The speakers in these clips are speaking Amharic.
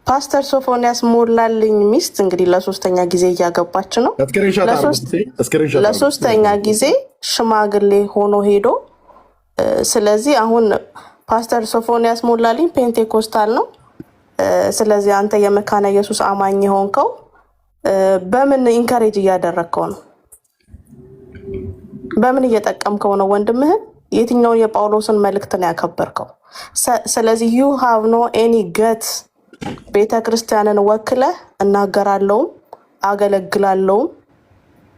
ፓስተር ሶፎንያስ ሞላልኝ ሚስት እንግዲህ ለሶስተኛ ጊዜ እያገባች ነው። ለሶስተኛ ጊዜ ሽማግሌ ሆኖ ሄዶ ስለዚህ አሁን ፓስተር ሶፎንያስ ሞላልኝ ፔንቴኮስታል ነው። ስለዚህ አንተ የመካነ ኢየሱስ አማኝ ሆንከው በምን ኢንካሬጅ እያደረግከው ነው? በምን እየጠቀምከው ነው ወንድምህን? የትኛውን የጳውሎስን መልእክት ነው ያከበርከው? ስለዚህ you have no any guts ቤተ ክርስቲያንን ወክለህ እናገራለሁም አገለግላለሁም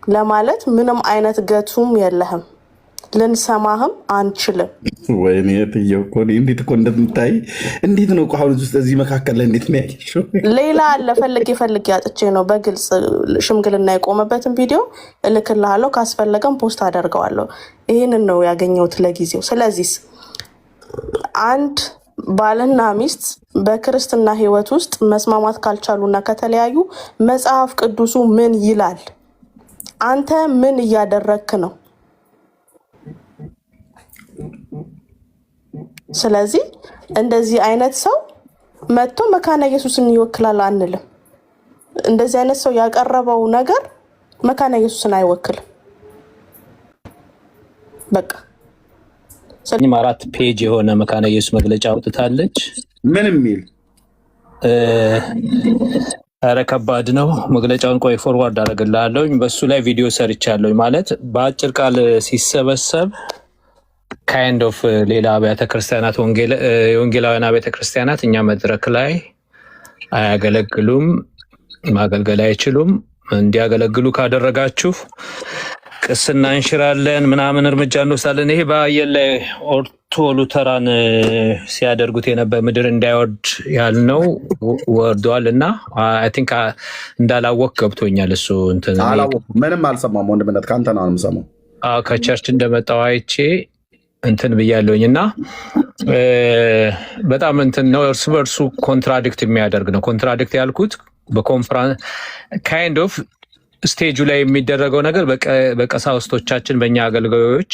ለማለት ምንም አይነት ገቱም የለህም። ልንሰማህም አንችልም። ወይኔ ተየቆኒ እንዴት እኮ እንደምታይ እንዴት ነው ጳውሎስ ውስጥ እዚህ መካከል ላይ እንዴት ነው ያየሽው? ሌላ አለ ፈልግ ያጥቼ ነው በግልጽ ሽምግልና የቆመበትን ቪዲዮ እልክልሃለሁ። ካስፈለገም ፖስት አደርገዋለሁ። ይሄንን ነው ያገኘሁት ለጊዜው። ስለዚህ አንድ ባልና ሚስት በክርስትና ህይወት ውስጥ መስማማት ካልቻሉና ከተለያዩ መጽሐፍ ቅዱሱ ምን ይላል? አንተ ምን እያደረክ ነው? ስለዚህ እንደዚህ አይነት ሰው መጥቶ መካነ ኢየሱስን ይወክላል አንልም። እንደዚህ አይነት ሰው ያቀረበው ነገር መካነ ኢየሱስን አይወክልም። በቃ ሰኒ 4 ፔጅ የሆነ መካነ ኢየሱስ መግለጫ አውጥታለች። ምን የሚል ኧረ ከባድ ነው መግለጫውን። ቆይ ፎርዋርድ አደርግልሃለሁ። በሱ ላይ ቪዲዮ ሰርቻለሁ። ማለት በአጭር ቃል ሲሰበሰብ ካይንድ ኦፍ ሌላ አብያተ ክርስቲያናት የወንጌላውያን አብያተ ክርስቲያናት እኛ መድረክ ላይ አያገለግሉም፣ ማገልገል አይችሉም። እንዲያገለግሉ ካደረጋችሁ ቅስና እንሽራለን ምናምን እርምጃ እንወስዳለን። ይሄ በአየር ላይ ኦርቶ ሉተራን ሲያደርጉት የነበር ምድር እንዳይወርድ ያልነው ወርዷል። እና አይ ቲንክ እንዳላወቅ ገብቶኛል። እሱ እንትን ምንም አልሰማም። ወንድምነት ከአንተ ነው የምሰማው። ከቸርች እንደመጣው አይቼ እንትን ብያለሁኝ። እና በጣም እንትን ነው፣ እርስ በርሱ ኮንትራዲክት የሚያደርግ ነው። ኮንትራዲክት ያልኩት በኮንፈረንስ ካይንድ ኦፍ ስቴጁ ላይ የሚደረገው ነገር በቀሳውስቶቻችን በእኛ አገልጋዮች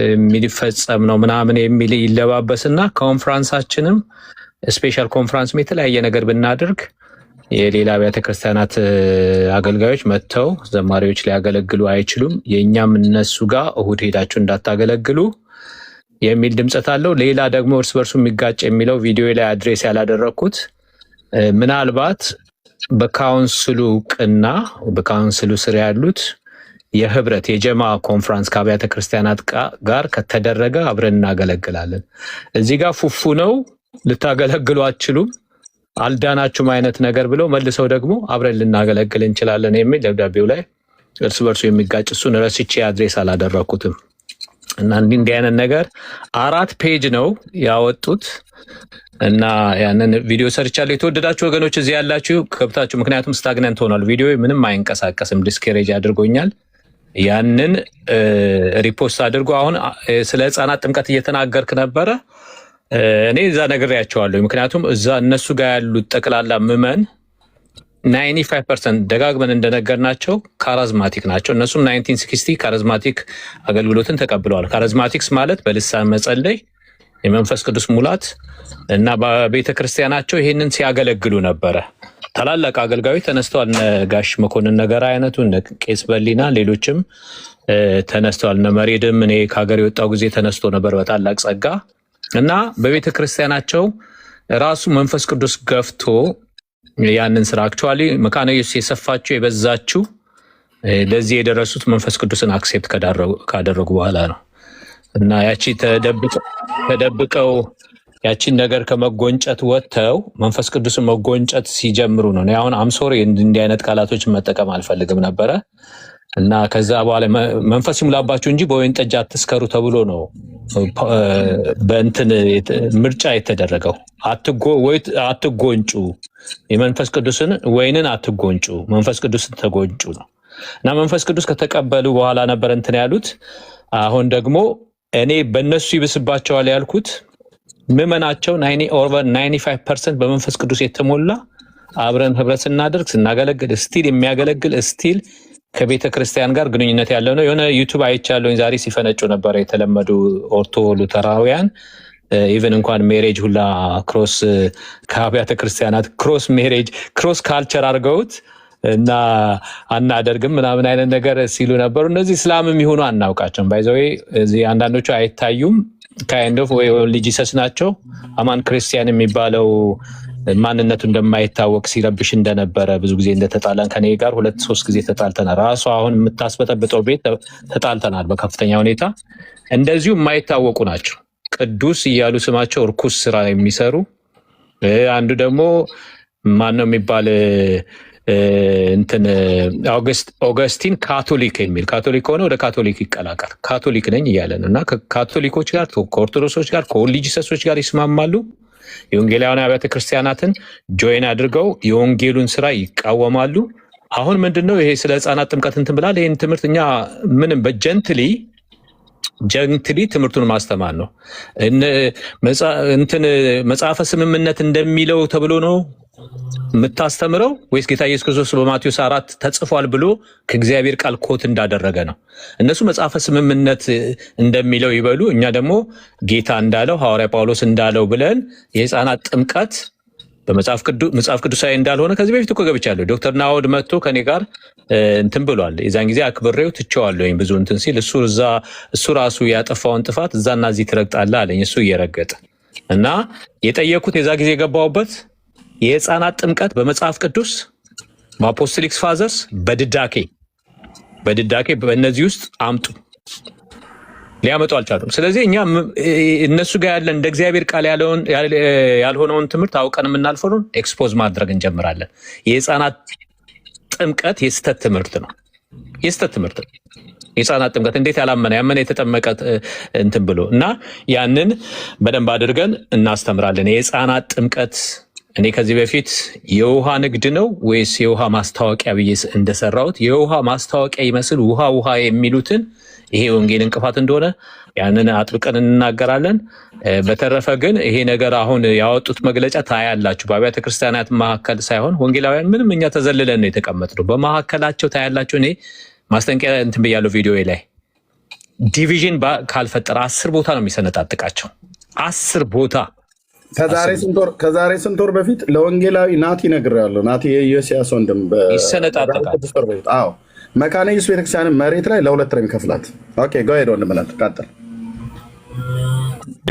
የሚፈጸም ነው ምናምን የሚል ይለባበስና ኮንፈረንሳችንም ስፔሻል ኮንፈረንስም የተለያየ ነገር ብናደርግ የሌላ አብያተ ክርስቲያናት አገልጋዮች መጥተው ዘማሪዎች ሊያገለግሉ አይችሉም፣ የእኛም እነሱ ጋር እሁድ ሄዳችሁ እንዳታገለግሉ የሚል ድምፀት አለው። ሌላ ደግሞ እርስ በርሱ የሚጋጭ የሚለው ቪዲዮ ላይ አድሬስ ያላደረግኩት ምናልባት በካውንስሉ እውቅና በካውንስሉ ስር ያሉት የህብረት የጀማ ኮንፈረንስ ከአብያተ ክርስቲያናት ጋር ከተደረገ አብረን እናገለግላለን። እዚህ ጋር ፉፉ ነው ልታገለግሉ አትችሉም፣ አልዳናችሁም አይነት ነገር ብለው መልሰው ደግሞ አብረን ልናገለግል እንችላለን የሚል ደብዳቤው ላይ እርስ በርሱ የሚጋጭ እሱን ረስቼ አድሬስ አላደረኩትም። እና እንዲህ አይነት ነገር 4 ፔጅ ነው ያወጡት። እና ያንን ቪዲዮ ሰርቻለሁ። የተወደዳችሁ ወገኖች እዚህ ያላችሁ ከብታችሁ፣ ምክንያቱም ስታግናንት ሆኗል ቪዲዮ ምንም አይንቀሳቀስም፣ ዲስኬሬጅ አድርጎኛል። ያንን ሪፖስት አድርጎ አሁን ስለ ህፃናት ጥምቀት እየተናገርክ ነበረ። እኔ እዛ ነግሬያቸዋለሁ። ምክንያቱም እዛ እነሱ ጋር ያሉት ጠቅላላ ምዕመን 95% ደጋግመን እንደነገርናቸው ካሪዝማቲክ ናቸው። እነሱም 1960 ካሪዝማቲክ አገልግሎትን ተቀብለዋል። ካሪዝማቲክስ ማለት በልሳን መጸለይ፣ የመንፈስ ቅዱስ ሙላት እና በቤተ ክርስቲያናቸው ይህንን ሲያገለግሉ ነበረ። ታላላቅ አገልጋዮች ተነስተዋል። እነ ጋሽ መኮንን ነገር አይነቱ፣ እነ ቄስ በሊና ሌሎችም ተነስተዋል። እነ መሬድም እኔ ከሀገር የወጣው ጊዜ ተነስቶ ነበር በታላቅ ጸጋ። እና በቤተ ክርስቲያናቸው ራሱ መንፈስ ቅዱስ ገፍቶ ያንን ስራ አክቹዋሊ መካነ ኢየሱስ የሰፋችሁ የበዛችሁ ለዚህ የደረሱት መንፈስ ቅዱስን አክሴፕት ካደረጉ በኋላ ነው። እና ያቺ ተደብቀው ያቺን ነገር ከመጎንጨት ወጥተው መንፈስ ቅዱስን መጎንጨት ሲጀምሩ ነው። አሁን አምሶሪ እንዲህ አይነት ቃላቶችን መጠቀም አልፈልግም ነበረ። እና ከዛ በኋላ መንፈስ ይሙላባችሁ እንጂ በወይን ጠጅ አትስከሩ ተብሎ ነው በእንትን ምርጫ የተደረገው። አትጎንጩ፣ የመንፈስ ቅዱስን ወይንን አትጎንጩ፣ መንፈስ ቅዱስን ተጎንጩ ነው። እና መንፈስ ቅዱስ ከተቀበሉ በኋላ ነበር እንትን ያሉት። አሁን ደግሞ እኔ በእነሱ ይብስባቸዋል ያልኩት ምዕመናቸው 95% በመንፈስ ቅዱስ የተሞላ አብረን ህብረት ስናደርግ ስናገለግል ስቲል የሚያገለግል ስቲል ከቤተ ክርስቲያን ጋር ግንኙነት ያለው ነው። የሆነ ዩቲዩብ አይቻለሁኝ ዛሬ ሲፈነጩ ነበር የተለመዱ ኦርቶ ሉተራውያን ኢቨን እንኳን ሜሬጅ ሁላ ክሮስ ከአብያተ ክርስቲያናት ክሮስ ሜሬጅ ክሮስ ካልቸር አድርገውት እና አናደርግም ምናምን አይነት ነገር ሲሉ ነበሩ። እነዚህ እስላምም ይሆኑ አናውቃቸውም። ባይዘዌ እዚህ አንዳንዶቹ አይታዩም። ካይንድ ኦፍ ወይ ጂሰስ ናቸው። አማን ክርስቲያን የሚባለው ማንነቱ እንደማይታወቅ ሲረብሽ እንደነበረ ብዙ ጊዜ እንደተጣላን ከኔ ጋር 2-3 ጊዜ ተጣልተናል። ራሱ አሁን የምታስበጠብጠው ቤት ተጣልተናል በከፍተኛ ሁኔታ። እንደዚሁ የማይታወቁ ናቸው። ቅዱስ እያሉ ስማቸው እርኩስ ስራ የሚሰሩ አንዱ ደግሞ ማን ነው የሚባል እንትን ኦገስቲን ካቶሊክ የሚል ካቶሊክ ሆነ ወደ ካቶሊክ ይቀላቀል ካቶሊክ ነኝ እያለ ነው እና ከካቶሊኮች ጋር ከኦርቶዶክሶች ጋር ከኦንሊ ጂሰሶች ጋር ይስማማሉ። የወንጌላውያን አብያተ ክርስቲያናትን ጆይን አድርገው የወንጌሉን ስራ ይቃወማሉ። አሁን ምንድነው ይሄ ስለ ህፃናት ጥምቀት እንትን ብላል። ይህን ትምህርት እኛ ምንም በጀንትሊ ትምህርቱን ማስተማር ነው። እንትን መጽሐፈ ስምምነት እንደሚለው ተብሎ ነው የምታስተምረው ወይስ ጌታ ኢየሱስ ክርስቶስ በማቴዎስ 4 ተጽፏል ብሎ ከእግዚአብሔር ቃል ኮት እንዳደረገ ነው? እነሱ መጽሐፈ ስምምነት እንደሚለው ይበሉ፣ እኛ ደግሞ ጌታ እንዳለው ሐዋርያ ጳውሎስ እንዳለው ብለን የህፃናት ጥምቀት በመጽሐፍ ቅዱሳዊ እንዳልሆነ ከዚህ በፊት እኮ ገብቻለሁ። ዶክተር ናውድ መጥቶ ከኔ ጋር እንትን ብሏል። የዛን ጊዜ አክብሬው ትቼዋለሁኝ ብዙ እንትን ሲል እሱ ራሱ ያጠፋውን ጥፋት እዛና እዚህ ትረግጣለህ አለኝ። እሱ እየረገጠ እና የጠየኩት የዛ ጊዜ የገባሁበት የህፃናት ጥምቀት በመጽሐፍ ቅዱስ በአፖስቶሊክስ ፋዘርስ በድዳኬ በእነዚህ ውስጥ አምጡ ሊያመጡ አልቻሉም። ስለዚህ እኛ እነሱ ጋር ያለን እንደ እግዚአብሔር ቃል ያልሆነውን ትምህርት አውቀን የምናልፈውን ኤክስፖዝ ማድረግ እንጀምራለን። የህፃናት ጥምቀት የስተት ትምህርት ነው። የህፃናት ጥምቀት እንዴት ያመነ የተጠመቀ እንትን ብሎ እና ያንን በደንብ አድርገን እናስተምራለን። የህፃናት ጥምቀት እኔ ከዚህ በፊት የውሃ ንግድ ነው ወይስ የውሃ ማስታወቂያ ብዬ እንደሰራሁት የውሃ ማስታወቂያ ይመስል ውሃ የሚሉትን ይሄ ወንጌል እንቅፋት እንደሆነ ያንን አጥብቀን እንናገራለን። በተረፈ ግን ይሄ ነገር አሁን ያወጡት መግለጫ ታያላችሁ። በአብያተ ክርስቲያናት መካከል ሳይሆን ወንጌላውያን ምንም እኛ ተዘልለን ነው የተቀመጥነው። በመካከላቸው ታያላችሁ። እኔ ማስጠንቀቂያ እንትን ብያለሁ ቪዲዮ ላይ ዲቪዥን ካልፈጠረ 10 ቦታ ነው የሚሰነጣጥቃቸው 10 ቦታ። ከዛሬ ስንት ወር በፊት ለወንጌላዊ ናቲ ነግሬያለሁ። ናቲ የኢዮስያስ ወንድም ይሰነጣጠቃል። መካነ ኢየሱስ ቤተክርስቲያንን መሬት ላይ ለ2 ነው የሚከፍላት። ኦኬ ጎሄድ ወንድምላት ቀጥል።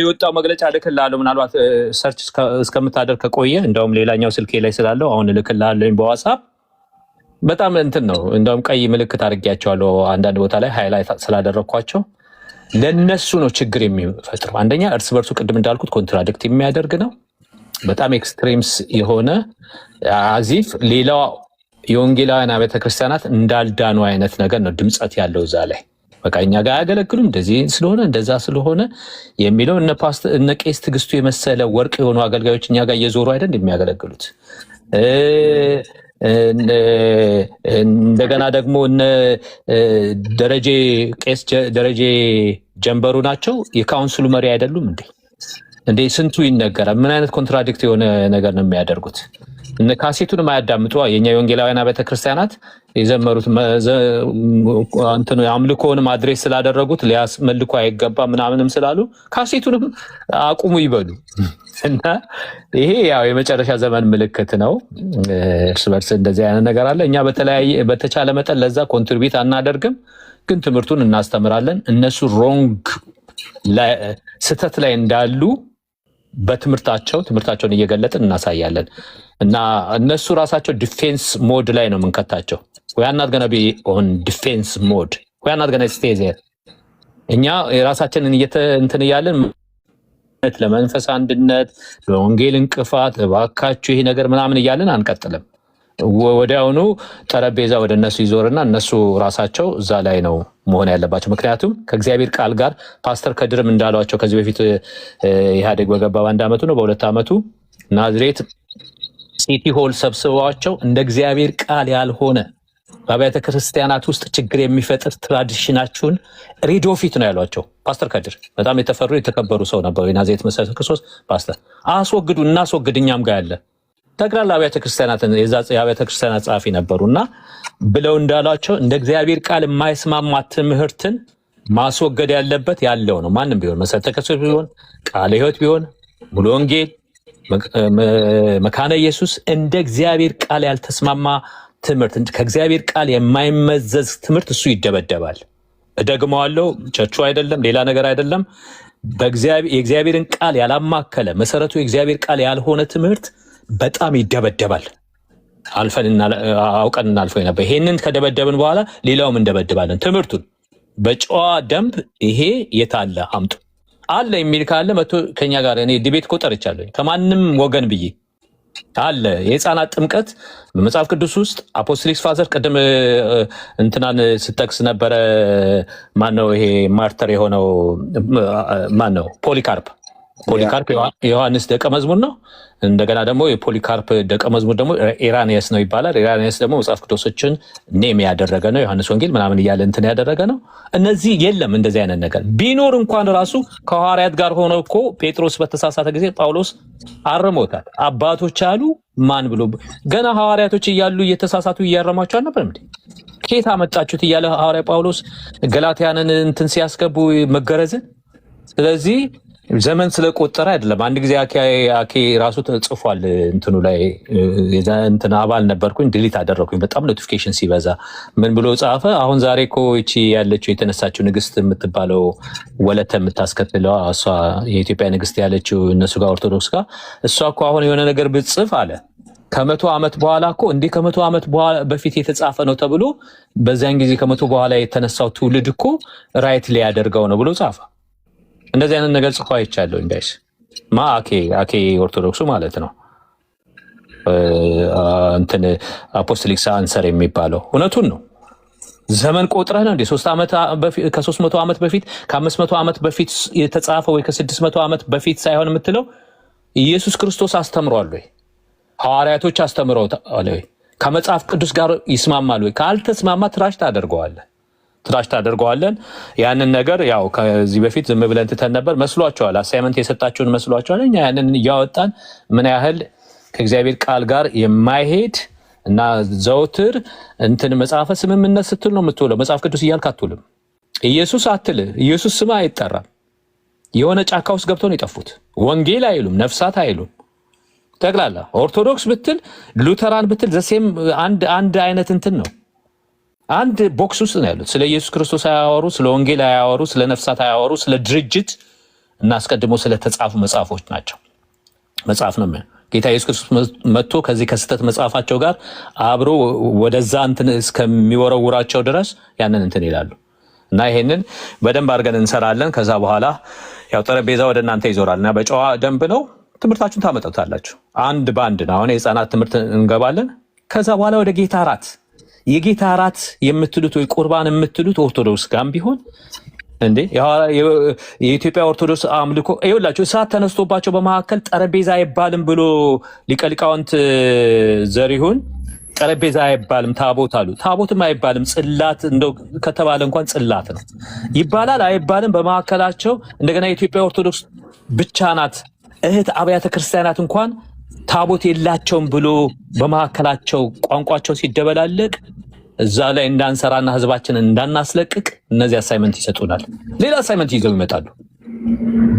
የወጣው መግለጫ ልክልሃለሁ። ምናልባት ሰርች እስከምታደርግ ከቆየ እንደውም ሌላኛው ስልኬ ላይ ስላለው አሁን ልክልሃለሁ በዋትስአፕ። በጣም እንትን ነው። እንደውም ቀይ ምልክት አድርጌያቸዋለሁ አንዳንድ ቦታ ላይ ሃይላይት ስላደረግኳቸው። ለነሱ ነው ችግር የሚፈጥረው። አንደኛ እርስ በርሱ ቅድም እንዳልኩት ኮንትራዲክት የሚያደርግ ነው። በጣም ኤክስትሪምስ የሆነ አዚፍ ሌላው የወንጌላውያን አብያተ ክርስቲያናት እንዳልዳኑ አይነት ነገር ነው ድምፀት ያለው እዛ ላይ። በቃ እኛ ጋር አያገለግሉም እንደዚህ ስለሆነ እንደዛ ስለሆነ የሚለው እነ ቄስ ትዕግስቱ የመሰለ ወርቅ የሆኑ አገልጋዮች እኛ ጋር እየዞሩ አይደል የሚያገለግሉት። እንደገና ደግሞ ቄስ ደረጀ ጀንበሩ ናቸው የካውንስሉ መሪ አይደሉም እንዴ? ስንቱ ይነገራል። ምን አይነት ኮንትራዲክት የሆነ ነገር ነው የሚያደርጉት? ካሴቱን የማያዳምጡ የኛ የወንጌላውያን አብያተ ክርስቲያናት የዘመሩት አምልኮንም አድሬስ ስላደረጉት ሊያስመልኩ አይገባ ምናምንም ስላሉ ካሴቱንም አቁሙ ይበሉ እና ይሄ ያው የመጨረሻ ዘመን ምልክት ነው። እርስ በርስ እንደዚህ አይነት ነገር አለ። እኛ በተቻለ መጠን ለዛ ኮንትሪቢዩት አናደርግም፣ ግን ትምህርቱን እናስተምራለን። እነሱ ሮንግ ስህተት ላይ እንዳሉ ትምህርታቸውን እየገለጥን እናሳያለን እና እነሱ ራሳቸው ዲፌንስ ሞድ ላይ ነው የምንከታቸው። we are not going to be on defense mode, we are not going to stay there። እኛ የራሳችንን እንትን እያለን ለመንፈስ አንድነት ለወንጌል እንቅፋት እባካችሁ ይሄ ነገር ምናምን እያለን አንቀጥልም። ወዲያውኑ ጠረጴዛ ወደ እነሱ ይዞርና እነሱ ራሳቸው እዛ ላይ ነው መሆን ያለባቸው። ምክንያቱም ከእግዚአብሔር ቃል ጋር ፓስተር ከድርም እንዳሏቸው ከዚህ በፊት ኢህአዴግ በገባ በ1 ዓመቱ ነው በ2 ዓመቱ ናዝሬት ሲቲ ሆል ሰብስበዋቸው እንደ እግዚአብሔር ቃል ያልሆነ በአብያተ ክርስቲያናት ውስጥ ችግር የሚፈጥር ትራዲሽናችሁን ሬዲዮ ፊት ነው ያሏቸው። ፓስተር ከድር በጣም የተፈሩ የተከበሩ ሰው ነበሩ። የናዝሬት መሰረተ ክርስቶስ ፓስተር አስወግዱ እናስወግድ እኛም ጋር ያለ ጠቅላላ አብያተ ክርስቲያናትን የአብያተ ክርስቲያናት ጸሐፊ ነበሩና ብለው እንዳሏቸው እንደ እግዚአብሔር ቃል የማይስማማ ትምህርትን ማስወገድ ያለበት ያለው ነው። ማንም ቢሆን መሰረተ ክርስቶስ ቢሆን ቃለ ሕይወት ቢሆን ሙሉ ወንጌል መካነ ኢየሱስ እንደ እግዚአብሔር ቃል ያልተስማማ ትምህርት ከእግዚአብሔር ቃል የማይመዘዝ ትምህርት እሱ ይደበደባል። እደግመዋለሁ፣ ቸርቹ አይደለም ሌላ ነገር አይደለም። የእግዚአብሔርን ቃል ያላማከለ መሰረቱ የእግዚአብሔር ቃል ያልሆነ ትምህርት በጣም ይደበደባል። አውቀን እናልፈው ነበር። ይሄንን ከደበደብን በኋላ ሌላውም እንደበድባለን። ትምህርቱን በጨዋ ደንብ ይሄ የታለ አምጡ አለ የሚል ካለ መቶ ከኛ ጋር እኔ ዲቤት እኮ ጠርቻለሁ ከማንም ወገን ብዬ አለ። የህፃናት ጥምቀት በመጽሐፍ ቅዱስ ውስጥ አፖስቶሊክስ ፋዘር ቅድም እንትናን ስጠቅስ ነበረ። ማነው ይሄ ማርተር የሆነው ማነው? ፖሊካርፕ የዮሐንስ ደቀ መዝሙር ነው። እንደገና ደግሞ የፖሊካርፕ ደቀ መዝሙር ደግሞ ኢራኒየስ ነው ይባላል። ኢራኒየስ ደግሞ መጽሐፍ ቅዱሶችን ኔም ያደረገ ነው። ዮሐንስ ወንጌል ምናምን እያለ እንትን ያደረገ ነው። እነዚህ የለም እንደዚህ አይነት ነገር ቢኖር እንኳን ራሱ ከሐዋርያት ጋር ሆነው እኮ ጴጥሮስ በተሳሳተ ጊዜ ጳውሎስ አርሞታል። አባቶች አሉ ማን ብሎ ገና ሐዋርያቶች እያሉ እየተሳሳቱ እያረሟቸው አልነበረም እንዴ? ከየት አመጣችሁት እያለ ሐዋርያ ጳውሎስ ገላትያንን እንትን ሲያስገቡ መገረዝን። ስለዚህ ዘመን ስለቆጠረ አይደለም። አንድ ጊዜ አኬ ራሱ ጽፏል እንትኑ ላይ እንትን አባል ነበርኩኝ ዲሊት አደረኩኝ። በጣም ኖቲፊኬሽን ሲበዛ ምን ብሎ ጻፈ? አሁን ዛሬ እኮ እቺ ያለችው የተነሳችው ንግስት የምትባለው ወለተ የምታስከትለው እሷ የኢትዮጵያ ንግስት ያለችው እነሱ ጋር ኦርቶዶክስ ጋር እሷ እኮ አሁን የሆነ ነገር ብትጽፍ አለ ከ100 ዓመት በኋላ እኮ እንዴ ከ100 ዓመት በፊት የተጻፈ ነው ተብሎ በዛን ጊዜ ከ100 በኋላ የተነሳው ትውልድ እኮ ራይት ሊያደርገው ነው ብሎ ጻፈ። እንደዚህ አይነት ነገር ጽፎ አይቻለሁ። ጋይስ አኬ ኦርቶዶክሱ ማለት ነው እንትን አፖስቶሊክስ አንሰር የሚባለው እውነቱን ነው። ዘመን ቆጥረህ ነው እንዴ? ከ300 ዓመት በፊት ከ500 ዓመት በፊት የተጻፈ ወይ ከ600 ዓመት በፊት ሳይሆን የምትለው ኢየሱስ ክርስቶስ አስተምሯል ወይ? ሐዋርያቶች አስተምረዋል ወይ? ከመጽሐፍ ቅዱስ ጋር ይስማማል ወይ? ካልተስማማ ትራሽ ታደርገዋለን። ያንን ነገር ያው ከዚህ በፊት ዝም ብለን ትተን ነበር መስሏቸዋል። አሳይመንት የሰጣችሁን መስሏቸዋል። እኛ ያንን እያወጣን ምን ያህል ከእግዚአብሔር ቃል ጋር የማይሄድ እና ዘውትር እንትን መጽሐፈ ስምምነት ስትል ነው የምትውለው። መጽሐፍ ቅዱስ እያልክ አትውልም። ኢየሱስ አትልህ። ኢየሱስ ስም አይጠራም። የሆነ ጫካ ውስጥ ገብተው ነው የጠፉት። ወንጌል አይሉም፣ ነፍሳት አይሉም። ጠቅላላ ኦርቶዶክስ ብትል ሉተራን ብትል ዘሴም አንድ አይነት እንትን ነው። አንድ ቦክስ ውስጥ ነው ያሉት። ስለ ኢየሱስ ክርስቶስ አያወሩ፣ ስለ ወንጌል አያወሩ፣ ስለ ነፍሳት አያወሩ፣ ስለ ድርጅት እና አስቀድሞ ስለተጻፉ መጽሐፎች ናቸው። መጽሐፍ ነው ጌታ ኢየሱስ ክርስቶስ መጥቶ ከዚህ ከስተት መጽሐፋቸው ጋር አብሮ ወደዛ እንትን እስከሚወረውራቸው ድረስ ያንን እንትን ይላሉ። እና ይሄንን በደንብ አድርገን እንሰራለን። ከዛ በኋላ ያው ጠረጴዛ ወደ እናንተ ይዞራል እና በጨዋ ደንብ ነው ትምህርታችሁን ታመጣታላችሁ። አንድ ባንድ ነው። አሁን የህፃናት ትምህርት እንገባለን። ከዛ በኋላ ወደ ጌታ እራት የጌታ እራት የምትሉት ወይ ቁርባን የምትሉት ኦርቶዶክስ ጋርም ቢሆን እንዴ የኢትዮጵያ ኦርቶዶክስ አምልኮ ይኸውላችሁ እሳት ተነስቶባቸው በመካከል ጠረጴዛ አይባልም ብሎ ሊቀ ሊቃውንት ዘሪሁን ጠረጴዛ አይባልም ታቦት አሉ። ታቦትም አይባልም ጽላት እንደው ከተባለ እንኳን ጽላት ነው ይባላል አይባልም። በመካከላቸው እንደገና የኢትዮጵያ ኦርቶዶክስ ብቻ ናት እህት አብያተ ክርስቲያናት እንኳን ታቦት የላቸውም ብሎ በመካከላቸው ቋንቋቸው ሲደበላለቅ እዛ ላይ እንዳንሰራና ህዝባችንን እንዳናስለቅቅ እነዚህ አሳይመንት ይሰጡናል። ሌላ አሳይመንት ይዘው ይመጣሉ።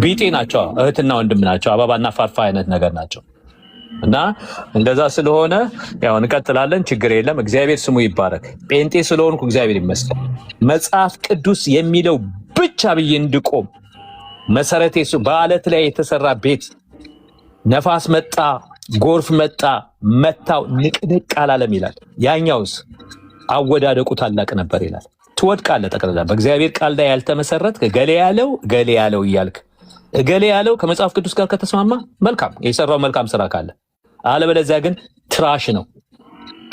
ቢጤ ናቸው፣ እህትና ወንድም ናቸው፣ አበባና ፋርፋ አይነት ነገር ናቸው። እና እንደዛ ስለሆነ ያው እንቀጥላለን። ችግር የለም። እግዚአብሔር ስሙ ይባረክ። ጴንጤ ስለሆንኩ እግዚአብሔር ይመስገን። መጽሐፍ ቅዱስ የሚለው ብቻ ብዬ እንድቆም መሰረቴ እሱ በአለት ላይ የተሰራ ቤት ነፋስ መጣ ጎርፍ መጣ መታው ንቅንቅ አላለም ይላል። ያኛውስ አወዳደቁ ታላቅ ነበር ይላል። ትወድቃለህ ጠቅላላ በእግዚአብሔር ቃል ላይ ያልተመሰረት ገሌ ያለው እያልክ ገሌ ያለው ከመጽሐፍ ቅዱስ ጋር ከተስማማ መልካም የሰራው መልካም ስራ ካለ፣ አለበለዚያ ግን ትራሽ ነው።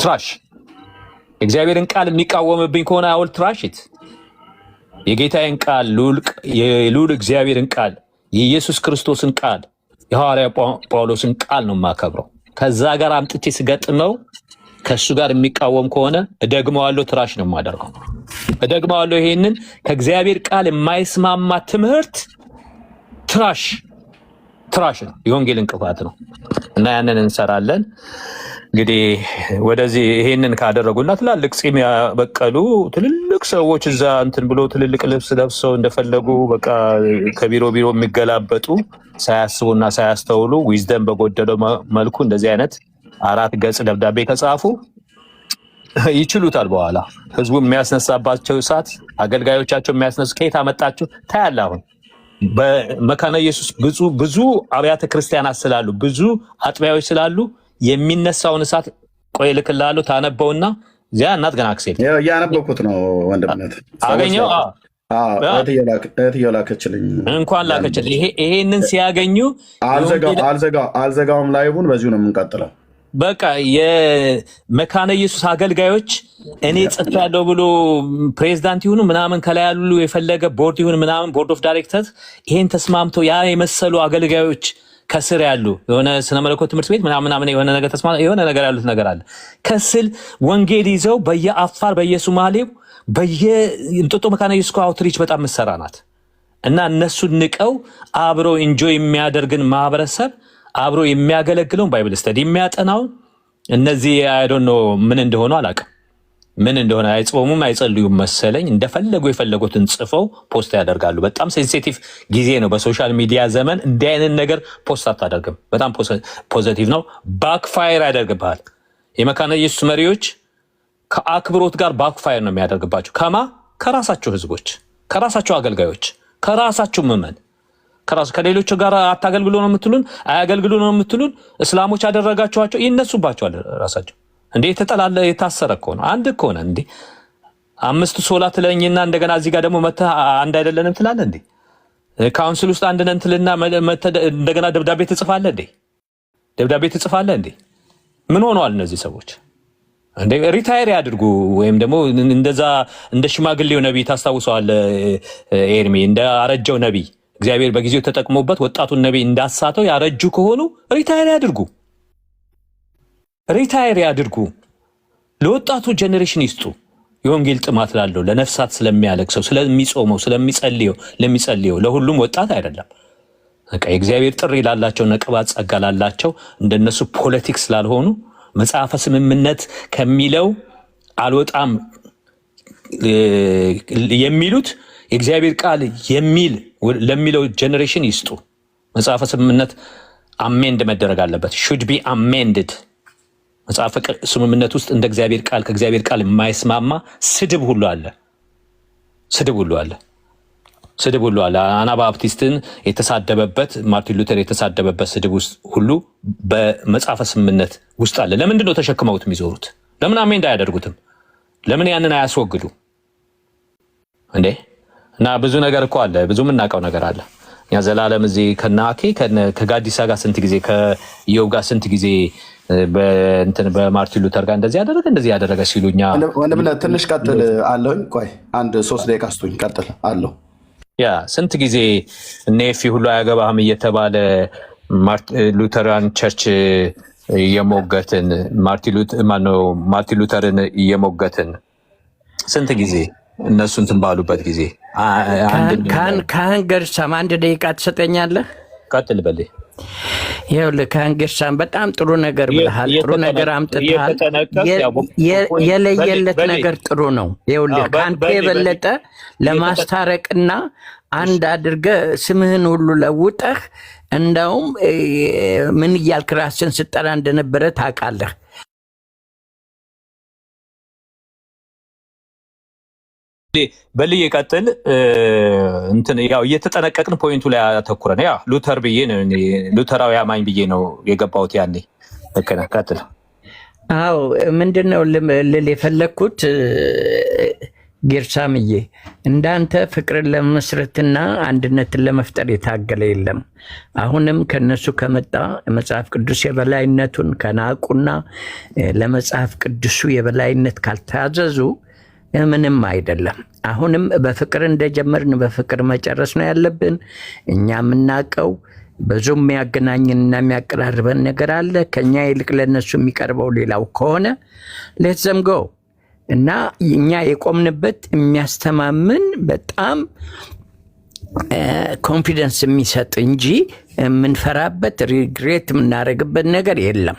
ትራሽ እግዚአብሔርን ቃል የሚቃወምብኝ ከሆነ አውል ትራሽት የጌታዬን ቃል የልዑል እግዚአብሔርን ቃል የኢየሱስ ክርስቶስን ቃል የሐዋርያ ጳውሎስን ቃል ነው የማከብረው። ከዛ ጋር አምጥቼ ስገጥመው ከሱ ጋር የሚቃወም ከሆነ እደግመዋለሁ፣ ትራሽ ነው የማደርገው። እደግመዋለሁ። ይሄንን ከእግዚአብሔር ቃል የማይስማማ ትምህርት ትራሽ ነው፣ የወንጌል እንቅፋት ነው። እና ያንን እንሰራለን። እንግዲህ ወደዚህ ይሄንን ካደረጉና ትላልቅ ጺም ያበቀሉ ትልልቅ ሰዎች እዛ እንትን ብሎ ትልልቅ ልብስ ለብሰው እንደፈለጉ በቃ ከቢሮ ቢሮ የሚገላበጡ ሳያስቡና ሳያስተውሉ ዊዝደም በጎደለው መልኩ እንደዚህ አይነት 4 ገጽ ደብዳቤ ከጻፉ ይችሉታል። በኋላ ህዝቡ የሚያስነሳባቸው እሳት አገልጋዮቻቸው የሚያስነሱ ከየት አመጣችሁ ታያለህ። አሁን በመካነ ኢየሱስ ብዙ አብያተ ክርስቲያናት ስላሉ ብዙ አጥቢያዎች ስላሉ የሚነሳውን እሳት ቆይ ልክልሃለሁ ታነበውና እዚያ እናት ገና አክሴል ያነበብኩት ነው ወንድምነት አገኘው። እህትየው ላከችልኝ። እንኳን ላከችልኝ። ይሄንን ሲያገኙ አልዘጋውም፣ ላይቡን በዚሁ ነው የምንቀጥለው። በቃ የመካነ ኢየሱስ አገልጋዮች እኔ ጽፌያለሁ ብሎ ፕሬዝዳንት ይሁኑ ምናምን ከላይ ያሉ የፈለገ ቦርድ ይሁን ምናምን ቦርድ ኦፍ ዳይሬክተርስ ይሄን ተስማምተው ያ የመሰሉ አገልጋዮች ከስር ያሉ የሆነ ስነ መለኮት ትምህርት ቤት ምናምን የሆነ ነገር የሆነ ነገር ያሉት ነገር አለ ከስል ወንጌል ይዘው በየአፋር በየሶማሌው በየእንጦጦ መካነ ኢየሱስ አውትሪች በጣም መሰራ ናት እና እነሱን ንቀው አብረው ኢንጆይ የሚያደርግን ማህበረሰብ አብሮ የሚያገለግለውን ባይብል ስተዲ የሚያጠናውን እነዚህ አይ ዶንት ኖ ምን እንደሆነ አላውቅም። ምን እንደሆነ አይጾሙም አይጸልዩም መሰለኝ። እንደፈለጉ የፈለጉትን ጽፈው ፖስት ያደርጋሉ። በጣም ሴንሲቲቭ ጊዜ ነው በሶሻል ሚዲያ ዘመን። እንዲህ አይነት ነገር ፖስት አታደርግም። በጣም ፖዚቲቭ ነው። ባክፋየር ያደርግብሃል። የመካነ ኢየሱስ መሪዎች ከአክብሮት ጋር ባክፋየር ነው የሚያደርግባቸው። ከራሳቸው ህዝቦች፣ ከራሳቸው አገልጋዮች፣ ከራሳቸው ምዕመን ከሌሎች ጋር አታገልግሉ ነው የምትሉን፣ አያገልግሉ ነው የምትሉን። እስላሞች ያደረጋቸዋቸው ይነሱባቸዋል ራሳቸው። እንዴ የተጠላለ የታሰረ እኮ ነው። አንድ እኮ ነው እንዴ 5 ሶላት ለኝና እንደገና እዚህ ጋር ደግሞ መተህ አንድ አይደለንም ትላለህ እንዴ? ካውንስል ውስጥ አንድ ነን ትልና እንደገና ደብዳቤ ትጽፋለህ እንዴ? ደብዳቤ ትጽፋለህ እንዴ? ምን ሆነዋል እነዚህ ሰዎች? እንዴ ሪታየር ያድርጉ ወይም ደግሞ እንደዛ እንደ ሽማግሌው ነብይ ታስታውሰዋለህ ኤርሚ፣ እንደ አረጀው ነብይ እግዚአብሔር በጊዜው ተጠቅሞበት ወጣቱን ነብይ እንዳሳተው ያረጁ ከሆኑ ሪታየር ያድርጉ። ለወጣቱ ጀኔሬሽን ይስጡ። የወንጌል ጥማት ላለው ለነፍሳት ስለሚያለቅሰው ስለሚጾመው ለሚጸልየው ለሁሉም ወጣት አይደለም። በቃ የእግዚአብሔር ጥሪ ላላቸው ነቅባት ጸጋ ላላቸው እንደነሱ ፖለቲክስ ስላልሆኑ መጽሐፈ ስምምነት ከሚለው አልወጣም የሚሉት የእግዚአብሔር ቃል ለሚለው ጀኔሬሽን ይስጡ። መጽሐፈ ስምምነት አሜንድ መደረግ አለበት። should be amended። መጽሐፈ ስምምነት ውስጥ እንደ እግዚአብሔር ቃል ከእግዚአብሔር ቃል የማይስማማ ስድብ ሁሉ አለ። አናባፕቲስትን የተሳደበበት ማርቲን ሉተር የተሳደበበት ስድብ ውስጥ ሁሉ በመጽሐፈ ስምምነት ውስጥ አለ። ለምንድን ነው ተሸክመውት የሚዞሩት? ለምን አሜንድ አያደርጉትም? ለምን ያንን አያስወግዱ እንዴ? እና ብዙ ነገር እኮ አለ፣ ብዙ የምናውቀው ነገር አለ። እኛ ዘላለም እዚህ ከናኬ ከጋዲሳ ጋር ስንት ጊዜ ከኢዮብ ጋር ስንት ጊዜ በማርቲን ሉተር ጋር እንደዚህ ያደረገ ሲሉኛ ወንድምነት ትንሽ ቀጥል አለሁኝ። ቆይ አንድ 3 ደቂቃ ስጡኝ፣ ቀጥል አለሁ። ያ ስንት ጊዜ ኔፊ ሁሉ አያገባህም እየተባለ ሉተራን ቸርች እየሞገትን ማርቲን ሉተርን እየሞገትን ስንት ጊዜ እነሱ እንትን ባሉበት ጊዜ ከአንገርሳም 1 ደቂቃ ትሰጠኛለህ? ቀጥል በል። ይኸውልህ ከአንገርሳም በጣም ጥሩ ነገር ብለሃል። ጥሩ ነገር አምጥተሃል። የለየለት ነገር ጥሩ ነው። ይኸውልህ ከአንተ የበለጠ ለማስታረቅና አንድ አድርገህ ስምህን ሁሉ ለውጠህ እንደውም ምን እያልክ ራስን ስጠራ እንደነበረ ታውቃለህ። በልዬ ቀጥል። እንትን ያው እየተጠነቀቅን ፖይንቱ ላይ አተኩረን ያ ሉተራዊ አማኝ ብዬ ነው የገባሁት ያኔ። ልክ ነህ፣ ቀጥል። አዎ ምንድነው ልል የፈለግኩት ጌርሳምዬ፣ እንዳንተ ፍቅርን ለመመስረትና አንድነትን ለመፍጠር የታገለ የለም። አሁንም ከነሱ ከመጣ መጽሐፍ ቅዱስ የበላይነቱን ከናቁና ለመጽሐፍ ቅዱሱ የበላይነት ካልታዘዙ ምንም አይደለም። አሁንም በፍቅር እንደጀመርን በፍቅር መጨረስ ነው ያለብን። እኛ የምናውቀው ብዙ የሚያገናኝንና የሚያቀራርበን ነገር አለ። ከኛ ይልቅ ለነሱ የሚቀርበው ሌላው ከሆነ ሌትስ ዘም ጎ እና እኛ የቆምንበት የሚያስተማምን በጣም ኮንፊደንስ የሚሰጥ እንጂ የምንፈራበት ሪግሬት የምናደርግበት ነገር የለም።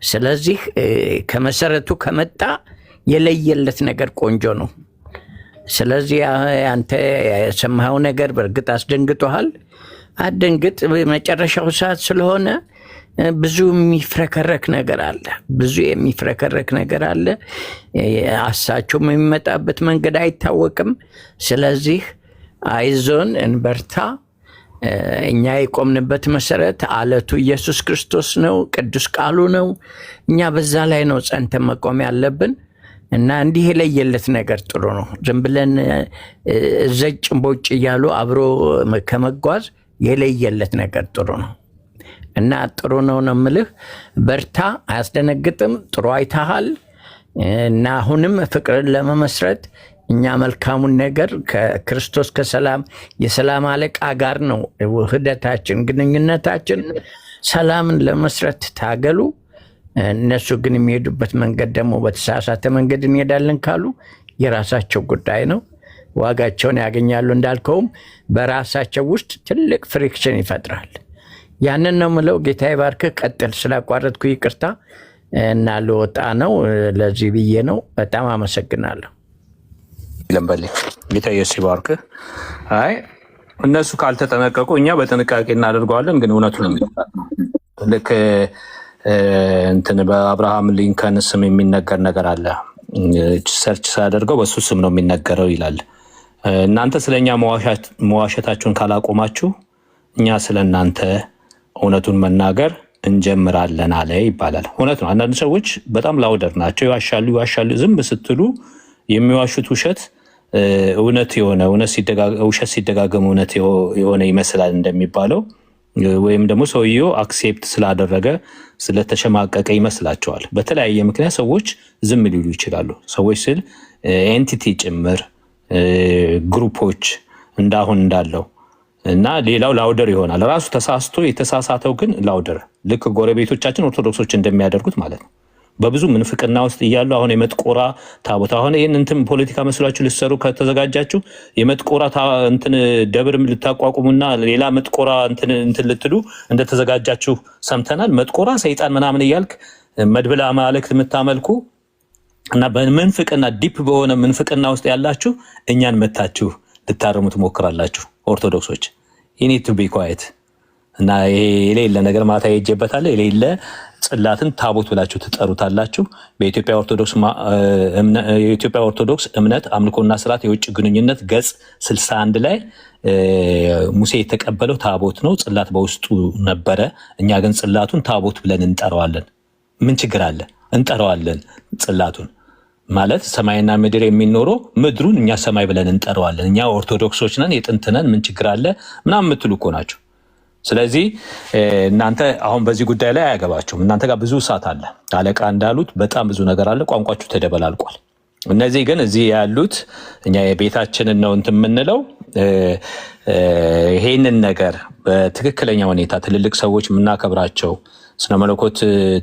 ስለዚህ ከመሰረቱ ከመጣ የለየለት ነገር ቆንጆ ነው። ስለዚህ አንተ የሰማኸው ነገር በእርግጥ አስደንግጦሃል። አደንግጥ። መጨረሻው ሰዓት ስለሆነ ብዙ የሚፍረከረክ ነገር አለ። አሳቸውም የሚመጣበት መንገድ አይታወቅም። ስለዚህ አይዞን፣ እንበርታ። እኛ የቆምንበት መሰረት አለቱ ኢየሱስ ክርስቶስ ነው፣ ቅዱስ ቃሉ ነው። እኛ በዛ ላይ ነው ጸንተን መቆም ያለብን እና እንዲህ የለየለት ነገር ጥሩ ነው። ዝም ብለን ዘጭ ቦጭ እያሉ አብሮ ከመጓዝ የለየለት ነገር ጥሩ ነው እና ጥሩ ነው የምልህ። በርታ፣ አያስደነግጥም። ጥሩ አይተሃል እና አሁንም ፍቅርን ለመመስረት እኛ መልካሙን ነገር ከክርስቶስ የሰላም አለቃ ጋር ነው ውህደታችን፣ ግንኙነታችን። ሰላምን ለመስረት ታገሉ። እነሱ ግን የሚሄዱበት መንገድ ደግሞ በተሳሳተ መንገድ እንሄዳለን ካሉ የራሳቸው ጉዳይ ነው፣ ዋጋቸውን ያገኛሉ። እንዳልከውም በራሳቸው ውስጥ ትልቅ ፍሪክሽን ይፈጥራል። ያንን ነው ምለው። ጌታ ይባርክ። ቀጥል። ስላቋረጥኩ ይቅርታ እና ልወጣ ነው። ለዚህ ብዬ ነው። በጣም አመሰግናለሁ። ለምበል ጌታ ኢየሱስ ይባርክ። አይ እነሱ ካልተጠነቀቁ እኛ በጥንቃቄ እናደርገዋለን። ግን እውነቱ ነው። ልክ እንትን በአብርሃም ሊንከን ስም የሚነገር ነገር አለ። ሰርች ሳያደርገው በሱ ስም ነው የሚነገረው ይላል። እናንተ ስለኛ መዋሸታችሁን ካላቆማችሁ እኛ ስለ እናንተ እውነቱን መናገር እንጀምራለን አለ ይባላል። እውነት ነው። አንዳንድ ሰዎች በጣም ላውደር ናቸው፣ ይዋሻሉ። ዝም ስትሉ የሚዋሹት ውሸት እውነት የሆነ ውሸት ሲደጋገም እውነት የሆነ ይመስላል እንደሚባለው፣ ወይም ደግሞ ሰውየው አክሴፕት ስላደረገ ስለተሸማቀቀ ይመስላቸዋል። በተለያየ ምክንያት ሰዎች ዝም ሊሉ ይችላሉ። ሰዎች ስል ኤንቲቲ ጭምር ግሩፖች እንዳሁን እንዳለው እና ሌላው ላውደር ይሆናል። ራሱ ተሳስቶ የተሳሳተው ግን ላውደር፣ ልክ ጎረቤቶቻችን ኦርቶዶክሶች እንደሚያደርጉት ማለት ነው። በብዙ ምንፍቅና ውስጥ እያሉ አሁን የመጥቆራ ታቦት አሁን ይህን እንትን ፖለቲካ መስሏችሁ ልትሰሩ ከተዘጋጃችሁ የመጥቆራ እንትን ደብር ልታቋቁሙና ሌላ መጥቆራ እንትን ልትሉ እንደተዘጋጃችሁ ሰምተናል። መጥቆራ ሰይጣን ምናምን እያልክ መድብለ አማልክት የምታመልኩ እና በምንፍቅና ዲፕ በሆነ ምንፍቅና ውስጥ ያላችሁ እኛን መታችሁ ልታረሙ ትሞክራላችሁ። ኦርቶዶክሶች ዩኒድ ቱ ቢ ኳየት እና የሌለ ነገር ማታ ይጀበታል። የሌለ ጽላትን ታቦት ብላችሁ ትጠሩታላችሁ። በኢትዮጵያ ኦርቶዶክስ እምነት አምልኮና ስርዓት የውጭ ግንኙነት ገጽ 61 ላይ ሙሴ የተቀበለው ታቦት ነው፣ ጽላት በውስጡ ነበረ። እኛ ግን ጽላቱን ታቦት ብለን እንጠራዋለን። ምን ችግር አለ? እንጠራዋለን። ጽላቱን ማለት ሰማይና ምድር የሚኖረው ምድሩን እኛ ሰማይ ብለን እንጠራዋለን። እኛ ኦርቶዶክሶች ነን፣ የጥንት ነን፣ ምን ችግር አለ ምናምን የምትሉ እኮ ናቸው። ስለዚህ እናንተ አሁን በዚህ ጉዳይ ላይ አያገባችሁም። እናንተ ጋር ብዙ እሳት አለ። አለቃ እንዳሉት በጣም ብዙ ነገር አለ። ቋንቋችሁ ተደበላልቋል። እነዚህ ግን እዚህ ያሉት እኛ የቤታችንን ነው እንትን የምንለው ይሄንን ነገር በትክክለኛ ሁኔታ ትልልቅ ሰዎች የምናከብራቸው ስነ መለኮት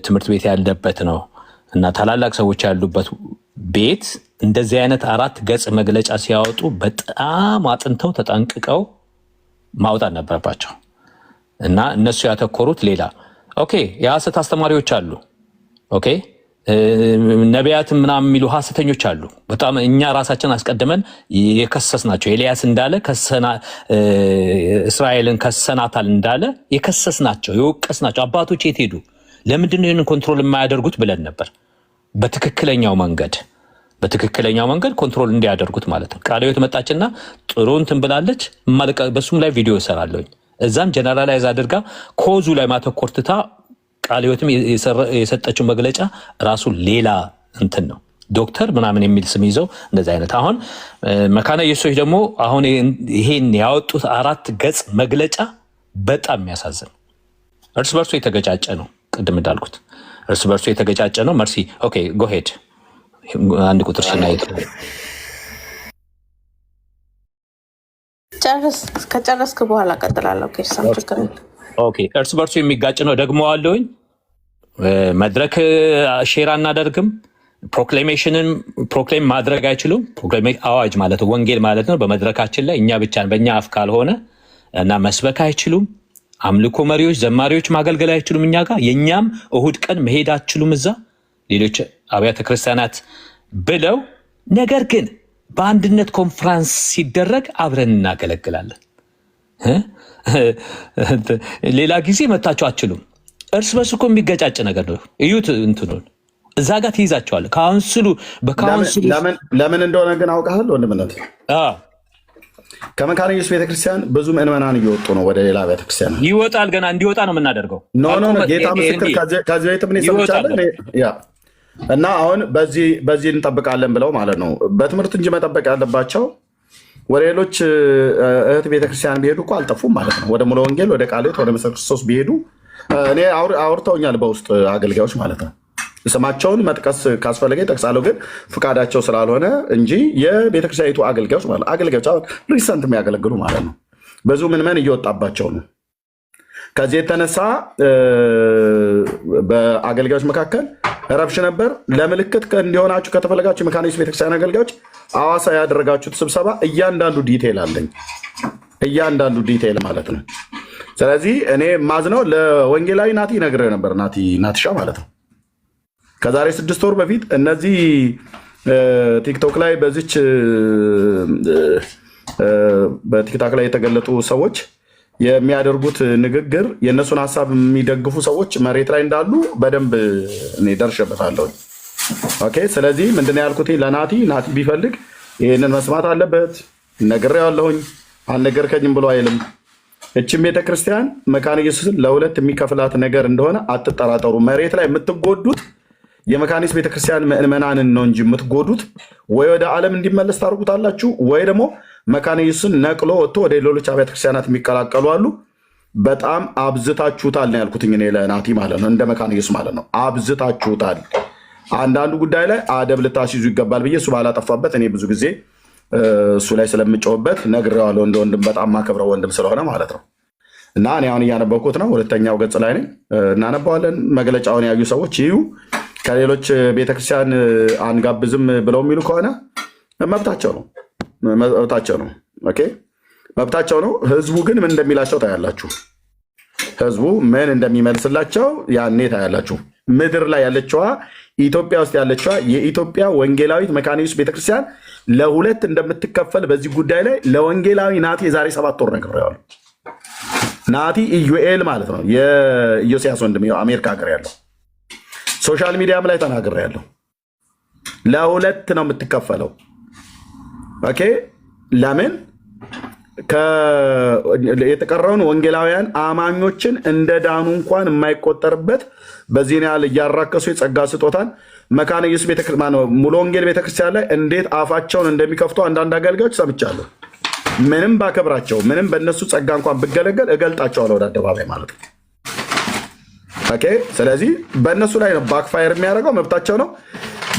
ትምህርት ቤት ያለበት ነው እና ታላላቅ ሰዎች ያሉበት ቤት እንደዚህ አይነት 4 ገጽ መግለጫ ሲያወጡ በጣም አጥንተው ተጠንቅቀው ማውጣት ነበረባቸው። እና እነሱ ያተኮሩት ሌላ። ኦኬ የሐሰት አስተማሪዎች አሉ። ኦኬ ነቢያትም ምናምን የሚሉ ሐሰተኞች አሉ። በጣም እኛ ራሳችን አስቀድመን የከሰስናቸው ኤልያስ እንዳለ እስራኤልን ከሰናታል እንዳለ የከሰስናቸው የወቀስናቸው አባቶች የት ሄዱ? ለምንድን ነው ይህንን ኮንትሮል የማያደርጉት ብለን ነበር። በትክክለኛው መንገድ ኮንትሮል እንዲያደርጉት ማለት ነው። ቃለ ሕይወት መጣችና ጥሩ እንትን ብላለች። በሱም ላይ ቪዲዮ እሰራለሁኝ። እዛም ጀነራላይዝ አድርጋ ኮዙ ላይ ማተኮር ትታ ቃለ ሕይወትም የሰጠችው መግለጫ ራሱ ሌላ እንትን ነው። ዶክተር ምናምን የሚል ስም ይዘው እንደዚህ አይነት አሁን መካነ ኢየሱሶች ደግሞ አሁን ይሄን ያወጡት 4 ገጽ መግለጫ በጣም የሚያሳዝን እርስ በርሱ የተገጫጨ ነው። ቅድም እንዳልኩት እርስ በርሱ የተገጫጨ ነው። መርሲ ኦኬ ጎ ሄድ አንድ ቁጥር ሲናይት ከጨረስክ በኋላ ቀጥላለሁ። ኦኬ እርስ በርሱ የሚጋጭ ነው። ደግሞ አለውኝ መድረክ ሼር አናደርግም። ፕሮክሌም ማድረግ አይችሉም። አዋጅ ማለት ወንጌል ማለት ነው። በመድረካችን ላይ እኛ ብቻ በእኛ አፍ ካልሆነ እና መስበክ አይችሉም። አምልኮ መሪዎች፣ ዘማሪዎች ማገልገል አይችሉም እኛ ጋር። የእኛም እሁድ ቀን መሄድ አትችሉም እዛ ሌሎች አብያተ ክርስቲያናት ብለው፣ ነገር ግን በአንድነት ኮንፍራንስ ሲደረግ አብረን እናገለግላለን። ሌላ ጊዜ መታችሁ አትችሉም። እርስ በርስ እኮ የሚገጫጭ ነገር ነው። እዩት እንትኑን እዛ ጋር ትይዛቸዋለህ። ካውንስሉ በካውንስሉ ለምን እንደሆነ ግን አውቃለሁ። ወንድምነት ከመካነ ኢየሱስ ቤተክርስቲያን ብዙ ምዕመናን እየወጡ ነው ወደ ሌላ ቤተክርስቲያን። ይወጣል፣ ገና እንዲወጣ ነው የምናደርገው። ኖ ጌታ ምስክር ከዚህ ቤት ምን ይሰምቻለን እና አሁን በዚህ እንጠብቃለን ብለው ማለት ነው። በትምህርት እንጂ መጠበቅ ያለባቸው ወደ ሌሎች እህት ቤተክርስቲያን ቢሄዱ እኮ አልጠፉም ማለት ነው። ወደ ሙሉ ወንጌል፣ ወደ ቃልዮት፣ ወደ መሰረት ክርስቶስ ቢሄዱ እኔ አውርተውኛል በውስጥ አገልጋዮች ማለት ነው። ስማቸውን መጥቀስ ካስፈለገ ይጠቅሳለሁ፣ ግን ፍቃዳቸው ስላልሆነ እንጂ የቤተክርስቲያኒቱ አገልጋዮች ማለት አገልጋዮች አሁን ሪሰንት የሚያገለግሉ ማለት ነው ብዙ ምዕመን እየወጣባቸው ነው። ከዚህ የተነሳ በአገልጋዮች መካከል ረብሽ ነበር። ለምልክት እንዲሆናችሁ ከተፈለጋችሁ የመካነ ኢየሱስ ቤተክርስቲያን አገልጋዮች ሐዋሳ ያደረጋችሁት ስብሰባ እያንዳንዱ ዲቴይል አለኝ፣ እያንዳንዱ ዲቴይል ማለት ነው። ስለዚህ እኔ ማዝነው ለወንጌላዊ ናቲ ነግሬ ነበር፣ ናቲሻ ማለት ነው። ከዛሬ 6 ወር በፊት እነዚህ ቲክቶክ ላይ በቲክታክ ላይ የተገለጡ ሰዎች የሚያደርጉት ንግግር የእነሱን ሀሳብ የሚደግፉ ሰዎች መሬት ላይ እንዳሉ በደንብ እኔ ደርሼበታለሁ። ኦኬ። ስለዚህ ምንድን ነው ያልኩት ለናቲ ቢፈልግ ይህንን መስማት አለበት። ነግሬዋለሁኝ፣ አልነገርከኝም ብሎ አይልም። እችም ቤተክርስቲያን መካነ ኢየሱስን ለሁለት የሚከፍላት ነገር እንደሆነ አትጠራጠሩ። መሬት ላይ የምትጎዱት የመካነ ኢየሱስ ቤተክርስቲያን ምዕመናንን ነው እንጂ የምትጎዱት ወይ ወደ ዓለም እንዲመለስ ታደርጉታላችሁ ወይ ደግሞ መካነ ኢየሱስን ነቅሎ ወጥቶ ወደ ሌሎች አብያተ ክርስቲያናት የሚቀላቀሉ አሉ። በጣም አብዝታችሁታል ነው ያልኩት እኔ ለናቲ ማለት ነው፣ እንደ መካነ ኢየሱስ ማለት ነው። አብዝታችሁታል። አንዳንዱ ጉዳይ ላይ አደብ ልታስይዙ ይገባል ብዬ እሱ ባላጠፋበት እኔ ብዙ ጊዜ እሱ ላይ ስለምጫወበት ነግሬዋለሁ። እንደ ወንድም በጣም ማከብረው ወንድም ስለሆነ ማለት ነው። እና እኔ አሁን እያነበብኩት ነው፣ 2ኛው ገጽ ላይ ነኝ። እናነባዋለን። መግለጫውን ያዩ ሰዎች ይዩ። ከሌሎች ቤተክርስቲያን አንጋብዝም ብለው የሚሉ ከሆነ መብታቸው ነው፣ መብታቸው ነው። ኦኬ፣ መብታቸው ነው። ህዝቡ ግን ምን እንደሚላቸው ታያላችሁ። ህዝቡ ምን እንደሚመልስላቸው ያኔ ታያላችሁ። ምድር ላይ ያለችዋ ኢትዮጵያ ውስጥ ያለችዋ የኢትዮጵያ ወንጌላዊት መካነ ኢየሱስ ቤተክርስቲያን ለሁለት እንደምትከፈል በዚህ ጉዳይ ላይ ለወንጌላዊ ናቲ የዛሬ 7 ወር ነግሬዋለሁ። ናቲ ኢዩኤል ማለት ነው፣ የኢዮስያስ ወንድም አሜሪካ ሀገር ያለው ሶሻል ሚዲያም ላይ ተናግሬያለሁ። ለሁለት ነው የምትከፈለው። ኦኬ። ለምን የተቀረውን ወንጌላውያን አማኞችን እንደ ዳኑ እንኳን የማይቆጠርበት በዚህ ያህል እያራከሱ የጸጋ ስጦታን መካነ ኢየሱስ ሙሉ ወንጌል ቤተክርስቲያን ላይ እንዴት አፋቸውን እንደሚከፍቱ አንዳንድ አገልጋዮች ሰምቻለሁ። ምንም ባከብራቸው፣ ምንም በእነሱ ጸጋ እንኳን ብገለገል እገልጣቸዋለሁ ወደ አደባባይ ማለት ነው። ኦኬ። ስለዚህ በእነሱ ላይ ነው ባክፋየር የሚያደርገው፣ መብታቸው ነው።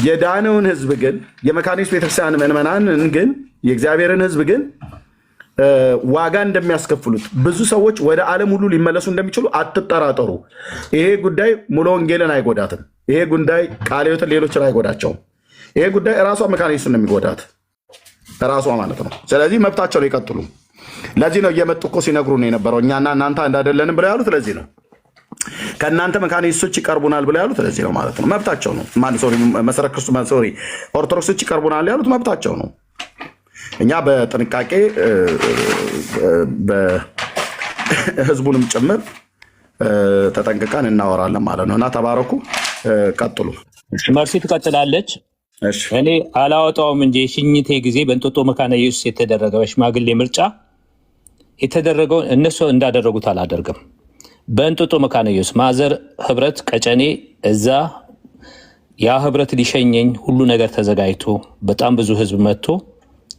የዳነውን ህዝብ ግን የመካነ ኢየሱስ ቤተክርስቲያን ምዕመናንን ግን የእግዚአብሔርን ህዝብ ግን ዋጋ እንደሚያስከፍሉት ብዙ ሰዎች ወደ ዓለም ሁሉ ሊመለሱ እንደሚችሉ አትጠራጠሩ። ይሄ ጉዳይ ሙሉ ወንጌልን አይጎዳትም። ይሄ ጉዳይ ቃልዮትን ሌሎችን አይጎዳቸውም። ይሄ ጉዳይ ራሷ መካነ ኢየሱስን ነው የሚጎዳት፣ ራሷ ማለት ነው። ስለዚህ መብታቸው ነው፣ ይቀጥሉ። ለዚህ ነው እየመጡ እኮ ሲነግሩ ነው የነበረው እኛና እናንተ እንዳደለንም ብለው ያሉት። ለዚህ ነው ከእናንተ መካነ ኢየሱሶች ይቀርቡናል ብለው ያሉት። ለዚህ ነው ማለት ነው። መብታቸው ነው። መሰረት ክርስቶስ ኦርቶዶክሶች ይቀርቡናል ያሉት መብታቸው ነው። እኛ በጥንቃቄ ህዝቡንም ጭምር ተጠንቅቀን እናወራለን ማለት ነው። እና ተባረኩ፣ ቀጥሉ። መርሲ ትቀጥላለች። እኔ አላወጣውም እንጂ የሽኝቴ ጊዜ በእንጦጦ መካነ ኢየሱስ የተደረገ በሽማግሌ ምርጫ የተደረገውን እነሱ እንዳደረጉት አላደርግም። በእንጦጦ መካነ ኢየሱስ ማዘር ህብረት ቀጨኔ እዛ ያ ህብረት ሊሸኘኝ ሁሉ ነገር ተዘጋጅቶ በጣም ብዙ ህዝብ መጥቶ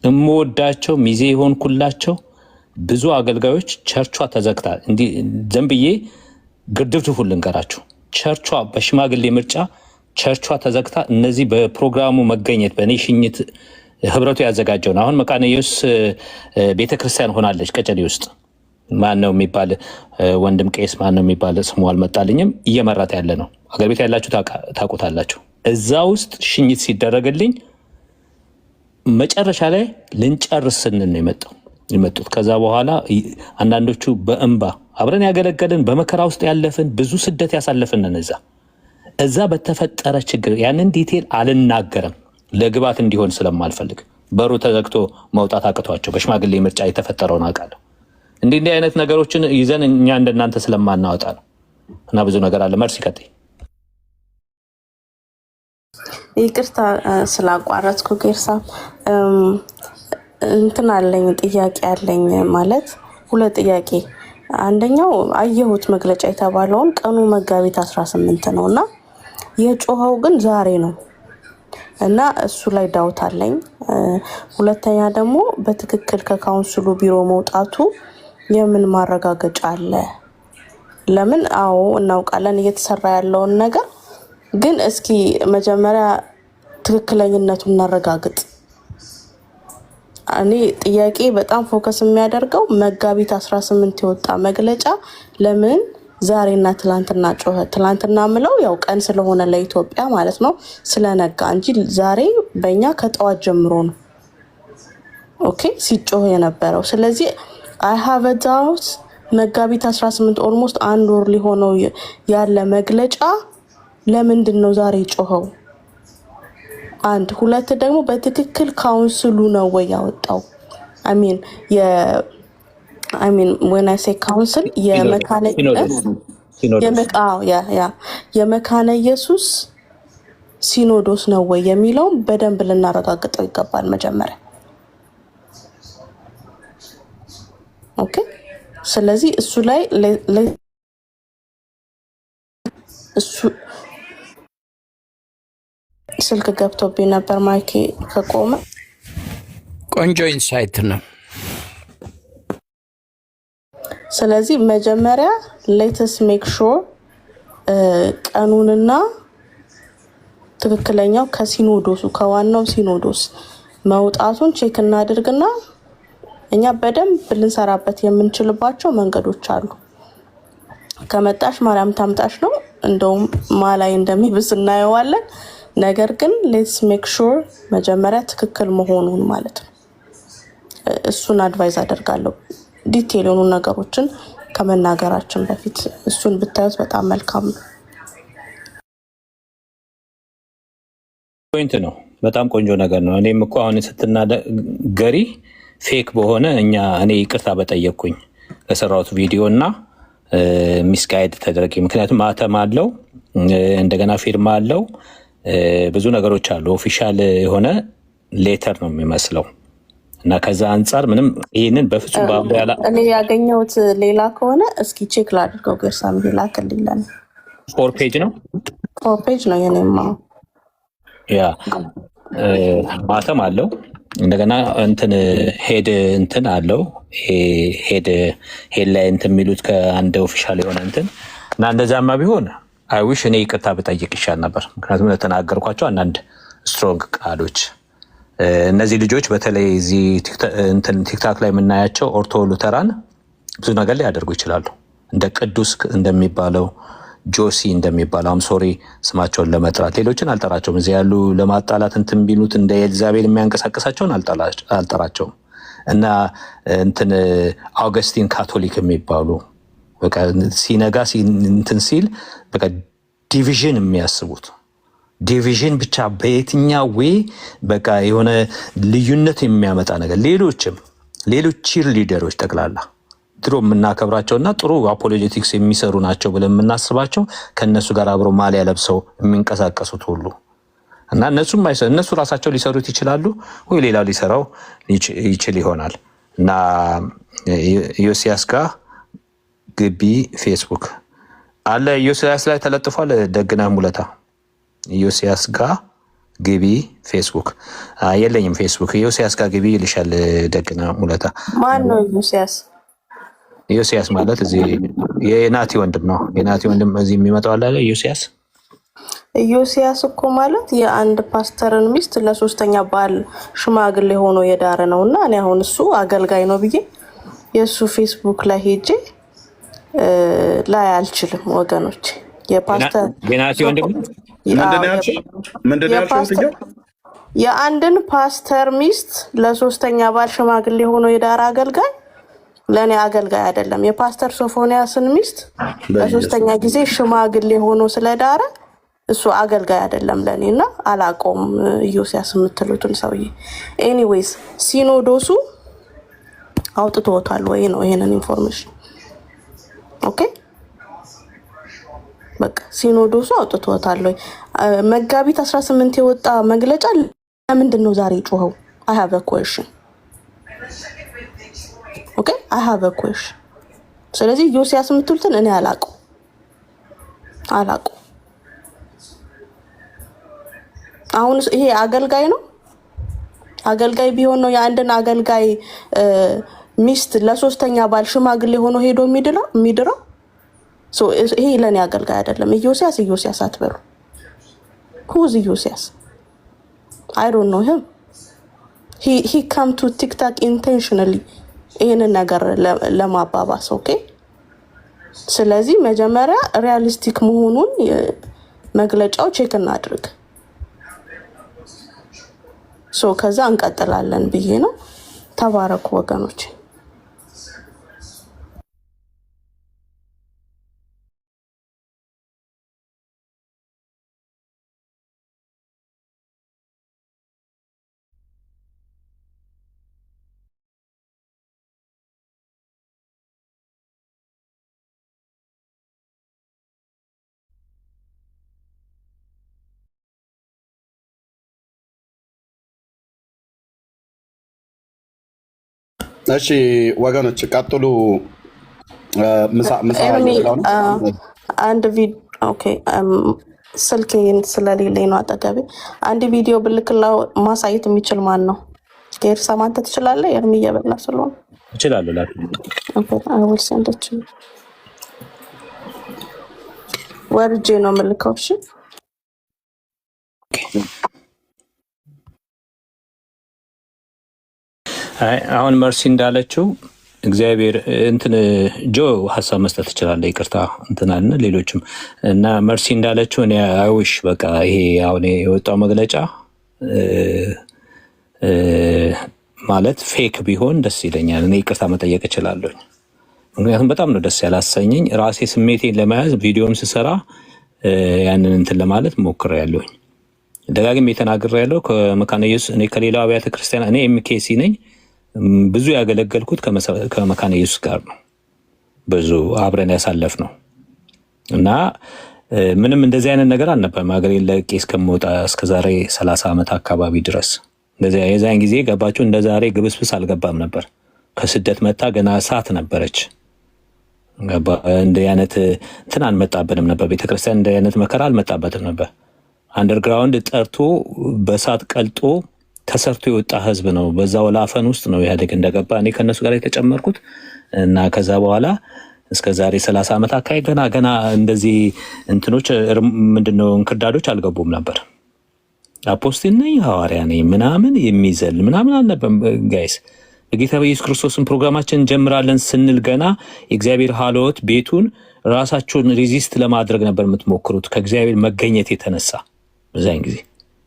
እምወዳቸው ሚዜ የሆንኩላቸው ብዙ አገልጋዮች ቸርቿ ተዘግታ እንዲህ ዘንብዬ ግድብቱ ሁሉ ልንገራችሁ። ቸርቿ በሽማግሌ ምርጫ ቸርቿ ተዘግታ እነዚህ በፕሮግራሙ መገኘት በእኔ ሽኝት ህብረቱ ያዘጋጀው ነው። አሁን መካነ ኢየሱስ ቤተክርስቲያን ሆናለች ቀጨኔ ውስጥ። ማን ነው የሚባል ወንድም ቄስ ማን ነው የሚባል ስሙ አልመጣልኝም፣ እየመራት ያለ ነው። አገር ቤት ያላችሁ ታውቁታላችሁ። እዛ ውስጥ ሽኝት ሲደረግልኝ መጨረሻ ላይ ልንጨርስ ስንል ነው የመጣው። የመጡት። ከዛ በኋላ አንዳንዶቹ በእንባ አብረን ያገለገልን በመከራ ውስጥ ያለፍን ብዙ ስደት ያሳለፍን እዛ በተፈጠረ ችግር ያንን ዲቴል አልናገርም ለግባት እንዲሆን ስለማልፈልግ በሩ ተዘግቶ መውጣት አቅቷቸው በሽማግሌ ምርጫ የተፈጠረውን አውቃለሁ። እንዲህ አይነት ነገሮችን ይዘን እኛ እንደናንተ ስለማናወጣ ነው እና ብዙ ነገር አለ። መርሲ ቀጥይ። ይቅርታ ስላቋረጥኩ ጌርሳ እንትን አለኝ ጥያቄ አለኝ ማለት ሁለት ጥያቄ። አንደኛው አየሁት መግለጫ የተባለውን ቀኑ መጋቢት 18 ነው እና የጮኸው ግን ዛሬ ነው እና እሱ ላይ ዳውት አለኝ። ሁለተኛ ደግሞ በትክክል ከካውንስሉ ቢሮ መውጣቱ የምን ማረጋገጫ አለ? ለምን አዎ እናውቃለን እየተሰራ ያለውን ነገር ግን እስኪ መጀመሪያ ትክክለኝነቱን እናረጋግጥ። እኔ ጥያቄ በጣም ፎከስ የሚያደርገው መጋቢት 18 የወጣ መግለጫ ለምን ዛሬና ትላንትና ጮኸ? ትላንትና ምለው ያው ቀን ስለሆነ ለኢትዮጵያ ማለት ነው ስለነጋ እንጂ ዛሬ በእኛ ከጠዋት ጀምሮ ነው ኦኬ ሲጮህ የነበረው። ስለዚህ አይ ሃቭ አ ዳውት መጋቢት 18 ኦልሞስት አንድ ወር ሊሆነው ያለ መግለጫ ለምንድን ነው ዛሬ ጮኸው? አንድ ሁለት ደግሞ በትክክል ካውንስሉ ነው ወይ ያወጣው? አሚን when I say council የመካነ ኢየሱስ ሲኖዶስ ነው ወይ የሚለውን በደንብ ልናረጋግጠው ይገባል መጀመሪያ። ኦኬ ስለዚህ እሱ ላይ እሱ ስልክ ገብቶብኝ ነበር ማይክ ከቆመ። ቆንጆ ኢንሳይት ነው። ስለዚህ መጀመሪያ ሌትስ ሜክ ሹር ቀኑንና ትክክለኛው ከሲኖዶሱ ከዋናው ሲኖዶስ መውጣቱን ቼክ እናድርግና እኛ በደንብ ልንሰራበት የምንችልባቸው መንገዶች አሉ። ከመጣሽ ማርያም ታምጣሽ ነው እንደውም ማላይ እንደሚብስ እናየዋለን። ነገር ግን ሌትስ ሜክ ሹር መጀመሪያ ትክክል መሆኑን ማለት ነው። እሱን አድቫይዝ አደርጋለሁ ዲቴል የሆኑ ነገሮችን ከመናገራችን በፊት እሱን ብታዩት በጣም መልካም ነው። ፖይንት ነው። በጣም ቆንጆ ነገር ነው። እኔም እኮ አሁን ስትናገሪ ፌክ በሆነ እኔ ይቅርታ በጠየቅኩኝ ለሰራሁት ቪዲዮ እና ሚስጋይድ ተደረገ። ምክንያቱም ማተም አለው እንደገና ፊርማ አለው ብዙ ነገሮች አሉ። ኦፊሻል የሆነ ሌተር ነው የሚመስለው እና ከዛ አንጻር ምንም ይሄንን በፍጹም ባብሎ ያላ እኔ ያገኘሁት ሌላ ከሆነ እስኪ ቼክ ላድርገው። ገርሳም ሌላ ከሌለን 4 ፔጅ ነው 4 ፔጅ ነው የኔማ ያ ማተም አለው እንደገና እንትን ሄድ አለው ሄድ ላይ እንትን የሚሉት ከአንድ ኦፊሻል የሆነ እንትን እና እንደዛማ ቢሆን አይዊሽ እኔ ይቅርታ ብጠይቅ ይሻል ነበር። ምክንያቱም ለተናገርኳቸው አንዳንድ ስትሮንግ ቃሎች እነዚህ ልጆች በተለይ እዚህ ቲክታክ ላይ የምናያቸው ኦርቶ ሉተራን ብዙ ነገር ሊያደርጉ ይችላሉ። እንደ ቅዱስ እንደሚባለው ጆሲ እንደሚባለው ሶሪ ስማቸውን ለመጥራት ሌሎችን አልጠራቸውም። እዚህ ያሉ ለማጣላት እንትን ቢሉት እንደ ኤልዛቤል የሚያንቀሳቀሳቸውን አልጠራቸውም። እና እንትን አውገስቲን ካቶሊክ የሚባሉ በቃ ሲነጋ እንትን ሲል በቃ ዲቪዥን የሚያስቡት ዲቪዥን ብቻ በየትኛው ወይ በቃ የሆነ ልዩነት የሚያመጣ ነገር ሌሎች ቺር ሊደሮች ጠቅላላ ድሮ የምናከብራቸውና ጥሩ አፖሎጀቲክስ የሚሰሩ ናቸው ብለን የምናስባቸው ከእነሱ ጋር አብረው ማሊያ ለብሰው የሚንቀሳቀሱት ሁሉ እና እነሱ ራሳቸው ሊሰሩት ይችላሉ ወይ ሌላው ሊሰራው ይችል ይሆናል። እና ዮሲያስ ጋር ግቢ ፌስቡክ አለ። ዮሲያስ ላይ ተለጥፏል። ደግነህ ሙለታ ዮሲያስ ጋር ግቢ ፌስቡክ የለኝም። ፌስቡክ ዮሲያስ ጋር ግቢ ይልሻል። ደግነህ ሙለታ ማን ነው ዮሲያስ? ዮሲያስ ማለት እዚህ የናቲ ወንድም ነው። የናቲ ወንድም እዚህ የሚመጣው አለ ዮሲያስ። ዮሲያስ እኮ ማለት የአንድ ፓስተርን ሚስት ለሶስተኛ ባል ሽማግሌ ሆኖ የዳረ ነው። እና እኔ አሁን እሱ አገልጋይ ነው ብዬ የእሱ ፌስቡክ ላይ ሄጄ ላይ አልችልም ወገኖች። የፓስተር የናቲ ወንድም የአንድን ፓስተር ሚስት ለሶስተኛ ባል ሽማግሌ ሆኖ የዳር አገልጋይ ለእኔ አገልጋይ አይደለም። የፓስተር ሶፎንያስን ሚስት ለሶስተኛ ጊዜ ሽማግሌ ሆኖ ስለዳረ እሱ አገልጋይ አይደለም ለእኔ እና አላቆም ኢዮስያስ የምትሉትን ሰውዬ። ኤኒዌይስ ሲኖዶሱ አውጥቶታል ወይ ነው ይሄንን ኢንፎርሜሽን? ኦኬ በቃ ሲኖዶሱ አውጥቶታል ወይ? መጋቢት 18 የወጣ መግለጫ ለምንድን ነው ዛሬ ጮኸው? I have a question. ኦኬ I have a question. ስለዚህ ኢዮስያስ የምትሉትን እኔ አላውቅም። አሁን ይሄ አገልጋይ ነው? አገልጋይ ቢሆን ነው የአንድን አገልጋይ ሚስት ለሶስተኛ ባል ሽማግሌ ሆኖ ሄዶ የሚድረው? ይሄ ለእኔ አገልጋይ አይደለም። ኢዮስያስ አትበሉ። Who's ኢዮስያስ? I don't know him. He come to TikTok intentionally ይሄንን ነገር ለማባባስ። ኦኬ ስለዚህ መጀመሪያ ሪያሊስቲክ መሆኑን መግለጫው ቼክ እናድርግ። ከዛ እንቀጥላለን ብዬ ነው። ተባረኩ ወገኖች። እሺ ወገኖች ቀጥሉ። ምሳ አንድ ቪዲዮ ኦኬ። ስልኬን ስለሌለኝ ነው አጠገቤ። አንድ ቪዲዮ ብልክላው ማሳየት የሚችል ማን ነው? ጌር ሰማንተ ትችላለህ? ኤርሚ እየበላ ስለሆነ እችላለሁ። ላክ ኦኬ አውል ሰንደች ወርጄ ነው የምልከው። እሺ አሁን መርሲ እንዳለችው እግዚአብሔር እንትን ጆ ሀሳብ መስጠት ትችላለህ። ይቅርታ እንትናልና ሌሎችም እና መርሲ እንዳለችው እኔ አይውሽ በቃ ይሄ አሁን የወጣው መግለጫ ማለት ፌክ ቢሆን ደስ ይለኛል። እኔ ይቅርታ መጠየቅ እችላለሁ። ምክንያቱም በጣም ነው ደስ ያላሰኘኝ። ራሴ ስሜቴን ለመያዝ ቪዲዮም ስሰራ ያንን እንትን ለማለት ሞክሬያለሁኝ። ደጋግሜ ተናግሬያለሁ። ከመካነ ኢየሱስ እኔ ከሌላው አብያተ ክርስቲያን እኔ ኤምኬሲ ነኝ። ብዙ ያገለገልኩት ከመካነ ኢየሱስ ጋር ነው። ብዙ አብረን ያሳለፍ ነው እና ምንም እንደዚህ አይነት ነገር አልነበረም። ሀገሬን ለቄ እስከምወጣ እስከዛሬ 30 ዓመት አካባቢ ድረስ እንደዚህ የዛን ጊዜ ገባችሁ እንደ ዛሬ ግብስብስ አልገባም ነበር። ከስደት መጣ ገና እሳት ነበረች። እንደ አይነት እንትን አልመጣበትም ነበር። ቤተክርስቲያን እንደ አይነት መከራ አልመጣበትም ነበር። አንደርግራውንድ ጠርቶ በእሳት ቀልጦ ተሰርቶ የወጣ ህዝብ ነው። በዛ ወላፈን ውስጥ ነው ኢህአዴግ እንደገባ እኔ ከነሱ ጋር የተጨመርኩት እና ከዛ በኋላ እስከ ዛሬ 30 ዓመት አካባቢ ገና እንደዚህ እንትኖች ምንድነው እንክርዳዶች አልገቡም ነበር። አፖስቶል ነኝ ሐዋርያ ነኝ ምናምን የሚዘል ምናምን አልነበረም። ጋይስ በጌታ በኢየሱስ ክርስቶስን ፕሮግራማችን እንጀምራለን ስንል ገና የእግዚአብሔር ሀልዎት ቤቱን ራሳችሁን ሪዚስት ለማድረግ ነበር የምትሞክሩት። ከእግዚአብሔር መገኘት የተነሳ በዛን ጊዜ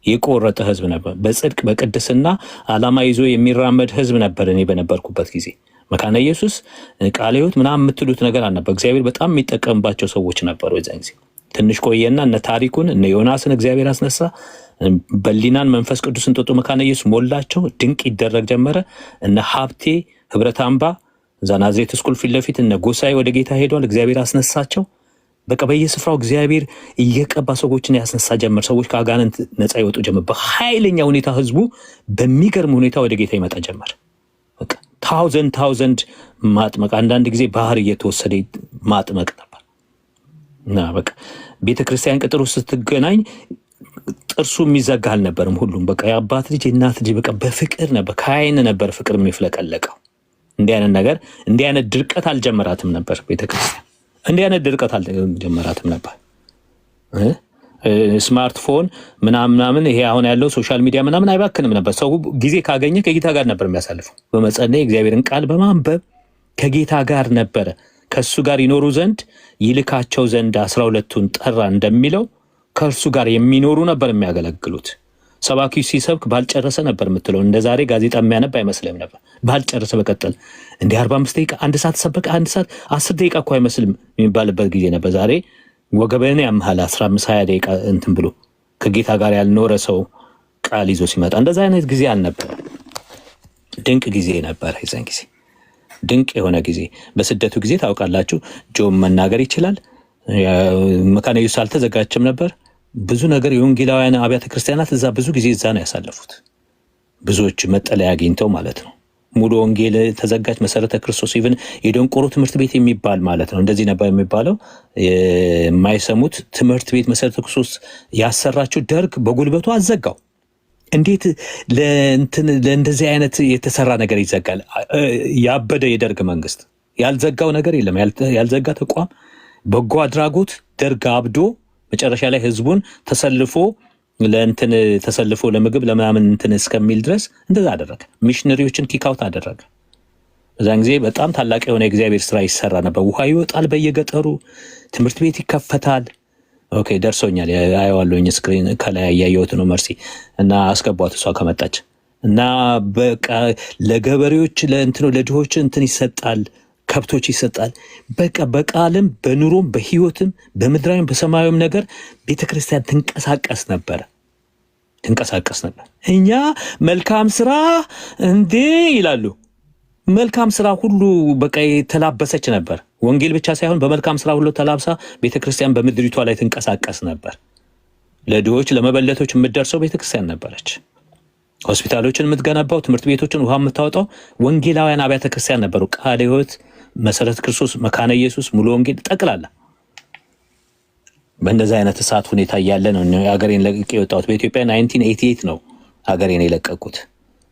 የቆረጠ ህዝብ ነበር። በጽድቅ በቅድስና ዓላማ ይዞ የሚራመድ ህዝብ ነበር። እኔ በነበርኩበት ጊዜ መካነ ኢየሱስ ቃለ ሕይወት ምናምን የምትሉት ነገር አልነበር። እግዚአብሔር በጣም የሚጠቀምባቸው ሰዎች ነበሩ። በዛን ጊዜ ትንሽ ቆየና እነ ታሪኩን እነ ዮናስን እግዚአብሔር አስነሳ። በሊናን መንፈስ ቅዱስን ጠጡ። መካነ ኢየሱስ ሞላቸው። ድንቅ ይደረግ ጀመረ። እነ ሀብቴ ህብረት አምባ እዛ ናዝሬት ስኩል ፊት ለፊት እነ ጎሳዬ ወደ ጌታ ሄዷል። እግዚአብሔር አስነሳቸው። በቃ በየስፍራው እግዚአብሔር እየቀባ ሰዎችን ያስነሳ ጀመር። ሰዎች ከአጋንንት ነፃ ይወጡ ጀመር። በኃይለኛ ሁኔታ ህዝቡ በሚገርም ሁኔታ ወደ ጌታ ይመጣ ጀመር። በቃ ታውዘንድ ማጥመቅ፣ አንዳንድ ጊዜ ባህር እየተወሰደ ማጥመቅ ነበር እና በቃ ቤተክርስቲያን ቅጥር ውስጥ ስትገናኝ ጥርሱ የሚዘጋ አልነበርም። ሁሉም በቃ የአባት ልጅ የእናት ልጅ በቃ በፍቅር ነበር። ከአይን ነበር ፍቅር የሚፍለቀለቀው። እንዲህ አይነት ነገር እንዲህ አይነት ድርቀት አልጀመራትም ነበር ቤተክርስቲያን። እንዲህ አይነት ድርቀት አልጀመራትም ነበር። ስማርትፎን ምናምን ይሄ አሁን ያለው ሶሻል ሚዲያ ምናምን አይባክንም ነበር። ሰው ጊዜ ካገኘ ከጌታ ጋር ነበር የሚያሳልፈው። በመጸለይ እግዚአብሔርን ቃል በማንበብ ከጌታ ጋር ነበረ። ከእሱ ጋር ይኖሩ ዘንድ ይልካቸው ዘንድ 12ቱን ጠራ እንደሚለው ከእርሱ ጋር የሚኖሩ ነበር የሚያገለግሉት። ሰባኪው ሲሰብክ ባልጨረሰ ነበር የምትለው። እንደ ዛሬ ጋዜጣ የሚያነብ አይመስልም ነበር። ባልጨረሰ በቀጠል እንደ 45 ደቂቃ 1 ሰዓት ሰበከ፣ 1 ሰዓት 10 ደቂቃ እኮ አይመስልም የሚባልበት ጊዜ ነበር። ዛሬ ወገበን ያምሃል 15 20 ደቂቃ እንትን ብሎ ከጌታ ጋር ያልኖረ ሰው ቃል ይዞ ሲመጣ እንደዛ አይነት ጊዜ አልነበረ። ድንቅ ጊዜ ነበር። የዛን ጊዜ ድንቅ የሆነ ጊዜ። በስደቱ ጊዜ ታውቃላችሁ፣ ጆም መናገር ይችላል። መካነ ኢየሱስ አልተዘጋጀም ነበር። ብዙ ነገር የወንጌላውያን አብያተ ክርስቲያናት እዛ ብዙ ጊዜ እዛ ነው ያሳለፉት። ብዙዎች መጠለያ አግኝተው ማለት ነው። ሙሉ ወንጌል ተዘጋጅ፣ መሰረተ ክርስቶስ ኢቭን የደንቆሮ ትምህርት ቤት የሚባል ማለት ነው። እንደዚህ ነበር የሚባለው። የማይሰሙት ትምህርት ቤት መሰረተ ክርስቶስ ያሰራችው ደርግ በጉልበቱ አዘጋው። እንዴት ለእንደዚህ አይነት የተሰራ ነገር ይዘጋል? ያበደ የደርግ መንግስት ያልዘጋው ነገር የለም። ያልዘጋ ተቋም በጎ አድራጎት ደርግ አብዶ መጨረሻ ላይ ህዝቡን ተሰልፎ ለምግብ ለምናምን እንትን እስከሚል ድረስ እንደዛ አደረገ። ሚሽነሪዎችን ኪካውት አደረገ። በዛን ጊዜ በጣም ታላቅ የሆነ የእግዚአብሔር ስራ ይሰራ ነበር። ውሃ ይወጣል በየገጠሩ፣ ትምህርት ቤት ይከፈታል። ኦኬ ደርሶኛል፣ አየዋለሁኝ ስክሪን ከላይ ያየሁት ነው። መርሲ እና አስገቧት እሷ ከመጣች እና በቃ ለገበሬዎች ለድሆች እንትን ይሰጣል፣ ከብቶች ይሰጣል። በቃ በቃልም በኑሮም በህይወትም በምድራዊም በሰማያዊም ነገር ቤተክርስቲያን ትንቀሳቀስ ነበር። እኛ መልካም ስራ እንዴ ይላሉ። መልካም ስራ ሁሉ በቃ የተላበሰች ነበር። ወንጌል ብቻ ሳይሆን በመልካም ስራ ሁሉ ተላብሳ ቤተክርስቲያን በምድሪቷ ላይ ትንቀሳቀስ ነበር። ለድሆች ለመበለቶች የምትደርሰው ቤተክርስቲያን ነበረች። ሆስፒታሎችን የምትገነባው፣ ትምህርት ቤቶችን ውሃ የምታወጣው ወንጌላውያን አብያተ ክርስቲያን ነበሩ። ቃለ ሕይወት፣ መሰረተ ክርስቶስ፣ መካነ ኢየሱስ፣ ሙሉ ወንጌል ጠቅላላ። በእንደዚህ አይነት እሳት ሁኔታ እያለ ነው ሀገሬን ለቅቄ የወጣሁት። በኢትዮጵያ 1988 ነው ሀገሬን የለቀቁት።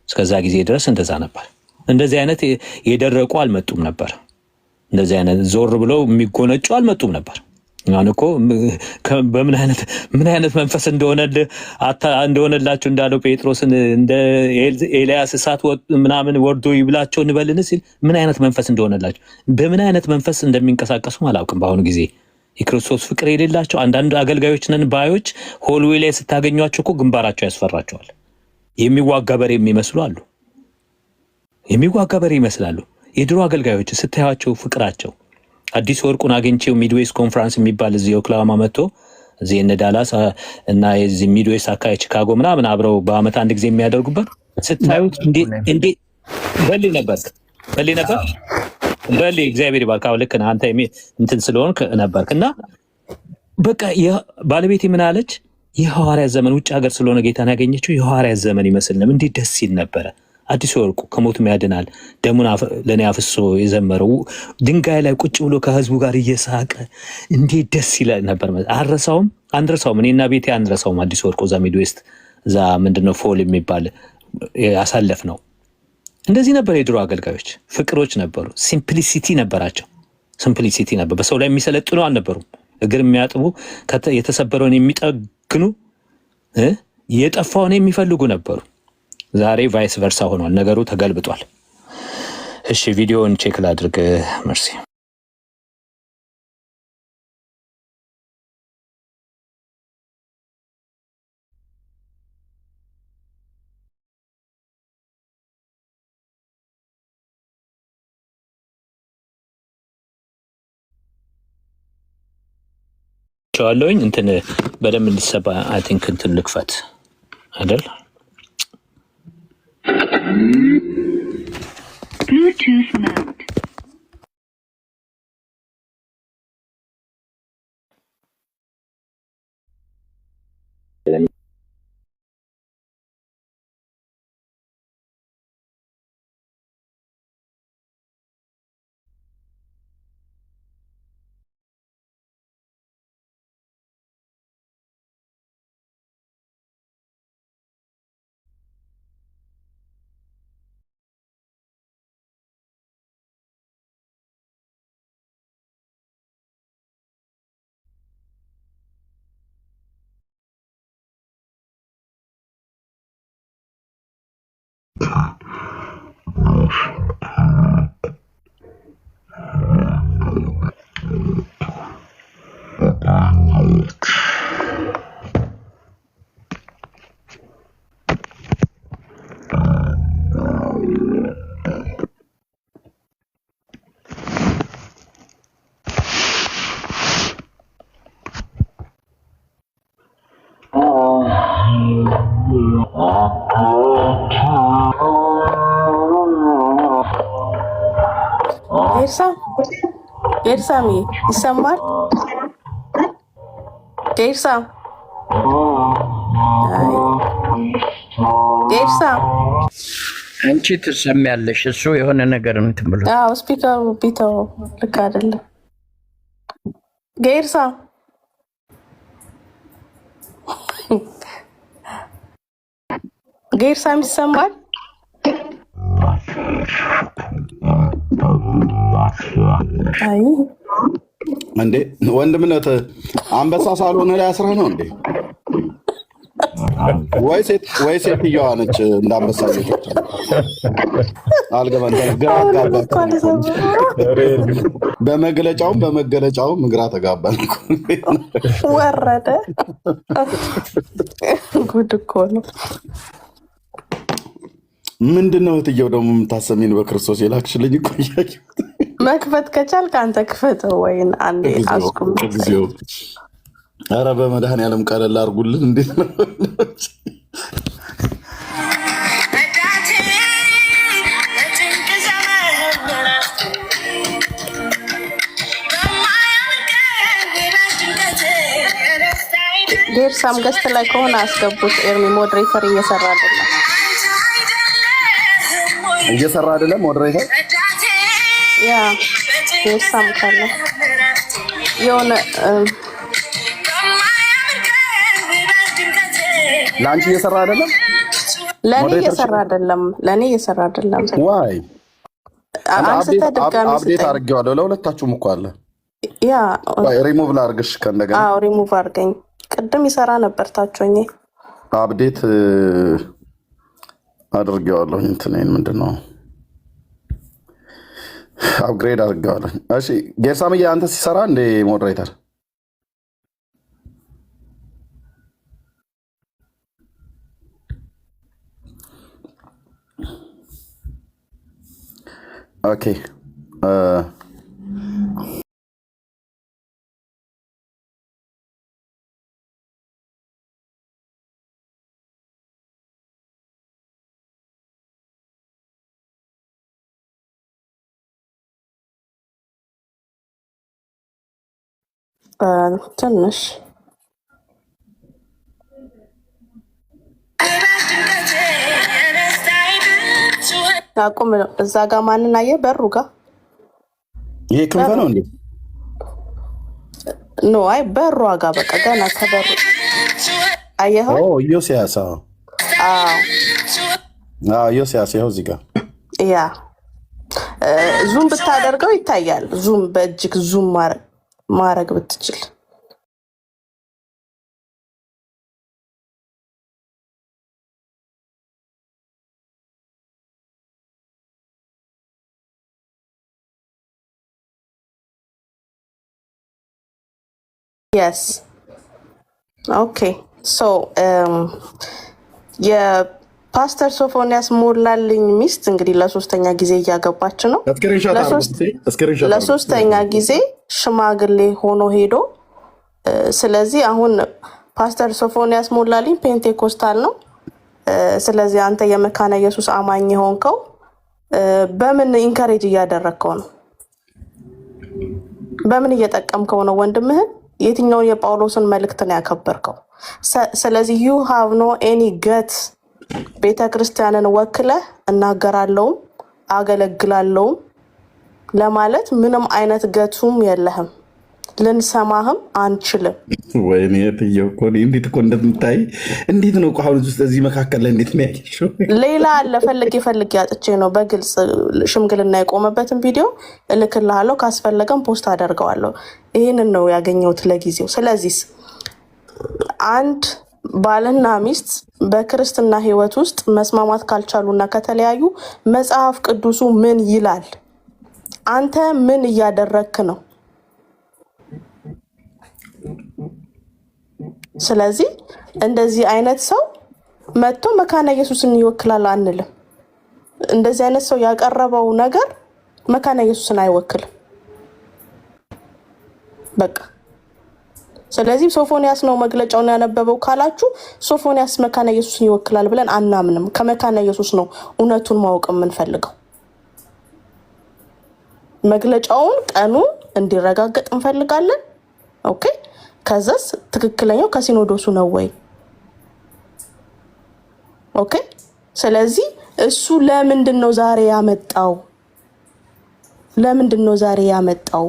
እስከዛ ጊዜ ድረስ እንደዛ ነበር። እንደዚህ አይነት የደረቁ አልመጡም ነበር። እንደዚህ አይነት ዞር ብለው የሚጎነጩ አልመጡም ነበር። አሁን እኮ ምን አይነት መንፈስ እንደሆነላቸው እንዳለው ጴጥሮስን እንደ ኤልያስ እሳት ምናምን ወርዶ ይብላቸው እንበልን ሲል ምን አይነት መንፈስ እንደሆነላቸው በምን አይነት መንፈስ እንደሚንቀሳቀሱ አላውቅም። በአሁኑ ጊዜ የክርስቶስ ፍቅር የሌላቸው አንዳንድ አገልጋዮች ነን ባዮች ሆልዌይ ላይ ስታገኟቸው እኮ ግንባራቸው ያስፈራቸዋል። የሚዋጋ በሬ የሚመስሉ አሉ። የሚዋጋ በሬ ይመስላሉ። የድሮ አገልጋዮች ስታያቸው ፍቅራቸው። አዲስ ወርቁን አግኝቼው ሚድዌስት ኮንፈረንስ የሚባል እዚህ ኦክላሆማ መጥቶ እዚህ እነ ዳላስ እና የዚህ ሚድዌስት አካባቢ ቺካጎ ምናምን አብረው በአመት አንድ ጊዜ የሚያደርጉበት ስታዩት እንዴ በል ነበር እግዚአብሔር ይባርክ። ልክ ነህ አንተ እንትን ስለሆንክ ነበርክ። እና በቃ ባለቤቴ ምን አለች? የሐዋርያት ዘመን ውጭ ሀገር ስለሆነ ጌታን ያገኘችው የሐዋርያት ዘመን ይመስል ነው። እንዴት ደስ ይል ነበረ። አዲስ ወርቁ ከሞቱም ያድናል ደሙን ለእኔ አፍሶ የዘመረው ድንጋይ ላይ ቁጭ ብሎ ከህዝቡ ጋር እየሳቀ እንዴት ደስ ይላል ነበር። አንረሳውም። እኔና ቤቴ አንረሳውም። አዲስ ወርቁ እዛ ሚድዌስት እዛ ምንድነው ፎል የሚባል ያሳለፍ ነው። እንደዚህ ነበር። የድሮ አገልጋዮች ፍቅሮች ነበሩ። ሲምፕሊሲቲ ነበራቸው። ሲምፕሊሲቲ ነበር። በሰው ላይ የሚሰለጥኑ አልነበሩም። እግር የሚያጥቡ የተሰበረውን የሚጠግኑ የጠፋውን የሚፈልጉ ነበሩ። ዛሬ ቫይስ ቨርሳ ሆኗል። ነገሩ ተገልብጧል። እሺ ቪዲዮውን ቼክ ላድርግ። መርሲ ቻለውኝ እንትን በደንብ እንዲሰባ አይ ቲንክ እንትን ልክፈት አይደል? Bluetooth mode. ኤርሳሚ ይሰማል? ኤርሳም ኤርሳም አንቺ ትሰሚያለሽ። እሱ የሆነ ነገር እንትን ብሎ ስፒከሩ ቢተው ልክ አይደለም። ኤርሳም ኤርሳም ይሰማል? አይ እንዴ ወንድምነት አንበሳ ሳልሆነ ላይ አስረህ ነው እንዴ? ወይ ሴትዮዋ ነች እንዳንበሳ ልጆች አልገባን። ግራ አጋባን። በመገለጫውም ግራ ተጋባን። ወረደ። ጉድ እኮ ነው። ምንድነው እትየው ደግሞ የምታሰሚን? በክርስቶስ የላክሽልኝ እኮ መክፈት ከቻልክ አንተ ክፈተው። ወይን አንዴ አስቁም። ጊዜው ኧረ በመድኃኒዓለም ቀለል አድርጉልን። እንዴት ነው ጌርሳም ገስት ላይ ከሆነ አስገቡት። ኤርሚ ሞዴሬተር እየሰራ አይደለም። ሞዴሬተር ያ ጌርሳም ካለ የሆነ ለአንቺ እየሰራ አይደለም። ለእኔ እየሰራ አይደለም። ዋይ አንስተ ድጋሚ አፕዴት አድርጌዋለሁ። ለሁለታችሁም እኮ አለ። ያ ሪሙቭ ላድርግሽ ከእንደገና። አዎ ሪሙቭ አድርገኝ። ቅድም ይሰራ ነበር ታቾኝ። አፕዴት አድርጌዋለሁ። እንትኔን ምንድነው አፕግሬድ አድርጌዋለሁ። እሺ ጌርሳምዬ አንተ ሲሰራ እንደ ሞዴሬተር ኦኬ ትንሽ አቁም። እዛ ጋር ማንን አየህ? በሩ ጋር ይሄ ክንፈ ነው እንዴ? ኖ አይ በሩ ጋር በቃ ገና ከበሩ አየኸው? ኢዮስያስ ኢዮስያስ ይኸው እዚህ ጋር ያ ዙም ብታደርገው ይታያል። ዙም በእጅግ ዙም ማድረግ ብትችል yes okay so የፓስተር ሶፎንያስ ሞላልኝ ሚስት እንግዲህ ለሶስተኛ ጊዜ እያገባች ነው። ለሶስተኛ ጊዜ ሽማግሌ ሆኖ ሄዶ ስለዚህ አሁን ፓስተር ሶፎንያስ ሞላልኝ ፔንቴኮስታል ነው። ስለዚህ አንተ የመካነ ኢየሱስ አማኝ ሆንከው በምን ኢንካሬጅ እያደረግከው ነው? በምን እየጠቀምከው ነው ወንድምህን? የትኛውን የጳውሎስን መልእክት ነው ያከበርከው? ስለዚህ you have no any gut ቤተክርስቲያንን ወክለህ እናገራለሁም አገለግላለሁም ለማለት ምንም አይነት ገቱም የለህም። ልንሰማህም አንችልም። ወይኔ እትዬው እኮ እንዴት እኮ እንደምታይ እንዴት ነው ቋሁን ውስጥ እዚህ መካከል ላይ እንዴት ነው ያየሽው? ሌላ አለ ፈልጌ አጥቼ ነው በግልጽ ሽምግልና የቆመበትን ቪዲዮ እልክልሃለሁ። ካስፈለገም ፖስት አደርገዋለሁ። ይህንን ነው ያገኘሁት ለጊዜው። ስለዚህ አንድ ባልና ሚስት በክርስትና ህይወት ውስጥ መስማማት ካልቻሉና ከተለያዩ መጽሐፍ ቅዱሱ ምን ይላል? አንተ ምን እያደረክ ነው? ስለዚህ እንደዚህ አይነት ሰው መጥቶ መካነ ኢየሱስን ይወክላል አንልም። እንደዚህ አይነት ሰው ያቀረበው ነገር መካነ ኢየሱስን አይወክልም። በቃ ስለዚህ ሶፎንያስ ነው መግለጫውን ያነበበው ካላችሁ ሶፎንያስ መካነ ኢየሱስን ይወክላል ብለን አናምንም። ከመካነ ኢየሱስ ነው እውነቱን ማወቅ የምንፈልገው። መግለጫውን ቀኑ እንዲረጋገጥ እንፈልጋለን። ኦኬ ከዛስ ትክክለኛው ከሲኖዶሱ ነው ወይ? ኦኬ ስለዚህ እሱ ለምንድን ነው ዛሬ ያመጣው? ለምንድን ነው ዛሬ ያመጣው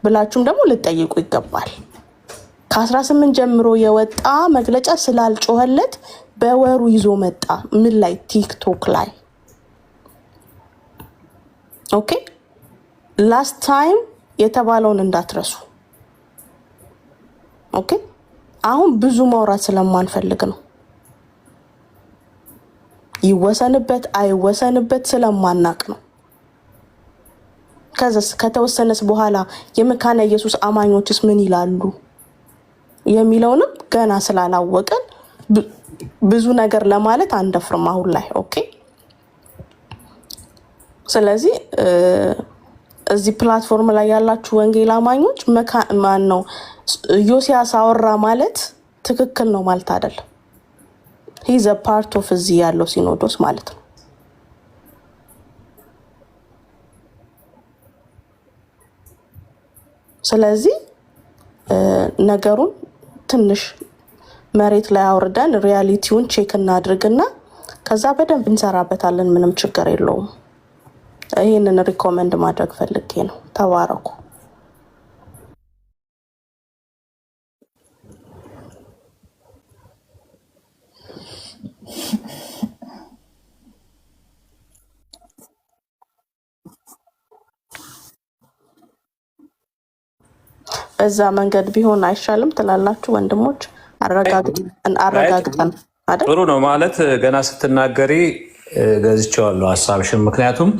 ብላችሁም ደግሞ ልትጠይቁ ይገባል። ከ18 ጀምሮ የወጣ መግለጫ ስላልጮኸለት በወሩ ይዞ መጣ። ምን ላይ? ቲክቶክ ላይ። ኦኬ ላስት ታይም የተባለውን እንዳትረሱ። ኦኬ አሁን ብዙ ማውራት ስለማንፈልግ ነው። ይወሰንበት አይወሰንበት ስለማናቅ ነው። ከዛስ ከተወሰነስ በኋላ የመካነ ኢየሱስ አማኞችስ ምን ይላሉ የሚለውንም ገና ስላላወቀን ብዙ ነገር ለማለት አንደፍርም አሁን ላይ። ኦኬ ስለዚህ እዚህ ፕላትፎርም ላይ ያላችሁ ወንጌል አማኞች ማን ነው ዮሲያስ አወራ ማለት ትክክል ነው ማለት አይደለም። ሂዝ አ ፓርት ኦፍ እዚህ ያለው ሲኖዶስ ማለት ነው። ስለዚህ ነገሩን ትንሽ መሬት ላይ አውርደን ሪያሊቲውን ቼክ እናድርግና ከዛ በደንብ እንሰራበታለን። ምንም ችግር የለውም። ይሄንን ሪኮመንድ ማድረግ ፈልጌ ነው። ተባረኩ። በዛ መንገድ ቢሆን አይሻልም ትላላችሁ ወንድሞች? አረጋግጠን አይደል? ጥሩ ነው ማለት ገና ስትናገሪ ገዝቼዋለሁ ሀሳብሽን። ምክንያቱም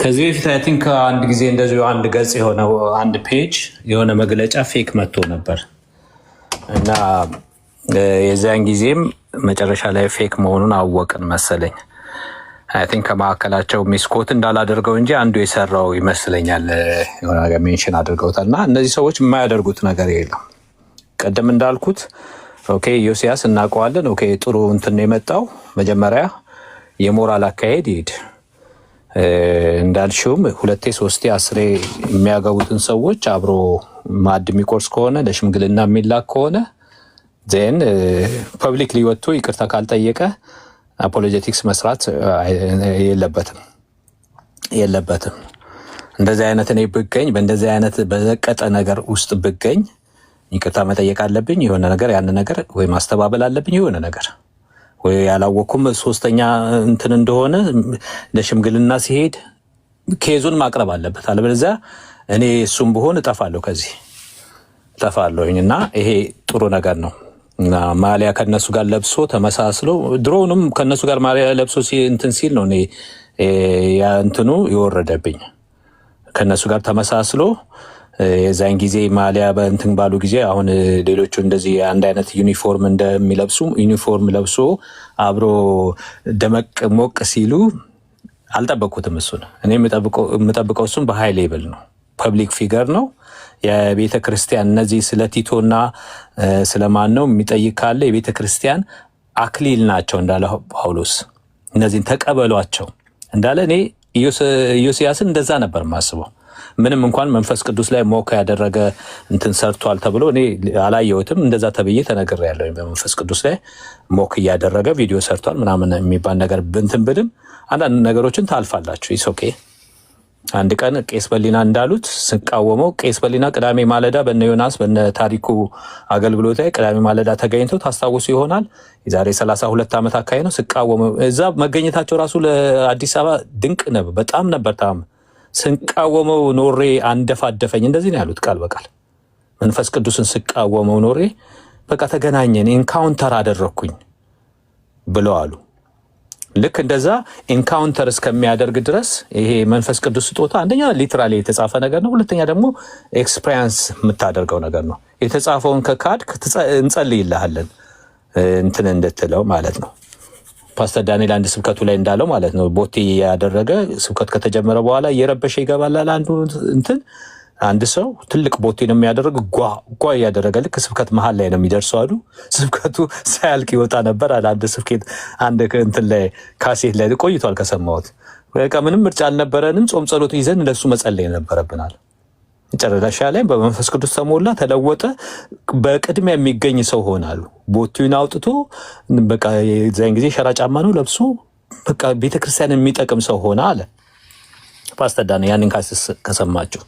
ከዚህ በፊት አይ ቲንክ አንድ ጊዜ እንደዚሁ አንድ ገጽ የሆነ አንድ ፔጅ የሆነ መግለጫ ፌክ መጥቶ ነበር እና የዚያን ጊዜም መጨረሻ ላይ ፌክ መሆኑን አወቅን መሰለኝ። አይ ቲንክ ከመካከላቸው ሚስኮት እንዳላደርገው እንጂ አንዱ የሰራው ይመስለኛል የሆነ ነገር ሜንሽን አድርገውታል። እና እነዚህ ሰዎች የማያደርጉት ነገር የለም። ቀደም እንዳልኩት ኦኬ ዮሲያስ እናውቀዋለን። ኦኬ ጥሩ እንትን ነው የመጣው። መጀመሪያ የሞራል አካሄድ ይሄድ እንዳልሽውም 2 3 10 የሚያገቡትን ሰዎች አብሮ ማዕድ የሚቆርስ ከሆነ ለሽምግልና የሚላክ ከሆነ ዜን ፐብሊክ ሊወጥቶ ይቅርታ ካልጠየቀ አፖሎጀቲክስ መስራት የለበትም። እንደዚህ አይነት እኔ ብገኝ በእንደዚህ አይነት በዘቀጠ ነገር ውስጥ ብገኝ ይቅርታ መጠየቅ አለብኝ። የሆነ ነገር ያን ነገር ወይ ማስተባበል አለብኝ። የሆነ ነገር ወይ ያላወኩም ሶስተኛ እንትን እንደሆነ ለሽምግልና ሲሄድ ኬዙን ማቅረብ አለበት። አለበለዚያ እኔ እሱም ብሆን እጠፋለሁ፣ ከዚህ እጠፋለሁኝ። እና ይሄ ጥሩ ነገር ነው። እና ማሊያ ከነሱ ጋር ለብሶ ተመሳስሎ ድሮውንም ከነሱ ጋር ማሊያ ለብሶ እንትን ሲል ነው እኔ ያ እንትኑ የወረደብኝ። ከነሱ ጋር ተመሳስሎ የዛን ጊዜ ማሊያ በእንትን ባሉ ጊዜ አሁን ሌሎቹ እንደዚህ አንድ አይነት ዩኒፎርም እንደሚለብሱ ዩኒፎርም ለብሶ አብሮ ደመቅ ሞቅ ሲሉ አልጠበቅኩትም። እሱን እኔ የምጠብቀው እሱን በሃይ ሌቭል ነው። ፐብሊክ ፊገር ነው። የቤተ ክርስቲያን እነዚህ ስለ ቲቶና ስለማን ነው የሚጠይቅ ካለ የቤተ ክርስቲያን አክሊል ናቸው እንዳለ ጳውሎስ። እነዚህን ተቀበሏቸው እንዳለ እኔ ዮሲያስን እንደዛ ነበር ማስበው። ምንም እንኳን መንፈስ ቅዱስ ላይ ሞክ ያደረገ እንትን ሰርቷል ተብሎ እኔ አላየሁትም። እንደዛ ተብዬ ተነግሬያለሁ። በመንፈስ ቅዱስ ላይ ሞክ እያደረገ ቪዲዮ ሰርቷል ምናምን የሚባል ነገር ብንትን ብልም አንዳንድ ነገሮችን ታልፋላችሁ። ኢስ ኦኬ። አንድ ቀን ቄስ በሊና እንዳሉት ስቃወመው ቄስ በሊና ቅዳሜ ማለዳ በነ ዮናስ በነ ታሪኩ አገልግሎት ላይ ቅዳሜ ማለዳ ተገኝተው ታስታውሱ ይሆናል። የዛሬ 32 ዓመት አካባቢ ነው። ስቃወመው እዛ መገኘታቸው ራሱ ለአዲስ አበባ ድንቅ ነበር። በጣም ነበር ታም ስንቃወመው ኖሬ አንደፋደፈኝ። እንደዚህ ነው ያሉት ቃል በቃል። መንፈስ ቅዱስን ስቃወመው ኖሬ በቃ ተገናኘን፣ ኤንካውንተር አደረኩኝ ብለው አሉ። ልክ እንደዛ ኤንካውንተር እስከሚያደርግ ድረስ ይሄ መንፈስ ቅዱስ ስጦታ አንደኛ ሊትራሊ የተጻፈ ነገር ነው። ሁለተኛ ደግሞ ኤክስፒሪየንስ የምታደርገው ነገር ነው። የተጻፈውን ከካድክ እንጸልይልሃለን እንትን እንድትለው ማለት ነው። ፓስተር ዳንኤል አንድ ስብከቱ ላይ እንዳለው ማለት ነው። ቦቴ ያደረገ ስብከት ከተጀመረ በኋላ እየረበሸ ይገባላል አንዱ እንትን አንድ ሰው ትልቅ ቦቴ ነው የሚያደርግ ጓ እያደረገ ልክ ስብከት መሀል ላይ ነው የሚደርሰው አሉ። ስብከቱ ሳያልቅ ይወጣ ነበር አለ። አንድ ስብከት አንድ እንትን ላይ ካሴት ላይ ቆይቷል ከሰማሁት። በቃ ምንም ምርጫ አልነበረንም። ጾም ጸሎት ይዘን ለሱ መጸለይ ነበረብናል። መጨረሻ ላይ በመንፈስ ቅዱስ ተሞላ፣ ተለወጠ። በቅድሚያ የሚገኝ ሰው ሆናሉ። ቦቴውን አውጥቶ በቃ የዛን ጊዜ ሸራ ጫማ ነው ለብሶ በቃ ቤተክርስቲያን የሚጠቅም ሰው ሆነ አለ ፓስተር ዳን። ያንን ከሰማችሁ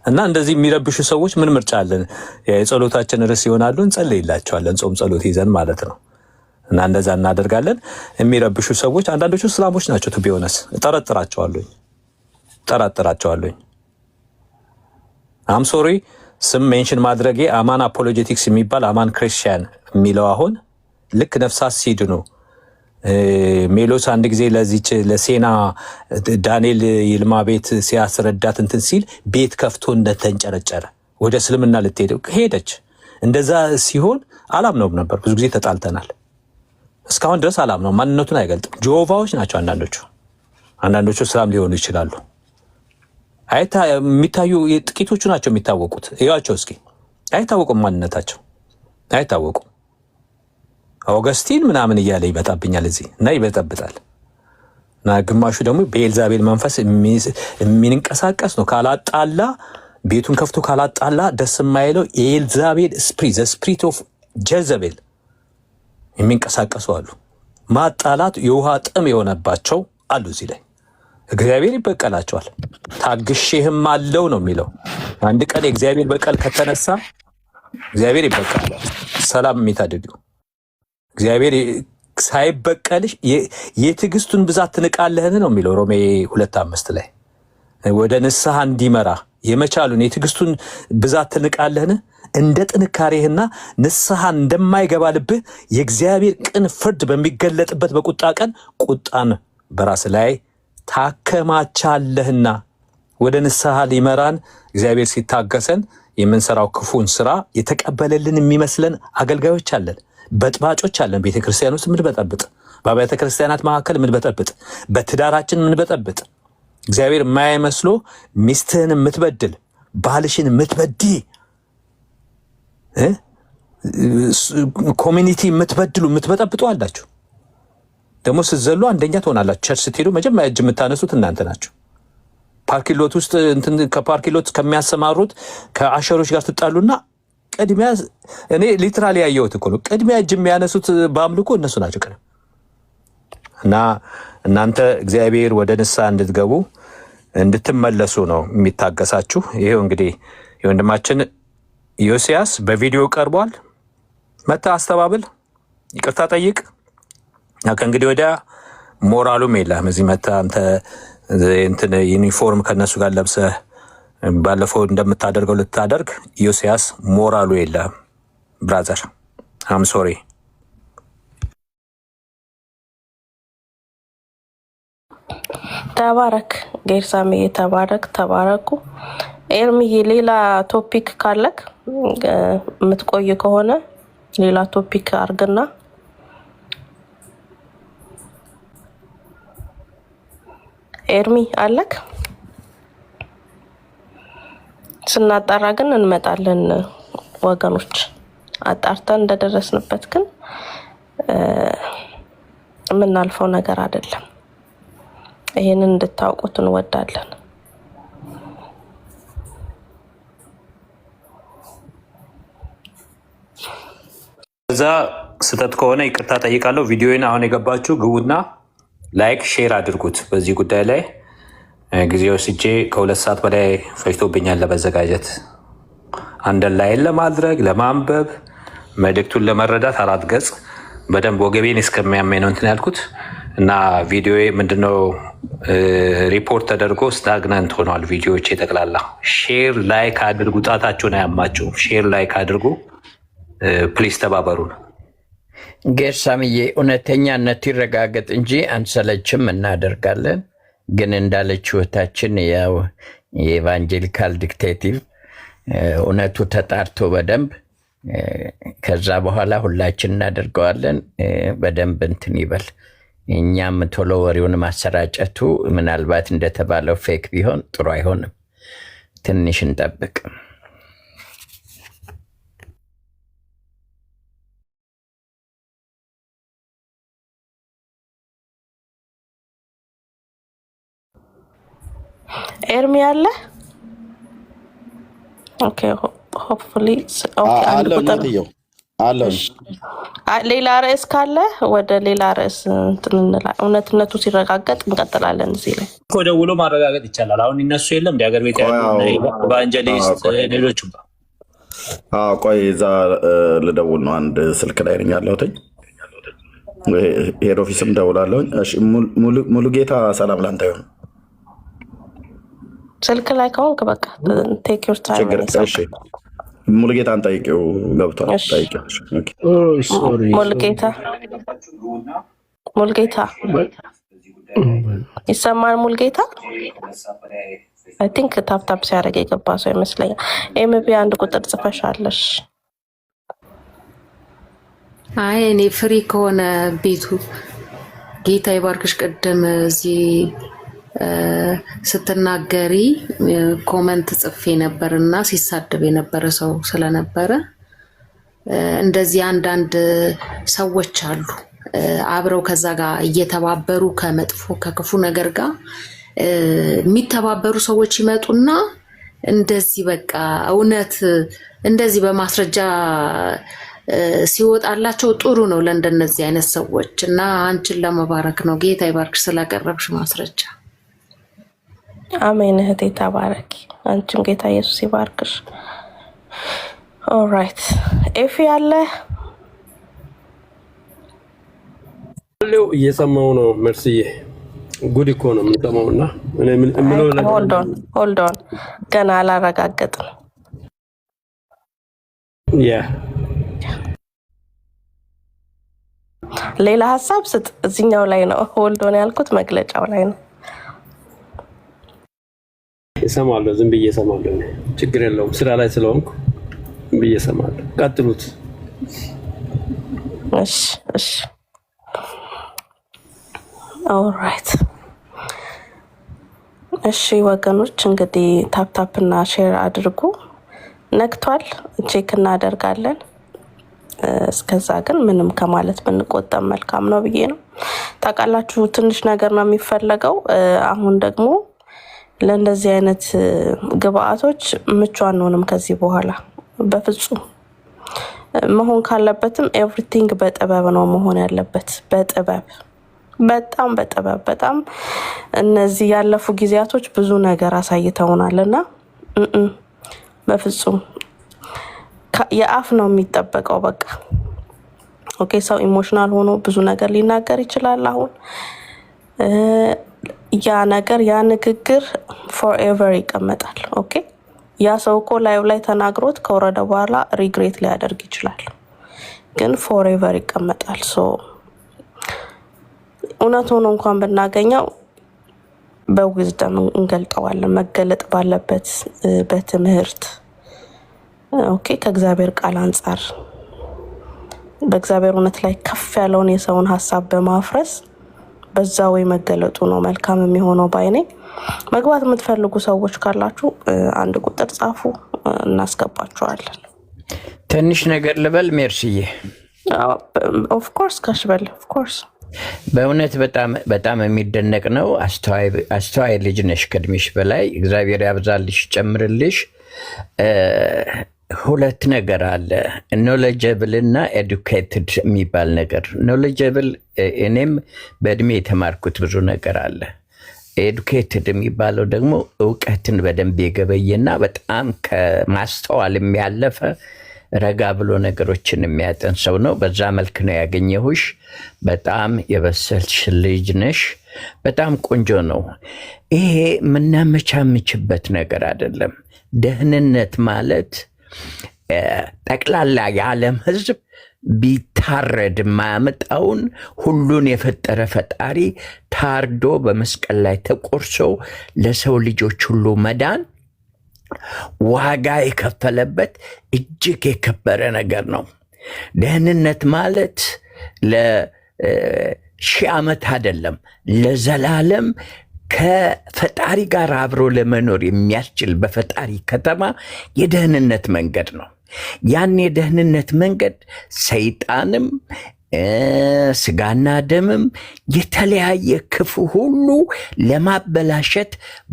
እና እንደዚህ የሚረብሹ ሰዎች ምን ምርጫ አለን? የጸሎታችን ርዕስ ይሆናሉ። እንጸልይላቸዋለን ጾም ጸሎት ይዘን ማለት ነው። እና እንደዛ እናደርጋለን። የሚረብሹ ሰዎች አንዳንዶቹ እስላሞች ናቸው። ቢሆነስ ጠራጥራቸዋለሁ። አም ሶሪ ስም ሜንሽን ማድረጌ አማን አፖሎጄቲክስ የሚባል አማን ክርስቲያን የሚለው አሁን ልክ ነፍሳት ሲድኑ ሜሎስ አንድ ጊዜ ለዚች ለሴና ዳንኤል ይልማ ቤት ሲያስረዳት እንትን ሲል ቤት ከፍቶ እንደተንጨረጨረ ወደ እስልምና ልትሄድ ሄደች። እንደዛ ሲሆን አላምነውም ነበር። ብዙ ጊዜ ተጣልተናል። እስካሁን ድረስ አላምነውም። ማንነቱን አይገልጥም። ጆቫዎች ናቸው አንዳንዶቹ እስላም ሊሆኑ ይችላሉ። የሚታዩ ጥቂቶቹ ናቸው የሚታወቁት። እያቸው እስኪ አይታወቁም፣ ማንነታቸው አይታወቁም። ኦገስቲን ምናምን እያለ ይመጣብኛል እዚህ እና ይበጠብጣል። እና ግማሹ ደግሞ በኤልዛቤል መንፈስ የሚንቀሳቀስ ነው። ካላጣላ ቤቱን ከፍቶ ካላጣላ ደስ የማይለው የኤልዛቤል ስፕሪት ኦፍ ጀዘቤል የሚንቀሳቀሱ አሉ። ማጣላት የውሃ ጥም የሆነባቸው አሉ። እዚህ ላይ እግዚአብሔር ይበቀላቸዋል። ታግሼህም አለው ነው የሚለው። አንድ ቀን የእግዚአብሔር በቀል ከተነሳ እግዚአብሔር ይበቀላል። ሰላም የሚታደዱ እግዚአብሔር ሳይበቀልሽ የትዕግስቱን ብዛት ትንቃለህን ነው የሚለው ሮሜ 2:5 ላይ ወደ ንስሐ እንዲመራ የመቻሉን የትዕግስቱን ብዛት ትንቃለህን? እንደ ጥንካሬህና ንስሐ እንደማይገባ ልብህ የእግዚአብሔር ቅን ፍርድ በሚገለጥበት በቁጣ ቀን ቁጣን በራስ ላይ ታከማቻለህና። ወደ ንስሐ ሊመራን እግዚአብሔር ሲታገሰን የምንሰራው ክፉን ስራ የተቀበለልን የሚመስለን አገልጋዮች አለን፣ በጥባጮች አለን። ቤተክርስቲያን ውስጥ ምንበጠብጥ፣ በአብያተ ክርስቲያናት መካከል ምንበጠብጥ፣ በትዳራችን ምንበጠብጥ፣ እግዚአብሔር የማይመስሎ ሚስትህን የምትበድል ባልሽን የምትበዲ ኮሚኒቲ የምትበድሉ የምትበጠብጡ አላችሁ። ደግሞ ስትዘሉ አንደኛ ትሆናላችሁ። ቸርች ስትሄዱ መጀመሪያ እጅ የምታነሱት እናንተ ናቸው። ፓርኪሎት ውስጥ ከፓርኪሎት ከሚያሰማሩት ከአሸሮች ጋር ትጣሉና ቅድሚያ እኔ ሊትራሊ ያየሁት እኮ ነው። ቅድሚያ እጅ የሚያነሱት በአምልኮ እነሱ ናቸው። ቅድም እና እናንተ እግዚአብሔር ወደ ንስሐ እንድትገቡ እንድትመለሱ ነው የሚታገሳችሁ። ይሄው እንግዲህ የወንድማችን ዮሲያስ በቪዲዮ ቀርቧል። መታ አስተባብል፣ ይቅርታ ጠይቅ። ከእንግዲህ ወዲያ ሞራሉም የለም። እዚህ መታ አንተ እንትን ዩኒፎርም ከነሱ ጋር ለብሰህ ባለፈው እንደምታደርገው ልታደርግ ዮሲያስ ሞራሉ የለም ብራዘር። አም ሶሪ። ተባረክ ጌርሳሜ፣ ተባረኩ። ኤርሚዬ ሌላ ቶፒክ ካለክ የምትቆይ ከሆነ ሌላ ቶፒክ አርግና ኤርሚ አለክ። ስናጣራ ግን እንመጣለን ወገኖች። አጣርተን እንደደረስንበት ግን የምናልፈው ነገር አይደለም። ይሄንን እንድታውቁት እንወዳለን። እዛ ስህተት ከሆነ ይቅርታ ጠይቃለሁ። ቪዲዮን አሁን የገባችሁ ግቡና ላይክ ሼር አድርጉት። በዚህ ጉዳይ ላይ ጊዜ ወስጄ ከ2 ሰዓት በላይ ፈጅቶብኛል ለመዘጋጀት፣ አንደርላይን ለማድረግ ለማንበብ፣ መልእክቱን ለመረዳት 4 ገጽ በደንብ ወገቤን እስከሚያመኝ ነው እንትን ያልኩት እና ቪዲዮ ምንድነው ሪፖርት ተደርጎ ስታግናንት ሆኗል። ቪዲዮዎች የጠቅላላ ሼር ላይክ አድርጉ። ጣታችሁን አያማችሁ። ሼር ላይክ አድርጉ ፕሊዝ፣ ተባበሩን። ጌርሳምዬ እውነተኛነቱ ይረጋገጥ እንጂ አንሰለችም፣ እናደርጋለን። ግን እንዳለች ህይወታችን ያው የኤቫንጀሊካል ዲክቴቲቭ እውነቱ ተጣርቶ በደንብ ከዛ በኋላ ሁላችን እናደርገዋለን። በደንብ እንትን ይበል። እኛም ቶሎ ወሬውን ማሰራጨቱ ምናልባት እንደተባለው ፌክ ቢሆን ጥሩ አይሆንም። ትንሽ እንጠብቅ። ኤርሚ አለ። ኦኬ ሆፕፉሊ ኦኬ አንድ ቁጥር አለው። ሌላ ርዕስ ካለ ወደ ሌላ ርዕስ እውነትነቱ ሲረጋገጥ እንቀጥላለን። እዚህ ላይ እኮ ደውሎ ማረጋገጥ ይቻላል። አሁን እነሱ የለም እንደ ሀገር ቤት ያሉ ኢቫንጀሊስት ሌሎቹ ቆይ እዛ ልደውል ነው። አንድ ስልክ ላይ ነኝ ያለሁት። ሄድ ኦፊስም ደውላለሁኝ። ሙሉጌታ ሰላም ላንተ ይሁን። ስልክ ላይ ከሆንክ በቃ ቴክ ዩር ታይም። ሙሉጌታን ጠይቂው ገብቷል። ጠይቂው። ሙሉጌታ ይሰማል? ሙሉጌታ አይ ቲንክ ታፕታፕ ሲያደርግ የገባ ሰው ይመስለኛል። ኤምቢ አንድ ቁጥር ጽፈሻለሽ? አይ እኔ ፍሪ ከሆነ ቤቱ ጌታ ይባርክሽ። ቅድም እዚህ ስትናገሪ ኮመንት ጽፌ ነበርና ሲሳደብ የነበረ ሰው ስለነበረ እንደዚህ አንዳንድ ሰዎች አሉ አብረው ከዛ ጋር እየተባበሩ ከመጥፎ ከክፉ ነገር ጋር የሚተባበሩ ሰዎች ይመጡና እንደዚህ በቃ እውነት እንደዚህ በማስረጃ ሲወጣላቸው ጥሩ ነው ለእንደነዚህ አይነት ሰዎች እና አንቺን ለመባረክ ነው። ጌታ ይባርክሽ ስላቀረብሽ ማስረጃ። አሜን እህቴ ተባረኪ። አንቺም ጌታ ኢየሱስ ይባርክሽ። ኦልራይት ኤፊ አለ እየሰማው ነው። መርስዬ ጉድ እኮ ነው የምንሰማውና እኔ ምን እምለው ሆልድ ኦን ገና አላረጋገጥም። ሌላ ሀሳብ ስጥ። እዚህኛው ላይ ነው ሆልድ ኦን ያልኩት፣ መግለጫው ላይ ነው። እሰማለሁ፣ ዝም ብዬ እሰማለሁ። ችግር የለውም፣ ስራ ላይ ስለሆንኩ ዝም ብዬ እሰማለሁ። ቀጥሉት። እሺ ኦልራይት። እሺ ወገኖች እንግዲህ ታፕታፕ እና ሼር አድርጉ። ነክቷል፣ ቼክ እናደርጋለን። እስከዛ ግን ምንም ከማለት ብንቆጠብ መልካም ነው ብዬ ነው። ታውቃላችሁ ትንሽ ነገር ነው የሚፈለገው። አሁን ደግሞ ለእንደዚህ አይነት ግብአቶች ምቹ አንሆንም ከዚህ በኋላ በፍጹም። መሆን ካለበትም ኤቭሪቲንግ በጥበብ ነው መሆን ያለበት፣ በጥበብ በጣም በጥበብ በጣም። እነዚህ ያለፉ ጊዜያቶች ብዙ ነገር አሳይተውናልና በፍጹም የአፍ ነው የሚጠበቀው። በቃ ኦኬ፣ ሰው ኢሞሽናል ሆኖ ብዙ ነገር ሊናገር ይችላል። አሁን ያ ነገር ያ ንግግር ፎርኤቨር ይቀመጣል። ኦኬ፣ ያ ሰው እኮ ላይቭ ላይ ተናግሮት ከወረደ በኋላ ሪግሬት ሊያደርግ ይችላል፣ ግን ፎርኤቨር ይቀመጣል። ሶ እውነት ሆኖ እንኳን ብናገኘው በዊዝደም እንገልጠዋለን፣ መገለጥ ባለበት በትምህርት ኦኬ፣ ከእግዚአብሔር ቃል አንጻር በእግዚአብሔር እውነት ላይ ከፍ ያለውን የሰውን ሀሳብ በማፍረስ በዛ ወይ መገለጡ ነው መልካም የሚሆነው ባይኔ። መግባት የምትፈልጉ ሰዎች ካላችሁ አንድ ቁጥር ጻፉ፣ እናስገባችኋለን። ትንሽ ነገር ልበል ሜርሲዬ? ኦፍ ኮርስ ካሽበል ኦፍ ኮርስ። በእውነት በጣም የሚደነቅ ነው። አስተዋይ ልጅ ነሽ ከእድሜሽ በላይ። እግዚአብሔር ያብዛልሽ ጨምርልሽ። ሁለት ነገር አለ፣ ኖሌጀብል እና ኤዱኬትድ የሚባል ነገር። ኖሌጀብል እኔም በእድሜ የተማርኩት ብዙ ነገር አለ። ኤዱኬትድ የሚባለው ደግሞ እውቀትን በደንብ የገበየና በጣም ከማስተዋል የሚያለፈ ረጋ ብሎ ነገሮችን የሚያጠን ሰው ነው። በዛ መልክ ነው ያገኘሁሽ። በጣም የበሰልሽ ልጅ ነሽ። በጣም ቆንጆ ነው። ይሄ የምናመቻምችበት ነገር አይደለም። ደህንነት ማለት ጠቅላላ የዓለም ሕዝብ ቢታረድ የማያመጣውን ሁሉን የፈጠረ ፈጣሪ ታርዶ በመስቀል ላይ ተቆርሶ ለሰው ልጆች ሁሉ መዳን ዋጋ የከፈለበት እጅግ የከበረ ነገር ነው። ደህንነት ማለት ለሺህ ዓመት አይደለም፣ ለዘላለም ከፈጣሪ ጋር አብሮ ለመኖር የሚያስችል በፈጣሪ ከተማ የደህንነት መንገድ ነው። ያን የደህንነት መንገድ ሰይጣንም ስጋና ደምም የተለያየ ክፉ ሁሉ ለማበላሸት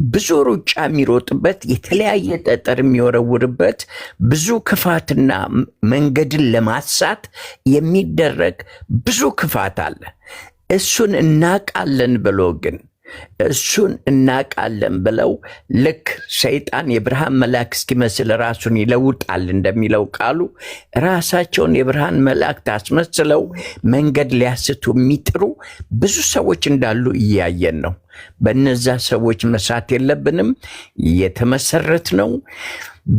ብዙ ሩጫ የሚሮጥበት፣ የተለያየ ጠጠር የሚወረውርበት፣ ብዙ ክፋትና መንገድን ለማሳት የሚደረግ ብዙ ክፋት አለ። እሱን እናቃለን ብለው ልክ ሰይጣን የብርሃን መልአክ እስኪመስል ራሱን ይለውጣል እንደሚለው ቃሉ ራሳቸውን የብርሃን መላእክት አስመስለው መንገድ ሊያስቱ የሚጥሩ ብዙ ሰዎች እንዳሉ እያየን ነው። በነዛ ሰዎች መሳት የለብንም። የተመሰረት ነው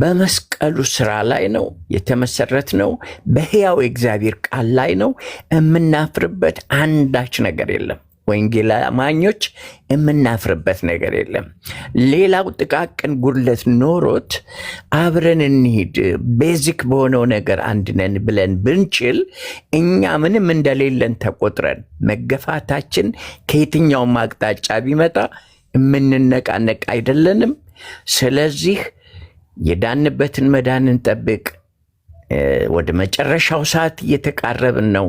በመስቀሉ ስራ ላይ ነው የተመሰረት ነው። በሕያው እግዚአብሔር ቃል ላይ ነው። የምናፍርበት አንዳች ነገር የለም። ወንጌል አማኞች የምናፍርበት ነገር የለም። ሌላው ጥቃቅን ጉድለት ኖሮት አብረን እንሂድ ቤዚክ በሆነው ነገር አንድ ነን ብለን ብንችል እኛ ምንም እንደሌለን ተቆጥረን መገፋታችን ከየትኛውም አቅጣጫ ቢመጣ የምንነቃነቅ አይደለንም። ስለዚህ የዳንበትን መዳን እንጠብቅ። ወደ መጨረሻው ሰዓት እየተቃረብን ነው።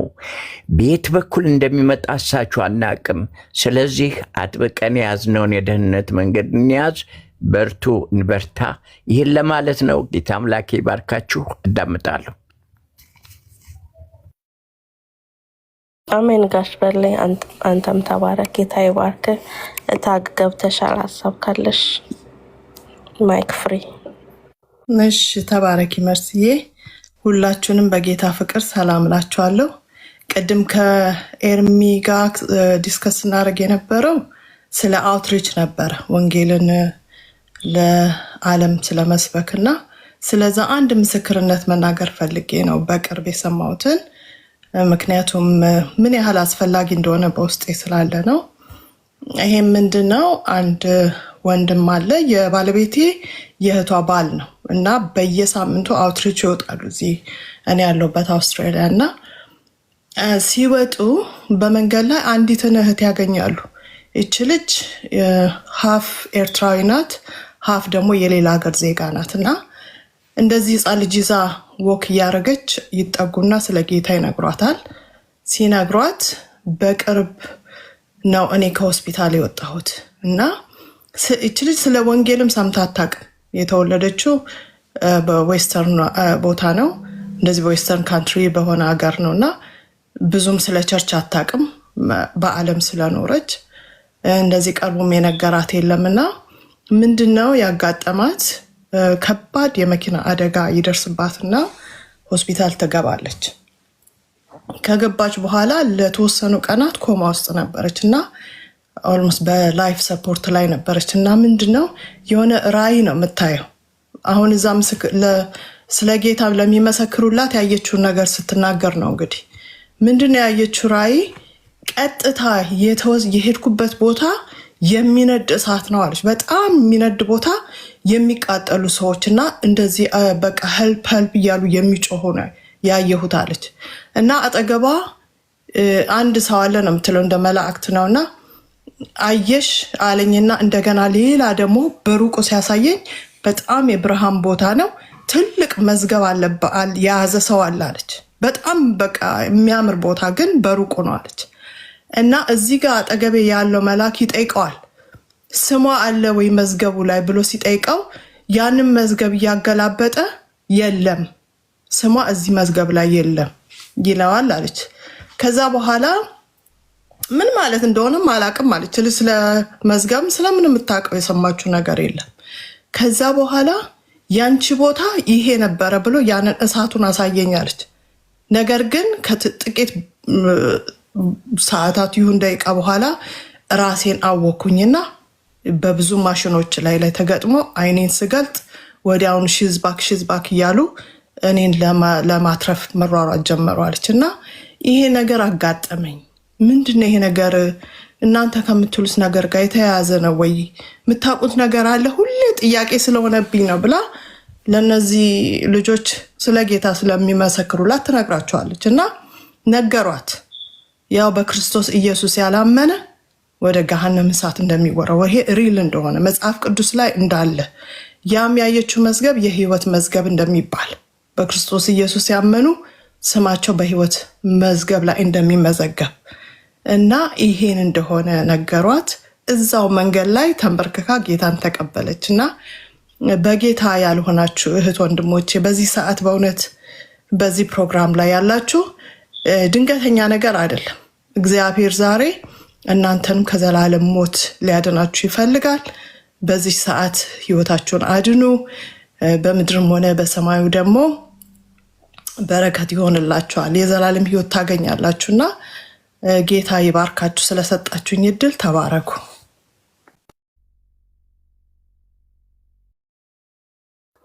ቤት በኩል እንደሚመጣ እሳችሁ አናቅም። ስለዚህ አጥብቀን የያዝነውን የደህንነት መንገድ እንያዝ። በርቱ፣ እንበርታ። ይህን ለማለት ነው። ጌታ አምላኬ ይባርካችሁ። አዳምጣለሁ። አሜን። ጋሽ በላይ አንተም ተባረክ። ጌታ ይባርክ። እታግ ገብተሻል። ሀሳብ ካለሽ ማይክ ፍሪ። እሺ፣ ተባረኪ መርስዬ። ሁላችሁንም በጌታ ፍቅር ሰላም ላችኋለሁ። ቅድም ከኤርሚ ጋር ዲስከስ እናደርግ የነበረው ስለ አውትሪች ነበረ፣ ወንጌልን ለዓለም ስለመስበክና ስለዛ አንድ ምስክርነት መናገር ፈልጌ ነው በቅርብ የሰማሁትን። ምክንያቱም ምን ያህል አስፈላጊ እንደሆነ በውስጤ ስላለ ነው። ይሄም ምንድነው? አንድ ወንድም አለ፣ የባለቤቴ የእህቷ ባል ነው እና በየሳምንቱ አውትሪች ይወጣሉ እዚህ እኔ ያለሁበት አውስትራሊያ። እና ሲወጡ በመንገድ ላይ አንዲትን እህት ያገኛሉ። ይች ልጅ ሀፍ ኤርትራዊ ናት፣ ሀፍ ደግሞ የሌላ ሀገር ዜጋ ናት። እና እንደዚህ ህፃን ልጅ ይዛ ወክ እያደረገች ይጠጉና ስለ ጌታ ይነግሯታል። ሲነግሯት በቅርብ ነው እኔ ከሆስፒታል የወጣሁት እና ይች ልጅ ስለ ወንጌልም ሰምታ አታውቅም። የተወለደችው በዌስተርን ቦታ ነው፣ እንደዚህ በዌስተርን ካንትሪ በሆነ ሀገር ነው እና ብዙም ስለ ቸርች አታውቅም። በዓለም ስለኖረች እንደዚህ ቀርቦም የነገራት የለምና ምንድነው ያጋጠማት? ከባድ የመኪና አደጋ ይደርስባትና ሆስፒታል ትገባለች። ከገባች በኋላ ለተወሰኑ ቀናት ኮማ ውስጥ ነበረች እና ኦልሞስት በላይፍ ሰፖርት ላይ ነበረች። እና ምንድነው የሆነ ራእይ ነው የምታየው። አሁን እዛ ስለ ጌታ ለሚመሰክሩላት ያየችውን ነገር ስትናገር ነው። እንግዲህ ምንድነው ያየችው ራእይ? ቀጥታ የሄድኩበት ቦታ የሚነድ እሳት ነው አለች። በጣም የሚነድ ቦታ፣ የሚቃጠሉ ሰዎች እና እንደዚህ በቃ ሄልፕ እያሉ የሚጮሁ ነው ያየሁት አለች። እና አጠገቧ አንድ ሰው አለ ነው የምትለው፣ እንደ መላእክት ነውና አየሽ አለኝና እንደገና ሌላ ደግሞ በሩቁ ሲያሳየኝ በጣም የብርሃን ቦታ ነው፣ ትልቅ መዝገብ አለ የያዘ ሰው አለ አለች። በጣም በቃ የሚያምር ቦታ ግን በሩቁ ነው አለች። እና እዚህ ጋር አጠገቤ ያለው መልአክ ይጠይቀዋል፣ ስሟ አለ ወይ መዝገቡ ላይ ብሎ ሲጠይቀው ያንን መዝገብ እያገላበጠ የለም ስሟ እዚህ መዝገብ ላይ የለም ይለዋል አለች። ከዛ በኋላ ምን ማለት እንደሆነም አላቅም አለች። ስለ መዝገብ ስለምን የምታውቀው የሰማችው ነገር የለም። ከዛ በኋላ ያንቺ ቦታ ይሄ ነበረ ብሎ ያንን እሳቱን አሳየኝ አለች። ነገር ግን ከጥቂት ሰዓታት ይሁን ደቂቃ በኋላ ራሴን አወኩኝና በብዙ ማሽኖች ላይ ተገጥሞ አይኔን ስገልጥ ወዲያውኑ ሽዝባክ እያሉ እኔን ለማትረፍ መሯሯጥ ጀመሯለች። እና ይሄ ነገር አጋጠመኝ። ምንድነው ይሄ ነገር? እናንተ ከምትሉት ነገር ጋር የተያያዘ ነው ወይ? የምታውቁት ነገር አለ? ሁሌ ጥያቄ ስለሆነብኝ ነው ብላ ለነዚህ ልጆች ስለ ጌታ ስለሚመሰክሩላት ትነግራቸዋለች። እና ነገሯት፣ ያው በክርስቶስ ኢየሱስ ያላመነ ወደ ገሃነም እሳት እንደሚወረወር ይሄ ሪል እንደሆነ መጽሐፍ ቅዱስ ላይ እንዳለ ያም ያየችው መዝገብ የህይወት መዝገብ እንደሚባል በክርስቶስ ኢየሱስ ያመኑ ስማቸው በህይወት መዝገብ ላይ እንደሚመዘገብ እና ይሄን እንደሆነ ነገሯት። እዛው መንገድ ላይ ተንበርክካ ጌታን ተቀበለች። እና በጌታ ያልሆናችሁ እህት ወንድሞቼ በዚህ ሰዓት በእውነት በዚህ ፕሮግራም ላይ ያላችሁ ድንገተኛ ነገር አይደለም። እግዚአብሔር ዛሬ እናንተንም ከዘላለም ሞት ሊያድናችሁ ይፈልጋል። በዚህ ሰዓት ህይወታችሁን አድኑ። በምድርም ሆነ በሰማዩ ደግሞ በረከት ይሆንላችኋል፣ የዘላለም ህይወት ታገኛላችሁና ጌታ ይባርካችሁ። ስለሰጣችሁኝ እድል ተባረኩ።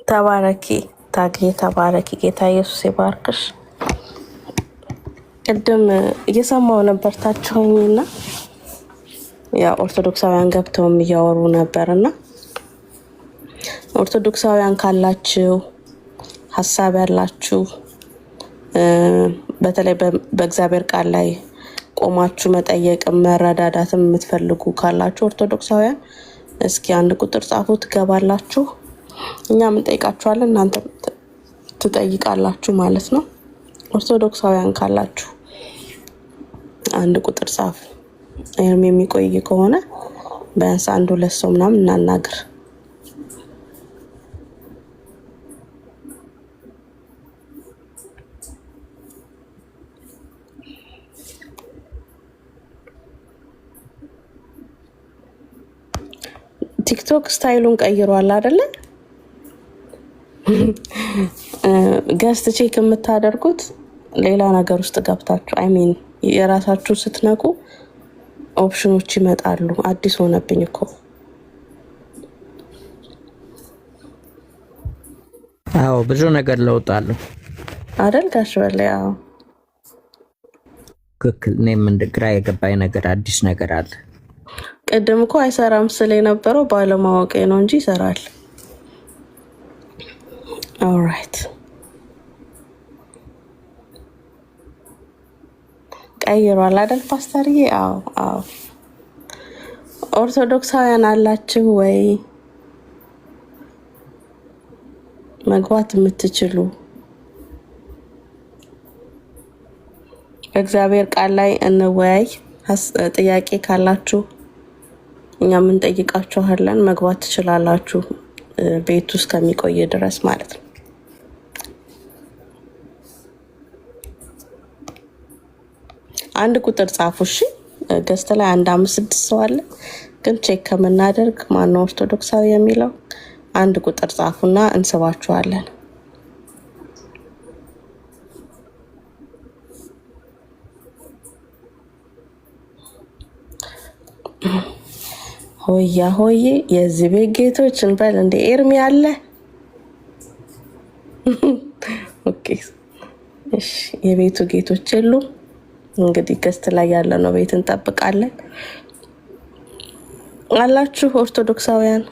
ተባረኪ ታጌ፣ ተባረኪ። ጌታ ኢየሱስ ይባርክሽ። ቅድም እየሰማው ነበር ታችሁኝና ያ ኦርቶዶክሳውያን ገብተውም እያወሩ ነበርና ኦርቶዶክሳውያን ካላችሁ ሐሳብ ያላችሁ በተለይ በእግዚአብሔር ቃል ላይ ቆማችሁ መጠየቅ መረዳዳትም የምትፈልጉ ካላችሁ ኦርቶዶክሳውያን እስኪ አንድ ቁጥር ጻፉ፣ ትገባላችሁ። እኛም እንጠይቃችኋለን፣ እናንተ ትጠይቃላችሁ ማለት ነው። ኦርቶዶክሳውያን ካላችሁ አንድ ቁጥር ጻፉ። ይሄም የሚቆይ ከሆነ ቢያንስ አንድ ሁለት ሰው ምናምን እናናግር። ቲክቶክ ስታይሉን ቀይሯል አይደለ? ገስት ቼክ የምታደርጉት ሌላ ነገር ውስጥ ገብታችሁ አይሚን የራሳችሁ ስትነቁ ኦፕሽኖች ይመጣሉ። አዲስ ሆነብኝ እኮ አዎ፣ ብዙ ነገር ለውጣሉ አይደል ጋሽ በላይ? አዎ ትክክል። እኔም እንደ ግራ የገባኝ ነገር አዲስ ነገር አለ። ቅድም እኮ አይሰራም ስለ የነበረው ባለማወቅ ነው እንጂ ይሰራል። ኦልራይት ቀይሯል አይደል ፓስተርዬ? አዎ አዎ። ኦርቶዶክሳውያን አላችሁ ወይ መግባት የምትችሉ? እግዚአብሔር ቃል ላይ እንወያይ። ጥያቄ ካላችሁ እኛም እንጠይቃችኋለን። መግባት ትችላላችሁ፣ ቤት ውስጥ ከሚቆይ ድረስ ማለት ነው። አንድ ቁጥር ጻፉ እሺ። ገስት ላይ 1 5 6 ሰው አለ፣ ግን ቼክ ከምናደርግ ማነው ኦርቶዶክሳዊ የሚለው አንድ ቁጥር ጻፉና እንስባችኋለን። ሆያ ሆዬ የዚህ ቤት ጌቶች እንበል እንደ ኤርሚ አለ። ኦኬ እሺ፣ የቤቱ ጌቶች የሉ። እንግዲህ ገስት ላይ ያለ ነው ቤት እንጠብቃለን። አላችሁ ኦርቶዶክሳውያን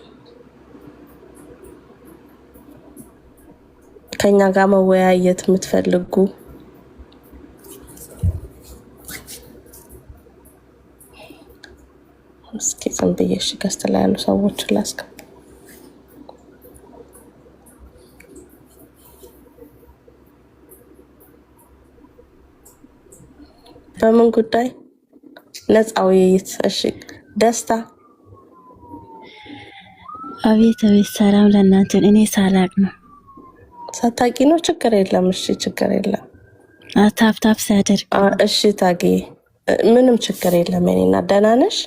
ከኛ ጋር መወያየት የምትፈልጉ? እስኪ ዝም ብዬ እሺ ገስት ላይ ያሉ ሰዎችን ላስገባ። በምን ጉዳይ? ነፃ ውይይት። እሺ ደስታ። አቤት አቤት፣ ሰላም ለእናንተ። እኔ ሳላቅ ነው። ሳታቂ ነው? ችግር የለም። እሺ ችግር የለም። ታፕታፕ ሲያደርግ እሺ ታጌ፣ ምንም ችግር የለም። እኔና ደህና ነሽ?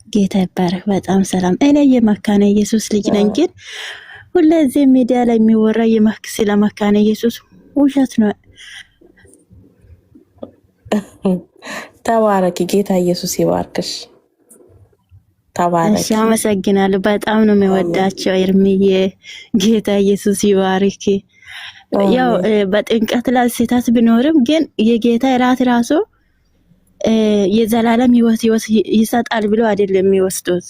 ጌታ ይባረክ። በጣም ሰላም። እኔ የመካነ ኢየሱስ ልጅ ነኝ፣ ግን ሁለዚህ ሚዲያ ላይ የሚወራ ስለ መካነ ኢየሱስ ውሸት ነው። ተባረኪ። ጌታ ኢየሱስ ይባርክሽ። ተባረኪ። እሺ አመሰግናለሁ። በጣም ነው የሚወዳቸው ኤርሚዬ። ጌታ ኢየሱስ ይባርክ። ያው በጥንቀት ላይ ስህተት ቢኖርም ግን የጌታ እራት ራሱ የዘላለም ህይወት ይሰጣል ብሎ አይደለም የሚወስዱት።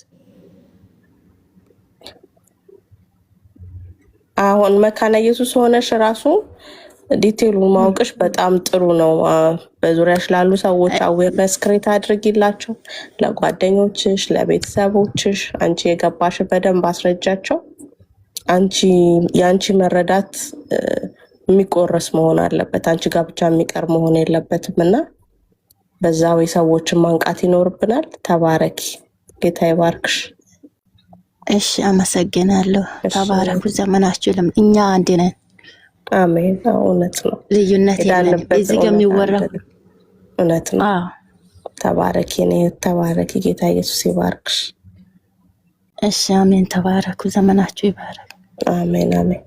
አሁን መካነ ኢየሱስ ሆነሽ ራሱ ዲቴሉን ማወቅሽ በጣም ጥሩ ነው። በዙሪያሽ ላሉ ሰዎች አዌርነስ ክሬት አድርጊላቸው፣ ለጓደኞችሽ፣ ለቤተሰቦችሽ። አንቺ የገባሽ በደንብ አስረጃቸው። የአንቺ መረዳት የሚቆረስ መሆን አለበት፣ አንቺ ጋር ብቻ የሚቀር መሆን የለበትም እና በዛ ወይ ሰዎችን ማንቃት ይኖርብናል። ተባረኪ፣ ጌታ ይባርክሽ። እሺ አመሰግናለሁ። ተባረኩ። ዘመናችሁ እኛ አንድ ነን። አሜን። እውነት ነው፣ ልዩነት የለም። እዚህ ጋር የሚወራው እውነት ነው። ተባረኪ፣ ተባረኪ። ጌታ ኢየሱስ ይባርክሽ። እሺ አሜን። ተባረኩ። ዘመናችሁ ይባረክ። አሜን አሜን።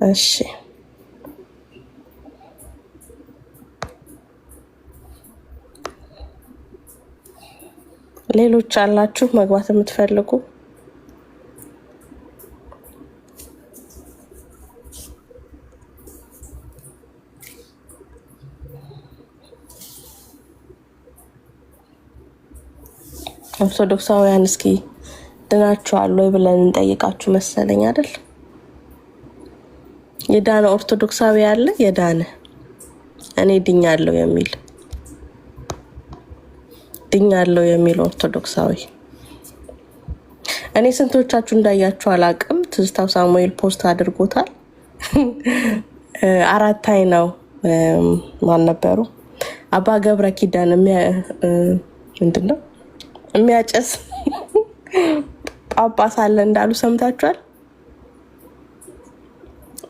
እሺ ሌሎች አላችሁ መግባት የምትፈልጉ? ኦርቶዶክሳውያን እስኪ ድናችኋል ወይ ብለን እንጠይቃችሁ መሰለኝ አይደል? የዳነ ኦርቶዶክሳዊ አለ? የዳነ እኔ ድኛለሁ የሚል ኦርቶዶክሳዊ። እኔ ስንቶቻችሁ እንዳያችሁ አላቅም። ትዝታው ሳሙኤል ፖስት አድርጎታል። 4 አይናው ማን ነበሩ? አባ ገብረ ኪዳን ምንድነው የሚያጨስ ጳጳስ አለ እንዳሉ ሰምታችኋል?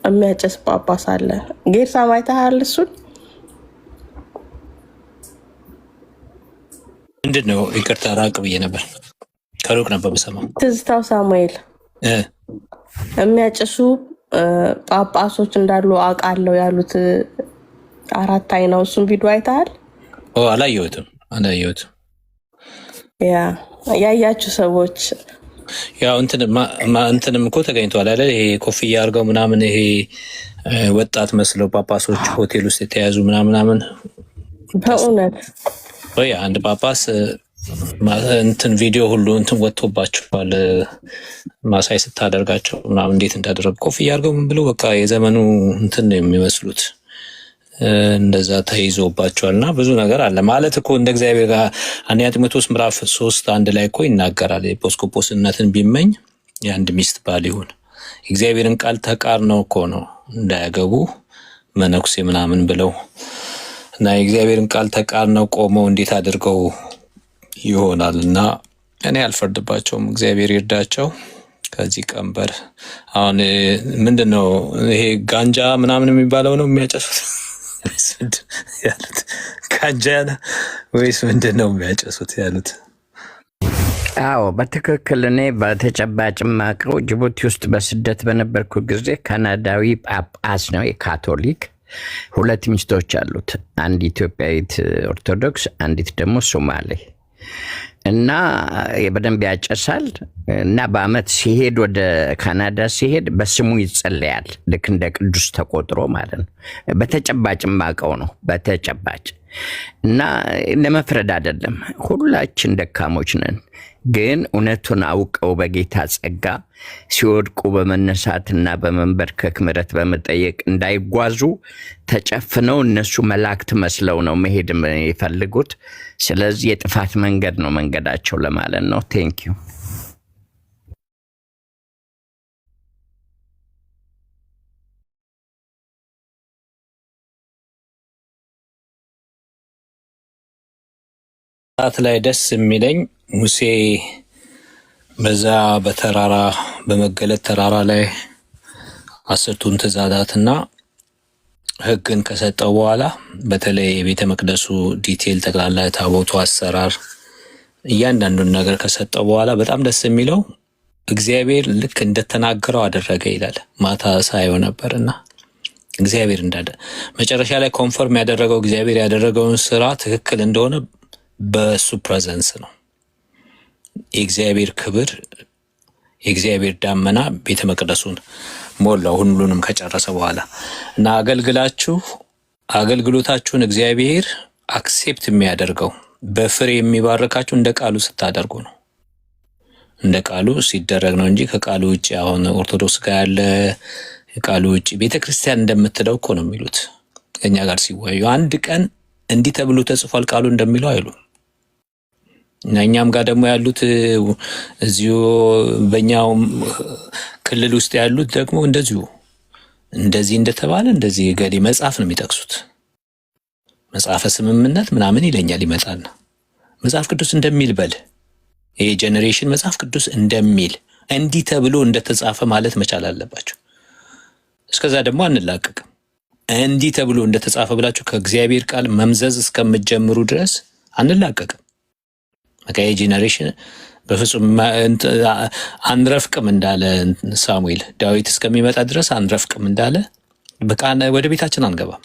የሚያጨስ ጳጳስ አለ። ጌርሳም አይተሃል? እሱን ምንድነው? ይቅርታ ራቅ ብዬ ነበር፣ ከሩቅ ነበር በሰማው። ትዝታው ሳሙኤል የሚያጨሱ ጳጳሶች እንዳሉ አውቃለሁ ያሉት 4 አይናው። እሱን ቪዲዮ አይተሃል? አላየሁትም። ያያችሁ ሰዎች ያው እንትንም እኮ ተገኝቷል አይደል? ይሄ ኮፍያ አድርገው ምናምን ይሄ ወጣት መስለው ጳጳሶች ሆቴል ውስጥ የተያዙ ምናምን በእውነት ወይ አንድ ጳጳስ እንትን ቪዲዮ ሁሉ እንትን ወጥቶባቸዋል። ማሳይ ስታደርጋቸው ምናምን እንዴት እንዳደረጉ ኮፍያ አድርገው ምን ብለው በቃ የዘመኑ እንትን ነው የሚመስሉት። እንደዛ ተይዞባቸዋል እና ብዙ ነገር አለ ማለት እኮ እንደ እግዚአብሔር ጋር 1 ጢሞቴዎስ ምዕራፍ 3 1 ላይ እኮ ይናገራል። ኤጲስቆጶስነትን ቢመኝ የአንድ ሚስት ባል ይሁን። እግዚአብሔርን ቃል ተቃርነው እኮ ነው እንዳያገቡ መነኩሴ ምናምን ብለው እና የእግዚአብሔርን ቃል ተቃርነው ቆመው እንዴት አድርገው ይሆናል። እና እኔ አልፈርድባቸውም፣ እግዚአብሔር ይርዳቸው ከዚህ ቀንበር። አሁን ምንድነው ይሄ ጋንጃ ምናምን የሚባለው ነው የሚያጨሱት ያሉት? ጋንጃ ወይስ ምንድነው የሚያጨሱት ያሉት? አዎ በትክክል። እኔ በተጨባጭ ማቀው ጅቡቲ ውስጥ በስደት በነበርኩ ጊዜ ካናዳዊ ጳጳስ ነው፣ የካቶሊክ 2 ሚስቶች አሉት። አንድ ኢትዮጵያዊት ኦርቶዶክስ፣ አንዲት ደግሞ ሶማሌ እና በደንብ ያጨሳል እና በአመት ሲሄድ ወደ ካናዳ ሲሄድ በስሙ ይጸለያል። ልክ እንደ ቅዱስ ተቆጥሮ ማለት ነው። በተጨባጭ ማቀው ነው በተጨባጭ እና ለመፍረድ አይደለም። ሁላችን ደካሞች ነን። ግን እውነቱን አውቀው በጌታ ጸጋ ሲወድቁ በመነሳትና በመንበርከክ ምሕረት በመጠየቅ እንዳይጓዙ ተጨፍነው እነሱ መላእክት መስለው ነው መሄድ የሚፈልጉት። ስለዚህ የጥፋት መንገድ ነው መንገዳቸው ለማለት ነው። ቴንኪዩ። ሰዓት ላይ ደስ የሚለኝ ሙሴ በዛ በተራራ በመገለጥ ተራራ ላይ 10ቱን ትእዛዛትና ሕግን ከሰጠው በኋላ በተለይ የቤተ መቅደሱ ዲቴል ጠቅላላ ታቦቱ አሰራር እያንዳንዱን ነገር ከሰጠው በኋላ በጣም ደስ የሚለው እግዚአብሔር ልክ እንደተናገረው አደረገ ይላል። ማታ ሳየው ነበርና እግዚአብሔር መጨረሻ ላይ ኮንፈርም ያደረገው እግዚአብሔር ያደረገውን ስራ ትክክል እንደሆነ በሱ ፕሬዘንስ ነው። የእግዚአብሔር ክብር የእግዚአብሔር ዳመና ቤተ መቅደሱን ሞላው ሁሉንም ከጨረሰ በኋላ እና አገልግሎታችሁን እግዚአብሔር አክሴፕት የሚያደርገው በፍሬ የሚባርካችሁ እንደ ቃሉ ስታደርጉ ነው እንደ ቃሉ ሲደረግ ነው እንጂ ከቃሉ ውጭ አሁን ኦርቶዶክስ ጋር ያለ ቃሉ ውጭ ቤተክርስቲያን እንደምትለው እኮ ነው የሚሉት። ከኛ ጋር ሲወያዩ አንድ ቀን እንዲህ ተብሎ ተጽፏል ቃሉ እንደሚለው አይሉ እና እኛም ጋር ደግሞ ያሉት እዚሁ በእኛው ክልል ውስጥ ያሉት ደግሞ እንደዚሁ እንደዚህ እንደተባለ እንደዚህ ገዲ መጽሐፍ ነው የሚጠቅሱት። መጽሐፈ ስምምነት ምናምን ይለኛል ይመጣል። መጽሐፍ ቅዱስ እንደሚል በል ይሄ ጄኔሬሽን መጽሐፍ ቅዱስ እንደሚል እንዲህ ተብሎ እንደተጻፈ ማለት መቻል አለባቸው። እስከዛ ደግሞ አንላቀቅም። እንዲህ ተብሎ እንደተጻፈ ብላችሁ ከእግዚአብሔር ቃል መምዘዝ እስከምትጀምሩ ድረስ አንላቀቅም። በቃ ይሄ ጄኔሬሽን በፍጹም አንረፍቅም እንዳለ ሳሙኤል ዳዊት እስከሚመጣ ድረስ አንረፍቅም እንዳለ በቃ ወደ ቤታችን አንገባም።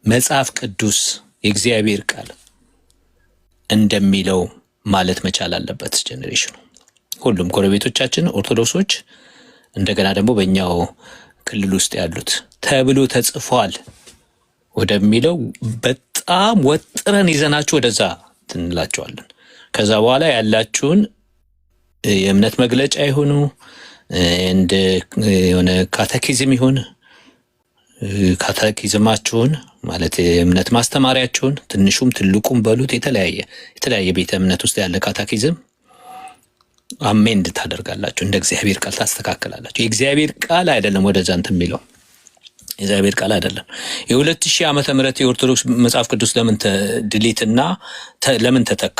መጽሐፍ ቅዱስ የእግዚአብሔር ቃል እንደሚለው ማለት መቻል አለበት ጄኔሬሽኑ። ሁሉም ጎረቤቶቻችን ኦርቶዶክሶች፣ እንደገና ደግሞ በእኛው ክልል ውስጥ ያሉት ተብሎ ተጽፏል ወደሚለው በጣም ወጥረን ይዘናችሁ ወደዛ እንላቸዋለን። ከዛ በኋላ ያላችሁን የእምነት መግለጫ ይሁኑ እንደ የሆነ ካቴኪዝም ይሁን ካቴኪዝማችሁን ማለት የእምነት ማስተማሪያችሁን ትንሹም ትልቁም በሉት የተለያየ ቤተ እምነት ውስጥ ያለ ካቴኪዝም አሜንድ ታደርጋላችሁ፣ እንደ እግዚአብሔር ቃል ታስተካክላላችሁ። የእግዚአብሔር ቃል አይደለም ወደዛ እንትን የሚለው የእግዚአብሔር ቃል አይደለም። የ2000 ዓመተ ምህረት የኦርቶዶክስ መጽሐፍ ቅዱስ ለምን ድሊትና ለምን ተተካ?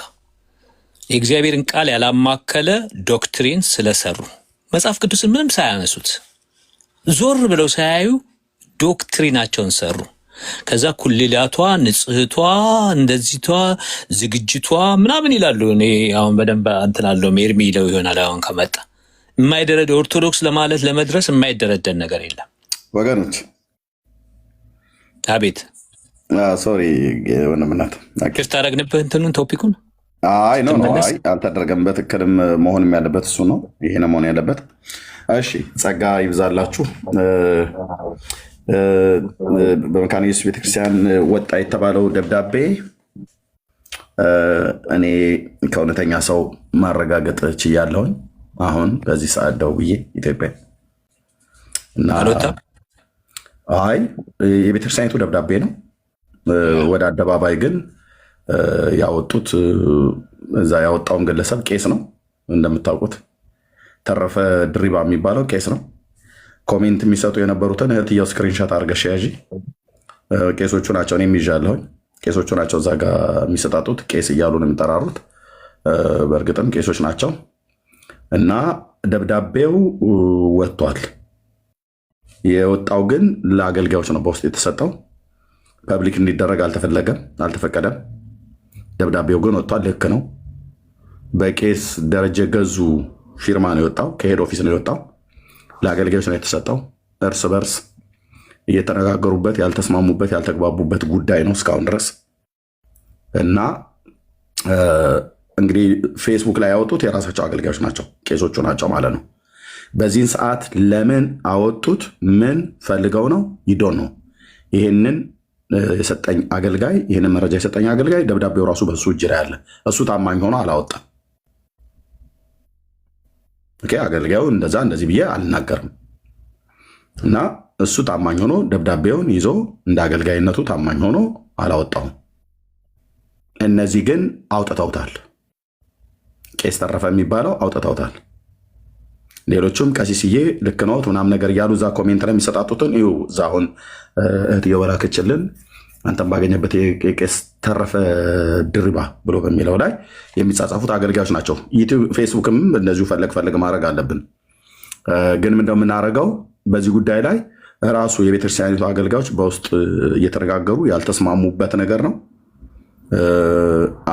የእግዚአብሔርን ቃል ያላማከለ ዶክትሪን ስለሰሩ መጽሐፍ ቅዱስን ምንም ሳያነሱት ዞር ብለው ሳያዩ ዶክትሪናቸውን ሰሩ። ከዛ ኩልላቷ፣ ንጽህቷ፣ እንደዚቷ፣ ዝግጅቷ ምናምን ይላሉ። እኔ አሁን በደንብ እንትናለው ሜርሚ ይለው ይሆናል። አሁን ከመጣ የማይደረድ ኦርቶዶክስ ለማለት ለመድረስ የማይደረደን ነገር የለም ወገኖች። አቤት ሶሪ ወንድምናት ክፍት አደረግንብህ እንትኑን ቶፒኩን። አይ ኖ አልተደረገም። በትክክልም መሆንም ያለበት እሱ ነው። ይሄ ነው መሆን ያለበት። እሺ ጸጋ ይብዛላችሁ። በመካነ ኢየሱስ ቤተክርስቲያን ወጣ የተባለው ደብዳቤ እኔ ከእውነተኛ ሰው ማረጋገጥ ችያለሁኝ። አሁን በዚህ ሰዓት ደውዬ ኢትዮጵያ እና አይ የቤተክርስቲያኒቱ ደብዳቤ ነው። ወደ አደባባይ ግን ያወጡት እዛ ያወጣውን ግለሰብ ቄስ ነው። እንደምታውቁት ተረፈ ድሪባ የሚባለው ቄስ ነው። ኮሜንት የሚሰጡ የነበሩትን እህትየው ስክሪንሻት አድርገሽ ያዢ። ቄሶቹ ናቸው፣ እኔም ይዣለሁኝ። ቄሶቹ ናቸው እዛ ጋር የሚሰጣጡት፣ ቄስ እያሉ ነው የሚጠራሩት። በእርግጥም ቄሶች ናቸው። እና ደብዳቤው ወጥቷል። የወጣው ግን ለአገልጋዮች ነው በውስጥ የተሰጠው። ፐብሊክ እንዲደረግ አልተፈለገም፣ አልተፈቀደም። ደብዳቤው ግን ወጥቷል። ልክ ነው። በቄስ ደረጀ ገዙ ፊርማ ነው የወጣው፣ ከሄድ ኦፊስ ነው የወጣው። ለአገልጋዮች ነው የተሰጠው። እርስ በርስ እየተነጋገሩበት ያልተስማሙበት ያልተግባቡበት ጉዳይ ነው እስካሁን ድረስ። እና እንግዲህ ፌስቡክ ላይ ያወጡት የራሳቸው አገልጋዮች ናቸው፣ ቄሶቹ ናቸው ማለት ነው። በዚህን ሰዓት ለምን አወጡት? ምን ፈልገው ነው? ይዶን ነው። ይህንን የሰጠኝ አገልጋይ ይህንን መረጃ የሰጠኝ አገልጋይ ደብዳቤው ራሱ በሱ እጅ ላይ ያለ፣ እሱ ታማኝ ሆኖ አላወጣም። አገልጋዩ እንደዛ እንደዚህ ብዬ አልናገርም። እና እሱ ታማኝ ሆኖ ደብዳቤውን ይዞ እንደ አገልጋይነቱ ታማኝ ሆኖ አላወጣውም። እነዚህ ግን አውጥተውታል። ቄስ ተረፈ የሚባለው አውጥተውታል። ሌሎቹም ቀሲስዬ ልክ ነዎት ምናምን ነገር እያሉ እዛ ኮሜንት ላይ የሚሰጣጡትን ይኸው እዛ አሁን እህትየው በላከችልን አንተም ባገኘበት የቄስ ተረፈ ድሪባ ብሎ በሚለው ላይ የሚጻጻፉት አገልጋዮች ናቸው። ዩቲዩብ ፌስቡክም እንደዚሁ ፈለግ ማድረግ አለብን። ግን ምንድነው የምናደርገው? በዚህ ጉዳይ ላይ ራሱ የቤተክርስቲያኒቱ አገልጋዮች በውስጥ እየተነጋገሩ ያልተስማሙበት ነገር ነው።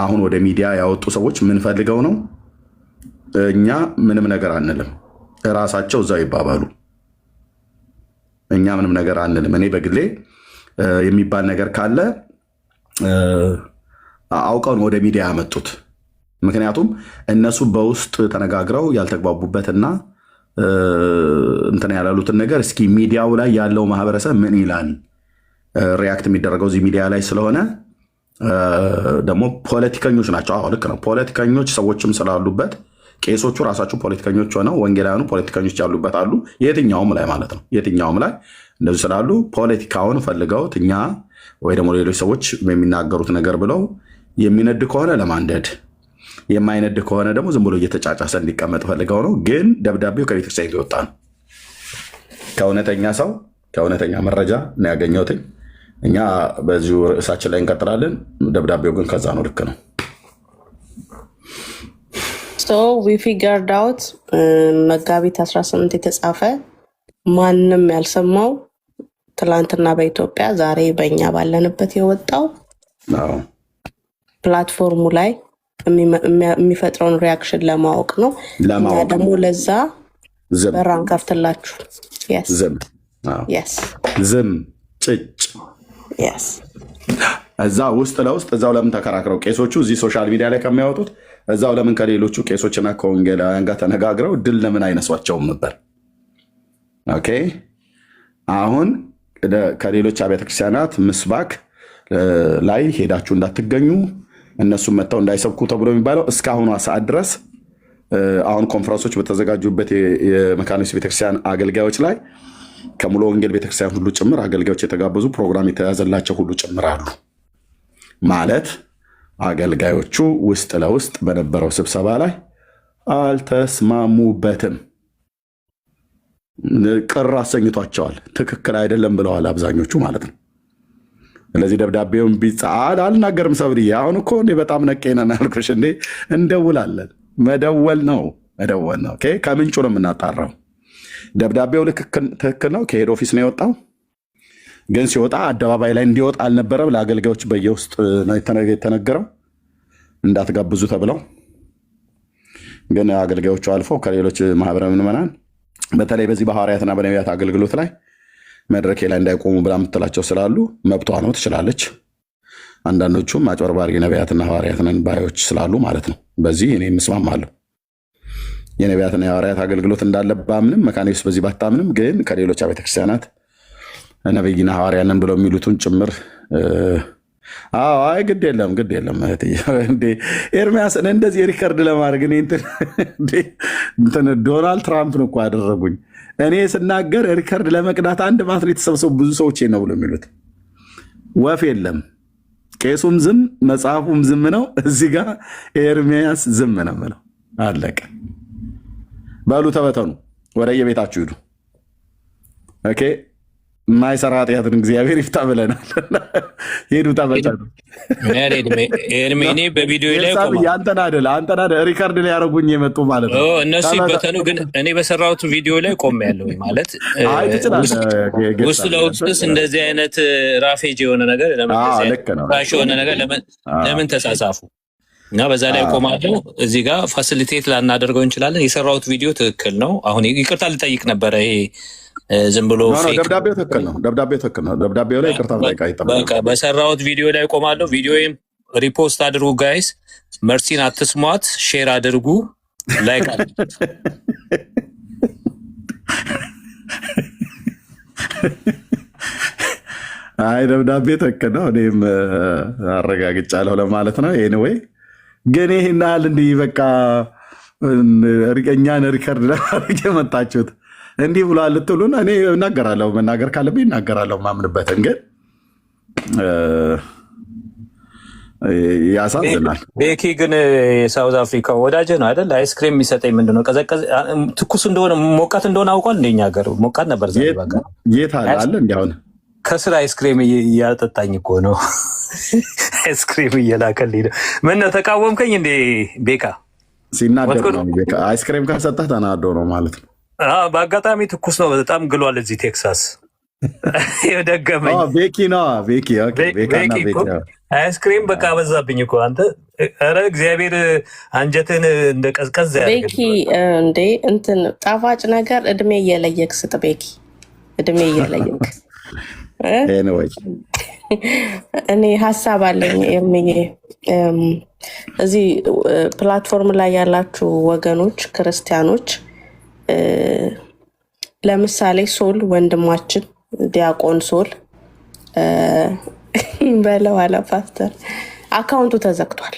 አሁን ወደ ሚዲያ ያወጡ ሰዎች ምን ፈልገው ነው? እኛ ምንም ነገር አንልም፣ ራሳቸው እዛው ይባባሉ። እኛ ምንም ነገር አንልም። እኔ በግሌ የሚባል ነገር ካለ አውቀውን ወደ ሚዲያ ያመጡት። ምክንያቱም እነሱ በውስጥ ተነጋግረው ያልተግባቡበትና እንትን ያላሉትን ነገር እስኪ ሚዲያው ላይ ያለው ማህበረሰብ ምን ይላል፣ ሪያክት የሚደረገው እዚህ ሚዲያ ላይ ስለሆነ ደግሞ ፖለቲከኞች ናቸው። አዎ ልክ ነው። ፖለቲከኞች ሰዎችም ስላሉበት ቄሶቹ ራሳቸው ፖለቲከኞች ሆነው ወንጌላውያኑ ፖለቲከኞች ያሉበት አሉ። የትኛውም ላይ ማለት ነው። የትኛውም ላይ እንደዚህ ስላሉ ፖለቲካውን ፈልገውት እኛ ወይ ደግሞ ሌሎች ሰዎች የሚናገሩት ነገር ብለው የሚነድ ከሆነ ለማንደድ የማይነድ ከሆነ ደግሞ ዝም ብሎ እየተጫጫሰ እንዲቀመጥ ፈልገው ነው። ግን ደብዳቤው ከቤተክርስቲያን የወጣ ነው። ከእውነተኛ ሰው ከእውነተኛ መረጃ ነው ያገኘሁት። እኛ በዚሁ ርዕሳችን ላይ እንቀጥላለን። ደብዳቤው ግን ከዛ ነው። ልክ ነው። ዊ ፊገርድ አውት መጋቢት 18 የተጻፈ ማንም ያልሰማው ትላንትና በኢትዮጵያ ዛሬ በእኛ ባለንበት የወጣው ፕላትፎርሙ ላይ የሚፈጥረውን ሪያክሽን ለማወቅ ነው። እኛ ደግሞ ለዛ በራን ከፍትላችሁ ዝም ጭጭ እዛ ውስጥ ለውስጥ እዛው ለምን ተከራክረው ቄሶቹ እዚህ ሶሻል ሚዲያ ላይ ከሚያወጡት እዛው ለምን ከሌሎቹ ቄሶችና ከወንጌላውያን ጋር ተነጋግረው ድል ለምን አይነሷቸውም ነበር? ኦኬ አሁን ከሌሎች አብያተ ክርስቲያናት ምስባክ ላይ ሄዳችሁ እንዳትገኙ እነሱም መጥተው እንዳይሰብኩ ተብሎ የሚባለው እስካሁኗ ሰዓት ድረስ አሁን ኮንፈረንሶች በተዘጋጁበት የመካነ ኢየሱስ ቤተክርስቲያን አገልጋዮች ላይ ከሙሉ ወንጌል ቤተክርስቲያን ሁሉ ጭምር አገልጋዮች የተጋበዙ ፕሮግራም የተያዘላቸው ሁሉ ጭምር አሉ። ማለት አገልጋዮቹ ውስጥ ለውስጥ በነበረው ስብሰባ ላይ አልተስማሙበትም። ቅር አሰኝቷቸዋል። ትክክል አይደለም ብለዋል አብዛኞቹ ማለት ነው። ስለዚህ ደብዳቤውን ቢጻል አልናገርም። ሰብሪ አሁን እኮ በጣም ነቄነን ያልኩሽ እንደውላለን። መደወል ነው። ከምንጩ ነው የምናጣራው። ደብዳቤው ትክክል ነው። ከሄድ ኦፊስ ነው የወጣው። ግን ሲወጣ አደባባይ ላይ እንዲወጣ አልነበረም። ለአገልጋዮች በየውስጥ ነው የተነገረው እንዳትጋብዙ ተብለው። ግን አገልጋዮቹ አልፈው ከሌሎች ማህበረ ምዕመናን በተለይ በዚህ በሐዋርያትና በነቢያት አገልግሎት ላይ መድረኬ ላይ እንዳይቆሙ ብላ የምትላቸው ስላሉ መብቷ ነው፣ ትችላለች። አንዳንዶቹም አጭበርባሪ ነቢያትና ሐዋርያት ነን ባዮች ስላሉ ማለት ነው። በዚህ እኔ ምስማማለሁ። የነቢያትና የሐዋርያት አገልግሎት እንዳለ ባምንም መካነ ኢየሱስ በዚህ ባታምንም፣ ግን ከሌሎች አብያተ ክርስቲያናት ነቢይና ሐዋርያንን ብለው የሚሉትን ጭምር አይ ግድ የለም ኤርሚያስን እንደዚህ ሪከርድ ለማድረግ ዶናልድ ትራምፕን እኮ ያደረጉኝ። እኔ ስናገር ሪከርድ ለመቅዳት አንድ ማትር የተሰበሰቡ ብዙ ሰዎች ነው ብሎ የሚሉት ወፍ የለም። ቄሱም ዝም መጽሐፉም ዝም ነው። እዚህ ጋር ኤርሚያስ ዝም ነው ምለው አለቀ። በሉ ተበተኑ፣ ወደ የቤታችሁ ሂዱ። ኦኬ የማይሰራ ኃጢአትን እግዚአብሔር ይፍታ ብለናል። ሄዱ ተበተኑ። እኔ በቪዲዮ ላይ አንተን አይደል ሪከርድ ላይ ያደረጉኝ የመጡ ማለት ነው። እነሱ ይበተኑ፣ ግን እኔ በሰራሁት ቪዲዮ ላይ ቆም ያለው ማለት ውስጥ ለውስጥስ እንደዚህ አይነት ራፌጅ የሆነ ነገር የሆነ ነገር ለምን ተጻጻፉ? እና በዛ ላይ ቆማለሁ። እዚህ ጋር ፋሲሊቴት ላናደርገው እንችላለን። የሰራሁት ቪዲዮ ትክክል ነው። አሁን ይቅርታ ልጠይቅ ነበረ። ይሄ ዝም ብሎ ደብዳቤው ትክክል ነው። ደብዳቤው ላይ ይቅርታ ጠይቃ ይጠበቃል። በሰራሁት ቪዲዮ ላይ ቆማለሁ። ቪዲዮዬም ሪፖስት አድርጉ ጋይስ። መርሲን አትስሟት፣ ሼር አድርጉ፣ ላይክ አድርጉ። አይ ደብዳቤ ትክክል ነው። እኔም አረጋግጫለሁ ለማለት ነው። ኤኒዌይ ግን ይህን ያህል እንዲህ በቃ እኛን ሪከርድ ለማድረግ የመጣችሁት እንዲህ ብሏል ልትሉን፣ እኔ እናገራለሁ፣ መናገር ካለብኝ እናገራለሁ። ማምንበትን ግን ያሳዝናል። ቤኪ ግን የሳውዝ አፍሪካ ወዳጅ ነው አይደል? አይስክሬም የሚሰጠኝ ምንድነው? ቀዘቀዝ ትኩስ እንደሆነ ሞቃት እንደሆነ አውቋል። እንደኛ ሀገር ሞቃት ነበር። የት አለ እንዲሁን ከስራ አይስክሬም እያጠጣኝ እኮ ነው። አይስክሬም እየላከልኝ ነው። ምነው ተቃወምከኝ እንዴ ቤካ? ሲናደድ ነው ቤካ። አይስክሬም ካልሰጠህ ተናዶ ነው ማለት ነው። በአጋጣሚ ትኩስ ነው፣ በጣም ግሏል እዚህ ቴክሳስ። ደገመኝ። ቤኪ ነው ቤኪ። አይስክሬም በቃ በዛብኝ እኮ አንተ። ኧረ እግዚአብሔር አንጀትን እንደ ቀዝቀዝ ቤኪ እንዴ እንትን ጣፋጭ ነገር እድሜ እየለየክ ስጥ ቤኪ፣ እድሜ እየለየክ እኔ ሀሳብ አለኝ ኤርሚዬ። እዚህ ፕላትፎርም ላይ ያላችሁ ወገኖች ክርስቲያኖች፣ ለምሳሌ ሶል ወንድማችን ዲያቆን ሶል በለው አለ ፓስተር፣ አካውንቱ ተዘግቷል።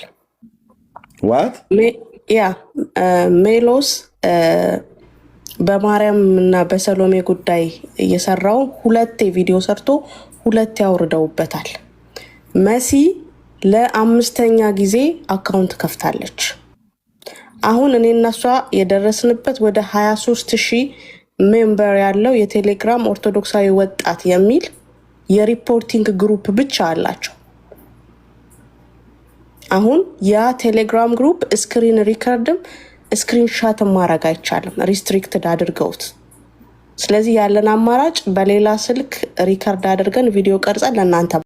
ያ ሜሎስ በማርያም እና በሰሎሜ ጉዳይ እየሰራው 2 ቪዲዮ ሰርቶ 2 ያወርደውበታል። መሲ ለ5ኛ ጊዜ አካውንት ከፍታለች። አሁን እኔ እና እሷ የደረስንበት ወደ 23,000 ሜምበር ያለው የቴሌግራም ኦርቶዶክሳዊ ወጣት የሚል የሪፖርቲንግ ግሩፕ ብቻ አላቸው። አሁን ያ ቴሌግራም ግሩፕ ስክሪን ሪከርድም ስክሪንሻት ማድረግ አይቻልም፣ ሪስትሪክትድ አድርገውት። ስለዚህ ያለን አማራጭ በሌላ ስልክ ሪከርድ አድርገን ቪዲዮ ቀርጸን ለእናንተ